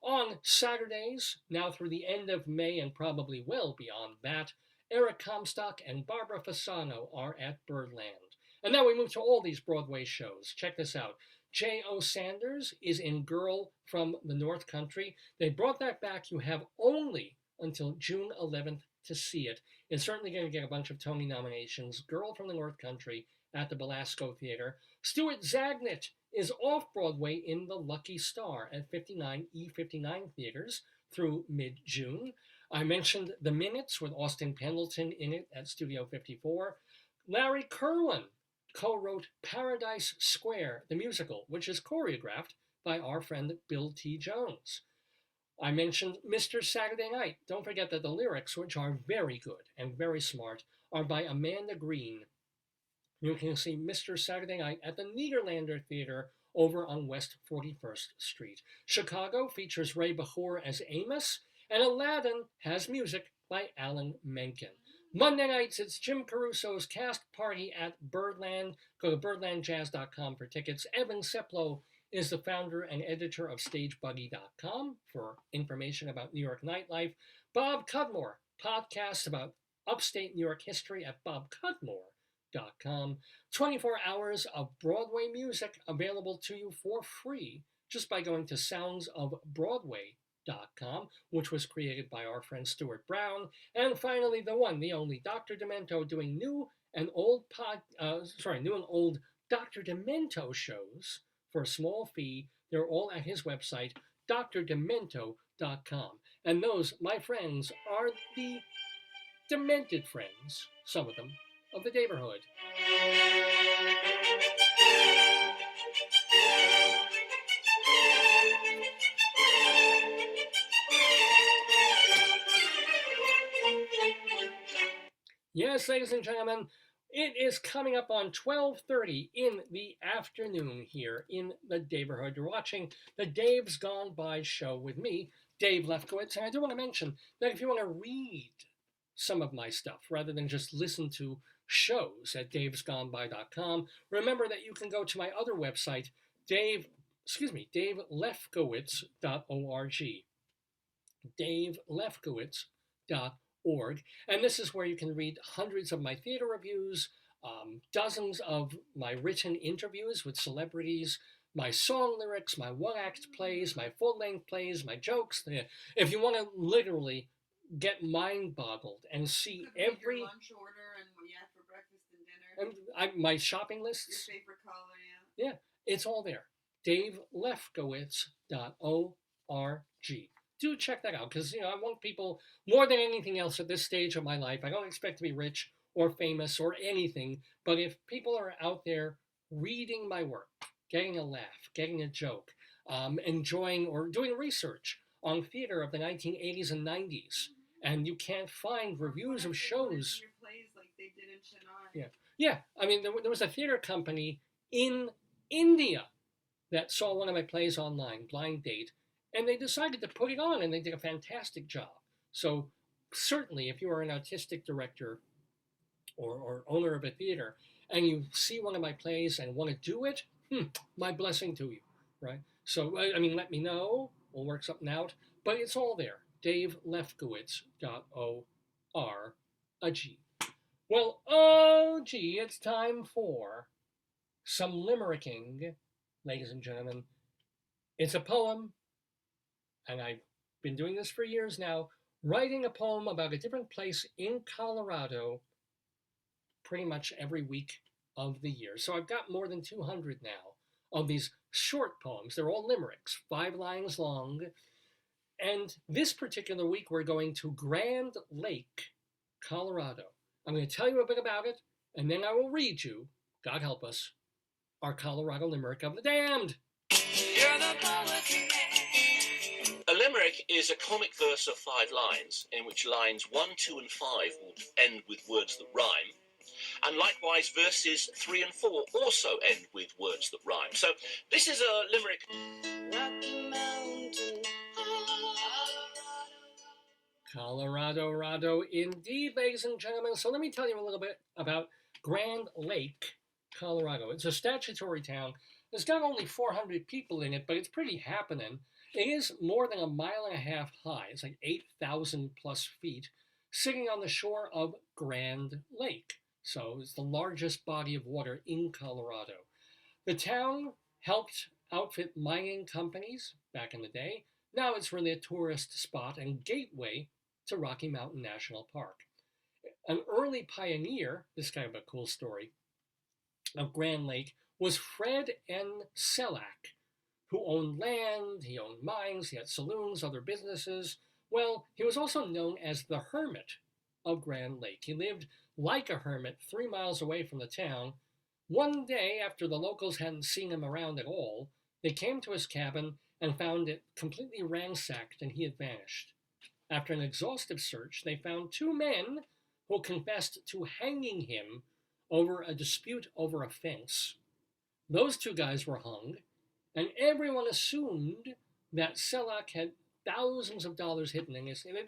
On Saturdays, now through the end of May and probably well beyond that, Eric Comstock and Barbara Fasano are at Birdland. And now we move to all these Broadway shows. Check this out. J.O. Sanders is in Girl from the North Country. They brought that back. You have only until June 11th to see it. It's certainly going to get a bunch of Tony nominations. Girl from the North Country at the Belasco Theater. Stuart Zagnit is off-Broadway in The Lucky Star at 59 E59 theaters through mid-June. I mentioned The Minutes with Austin Pendleton in it at Studio 54. Larry Kerwin co-wrote Paradise Square, the musical, which is choreographed by our friend Bill T. Jones. I mentioned Mr. Saturday Night. Don't forget that the lyrics, which are very good and very smart, are by Amanda Green. You can see Mr. Saturday Night at the Nederlander Theater over on West 41st Street. Chicago features Ray Bahour as Amos, and Aladdin has music by Alan Menken. Monday nights, it's Jim Caruso's cast party at Birdland. Go to birdlandjazz.com for tickets. Evan Seplow is the founder and editor of StageBuggy.com for information about New York nightlife. Bob Cudmore, podcast about upstate New York history at bobcudmore.com. 24 hours of Broadway music available to you for free just by going to soundsofbroadway.com, which was created by our friend Stuart Brown. And finally, the one, the only, Dr. Demento doing new and old Dr. Demento shows for a small fee. They're all at his website, drdemento.com. And those, my friends, are the demented friends, some of them, of the Daverhood. Yes, ladies and gentlemen, it is coming up on 12:30 in the afternoon here in the Daverhood. You're watching the Dave's Gone By show with me, Dave Lefkowitz. And I do want to mention that if you want to read some of my stuff rather than just listen to shows at davesgoneby.com, remember that you can go to my other website, davelefkowitz.org. davelefkowitz.org. And this is where you can read hundreds of my theater reviews, dozens of my written interviews with celebrities, my song lyrics, my one-act plays, my full-length plays, my jokes. If you want to literally get mind boggled and see Could read every your lunch order and what you had for breakfast and dinner. my shopping lists. Your favorite color, yeah. It's all there. DaveLefkowitz.org. Do check that out, because I want people, more than anything else at this stage of my life, I don't expect to be rich or famous or anything, but if people are out there reading my work, getting a laugh, getting a joke, enjoying or doing research on theater of the 1980s and 90s, and you can't find reviews of shows. Your plays like they did in Chennai. Yeah. I mean, there was a theater company in India that saw one of my plays online, Blind Date, and they decided to put it on, and they did a fantastic job. So certainly, if you are an artistic director or owner of a theater, and you see one of my plays and want to do it, my blessing to you, right? So, I mean, let me know. We'll work something out. But it's all there. DaveLefkowitz.org. Well, it's time for some limericking, ladies and gentlemen. It's a poem, and I've been doing this for years now, writing a poem about a different place in Colorado pretty much every week of the year. So I've got more than 200 now of these short poems. They're all limericks, 5 lines long. And this particular week, we're going to Grand Lake, Colorado. I'm going to tell you a bit about it, and then I will read you, God help us, our Colorado Limerick of the Damned. A limerick is a comic verse of 5 lines, in which lines 1, 2, and 5 will end with words that rhyme. And likewise, verses 3 and 4 also end with words that rhyme. So this is a limerick. Rocky Mountain, Colorado, indeed, ladies and gentlemen. So let me tell you a little bit about Grand Lake, Colorado. It's a statutory town. It's got only 400 people in it, but it's pretty happening. It is more than 1.5 miles high. It's like 8,000 plus feet, sitting on the shore of Grand Lake. So it's the largest body of water in Colorado. The town helped outfit mining companies back in the day. Now it's really a tourist spot and gateway to Rocky Mountain National Park. An early pioneer, this is kind of a cool story, of Grand Lake was Fred N. Selak, who owned land, he owned mines, he had saloons, other businesses. Well, he was also known as the Hermit of Grand Lake. He lived like a hermit 3 miles away from the town. One day, after the locals hadn't seen him around at all, they came to his cabin and found it completely ransacked and he had vanished. After an exhaustive search, they found 2 men who confessed to hanging him over a dispute over a fence. Those 2 guys were hung, and everyone assumed that Selak had thousands of dollars hidden in his. They had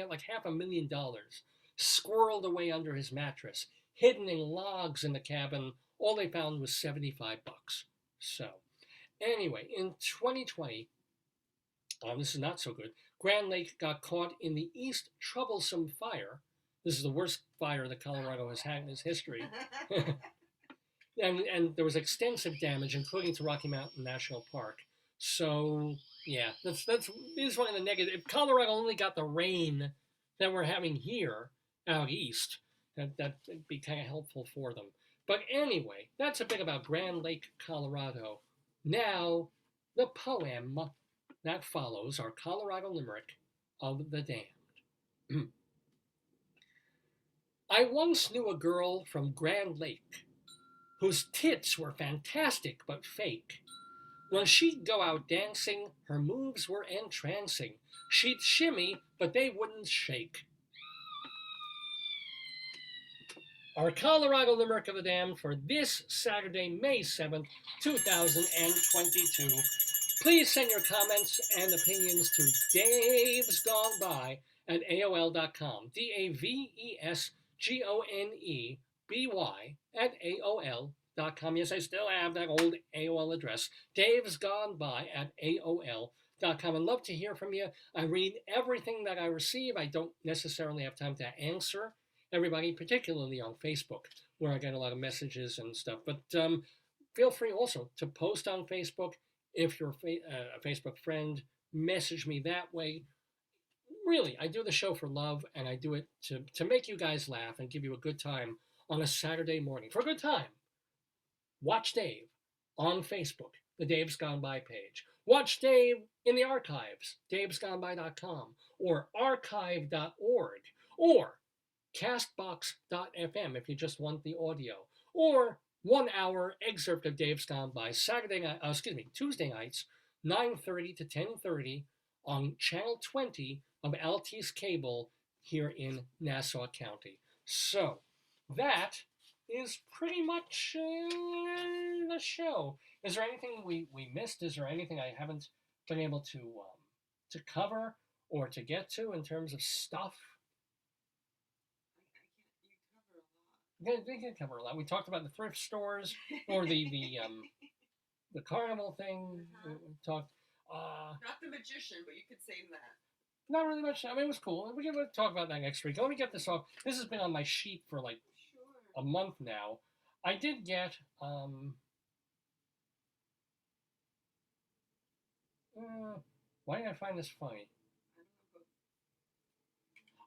like $500,000 squirreled away under his mattress, hidden in logs in the cabin. All they found was $75. So, anyway, in 2020, this is not so good. Grand Lake got caught in the East Troublesome Fire. This is the worst fire that Colorado has had in its history. and there was extensive damage, including to Rocky Mountain National Park. So, yeah, this is one of the negatives. If Colorado only got the rain that we're having here out east, that'd be kind of helpful for them. But anyway, that's a bit about Grand Lake, Colorado. Now, the poem that follows, our Colorado Limerick of the Damned. I once knew a girl from Grand Lake whose tits were fantastic but fake. When she'd go out dancing, her moves were entrancing. She'd shimmy, but they wouldn't shake. Our Colorado Limerick of the Damned for this Saturday, May 7th, 2022. Please send your comments and opinions to davesgoneby@aol.com. davesgoneby@aol.com. Yes, I still have that old AOL address, davesgoneby@aol.com. I'd love to hear from you. I read everything that I receive. I don't necessarily have time to answer everybody, particularly on Facebook, where I get a lot of messages and stuff. But feel free also to post on Facebook. If you're a Facebook friend, message me that way. really, I do the show for love, and I do it to make you guys laugh and give you a good time on a Saturday morning. For a good time, watch Dave on Facebook, the Dave's Gone By page. Watch Dave in the archives, davesgoneby.com, or archive.org, or castbox.fm if you just want the audio, or 1 hour excerpt of Dave's Gone By Tuesday nights, 9:30 to 10:30 on Channel 20 of Altice Cable here in Nassau County. So that is pretty much the show. Is there anything we missed? Is there anything I haven't been able to cover or to get to in terms of stuff? You can cover a lot. We talked about the thrift stores or the carnival thing. We talked. Not the magician, but you could save that. Not really much. I mean, it was cool. We're going to talk about that next week. Let me get this off. This has been on my sheet for like a month now. I did get why did I find this funny?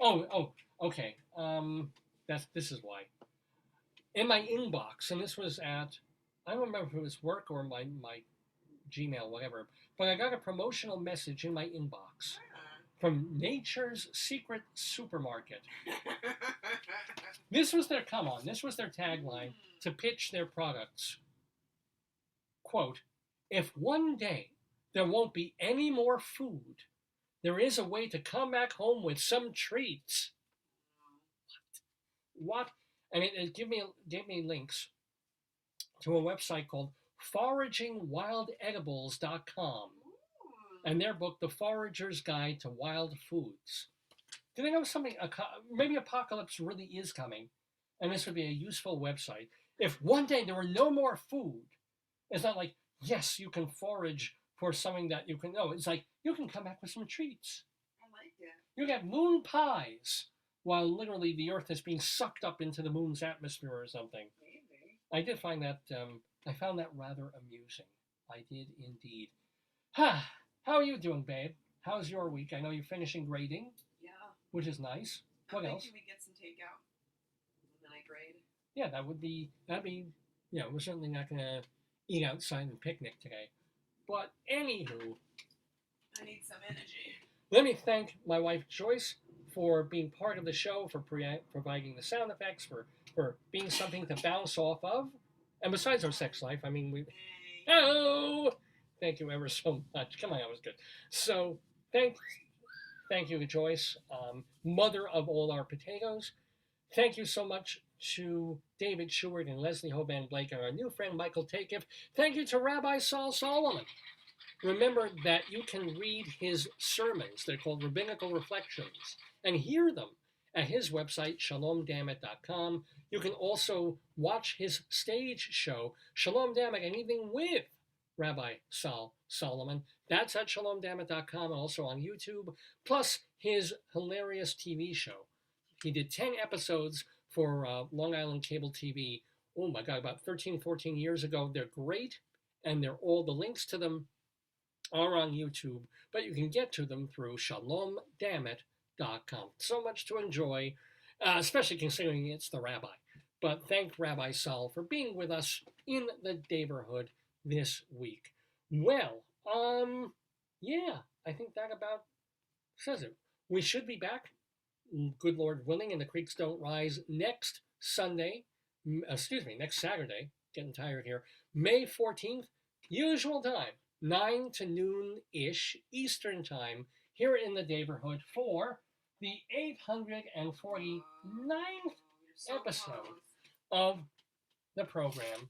Oh, okay. This is why. In my inbox, and this was at, I don't remember if it was work or my Gmail, whatever, but I got a promotional message in my inbox from Nature's Secret Supermarket. This was their tagline to pitch their products. Quote, "If one day there won't be any more food, there is a way to come back home with some treats." What? And it gave me links to a website called foragingwildedibles.com and their book, The Forager's Guide to Wild Foods. Do they know something? Maybe apocalypse really is coming, and this would be a useful website. If one day there were no more food, it's not like, yes, you can forage for something that you can know. It's like, you can come back with some treats. I like it. You get moon pies, while literally the Earth is being sucked up into the moon's atmosphere or something. Maybe. I did find that, I found that rather amusing. I did indeed. How are you doing, babe? How's your week? I know you're finishing grading. Yeah. Which is nice. What else? Maybe we get some takeout and then I grade. Yeah, that'd be, we're certainly not going to eat outside and picnic today. But anywho. I need some energy. Let me thank my wife, Joyce, for being part of the show, for providing the sound effects, for being something to bounce off of. And besides our sex life, I mean, thank you ever so much. Come on, that was good. So, thank you, Joyce, mother of all our potatoes. Thank you so much to David Sheward and Leslie Hoban Blake and our new friend, Michael Takiff. Thank you to Rabbi Saul Solomon. Remember that you can read his sermons. They're called Rabbinical Reflections, and hear them at his website, shalomdammit.com. You can also watch his stage show, Shalom Dammit, an Evening with Rabbi Saul Solomon. That's at shalomdammit.com and also on YouTube, plus his hilarious TV show. He did 10 episodes for Long Island Cable TV, oh my God, about 13, 14 years ago. They're great, and they're all the links to them are on YouTube, but you can get to them through shalomdammit.com. So much to enjoy, especially considering it's the rabbi. But thank Rabbi Saul for being with us in the Daverhood this week. Well, yeah, I think that about says it. We should be back, good Lord willing, and the creeks don't rise next Saturday, getting tired here, May 14th, usual time, 9 to noon-ish Eastern time, here in the Daverhood for the 849th episode of the program.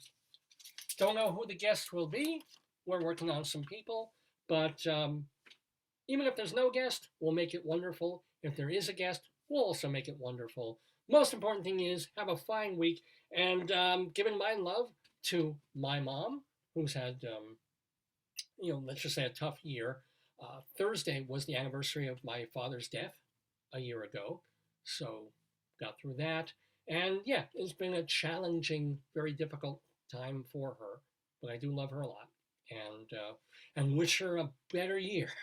Don't know who the guest will be. We're working on some people, but even if there's no guest, we'll make it wonderful. If there is a guest, we'll also make it wonderful. Most important thing is, have a fine week, and giving my love to my mom, who's had, let's just say a tough year. Thursday was the anniversary of my father's death a year ago, so got through that. And yeah, it's been a challenging, very difficult time for her, but I do love her a lot, and wish her a better year.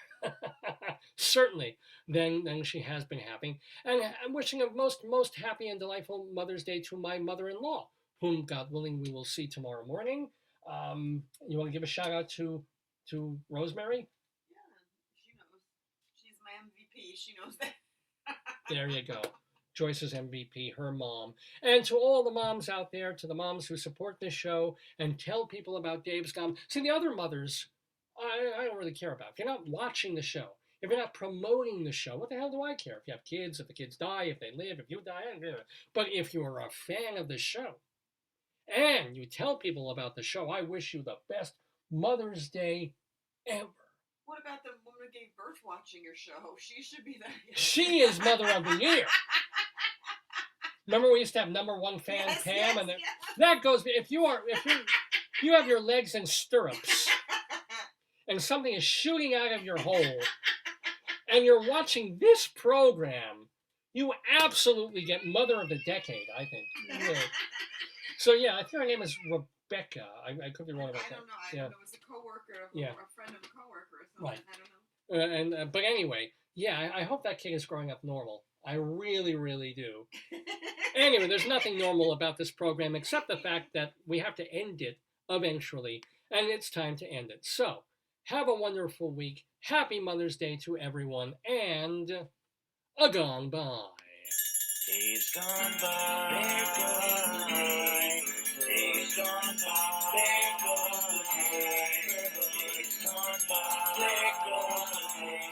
certainly, than she has been having. And I'm wishing a most happy and delightful Mother's Day to my mother-in-law, whom, God willing, we will see tomorrow morning. You want to give a shout out to Rosemary? Yeah, she knows. She's my MVP. She knows that. There you go. Joyce's MVP, her mom. And to all the moms out there, to the moms who support this show and tell people about Dave's Gone. See, the other mothers, I don't really care about. If you're not watching the show, if you're not promoting the show, what the hell do I care? If you have kids, if the kids die, if they live, if you die, I don't care. But if you're a fan of the show and you tell people about the show, I wish you the best Mother's Day ever. What about the woman who gave birth watching your show? She should be there. She is Mother of the Year. Remember we used to have #1 fan Yes, Pam, yes, and yes. that goes. If you have your legs in stirrups, and something is shooting out of your hole, and you're watching this program, you absolutely get Mother of the Decade, I think. Yeah. So yeah, I think her name is Rebecca. I could be wrong about that. I don't know. I Yeah. don't know. It was a coworker of Yeah. a friend of a coworker or something. Right. I don't know. But anyway, yeah, I hope that kid is growing up normal. I really, really do. Anyway, there's nothing normal about this program except the fact that we have to end it eventually, and it's time to end it. So, have a wonderful week. Happy Mother's Day to everyone, and a gone by. Days gone by, they're gone by. Days gone by, they're gone by. Days gone by, they're gone by.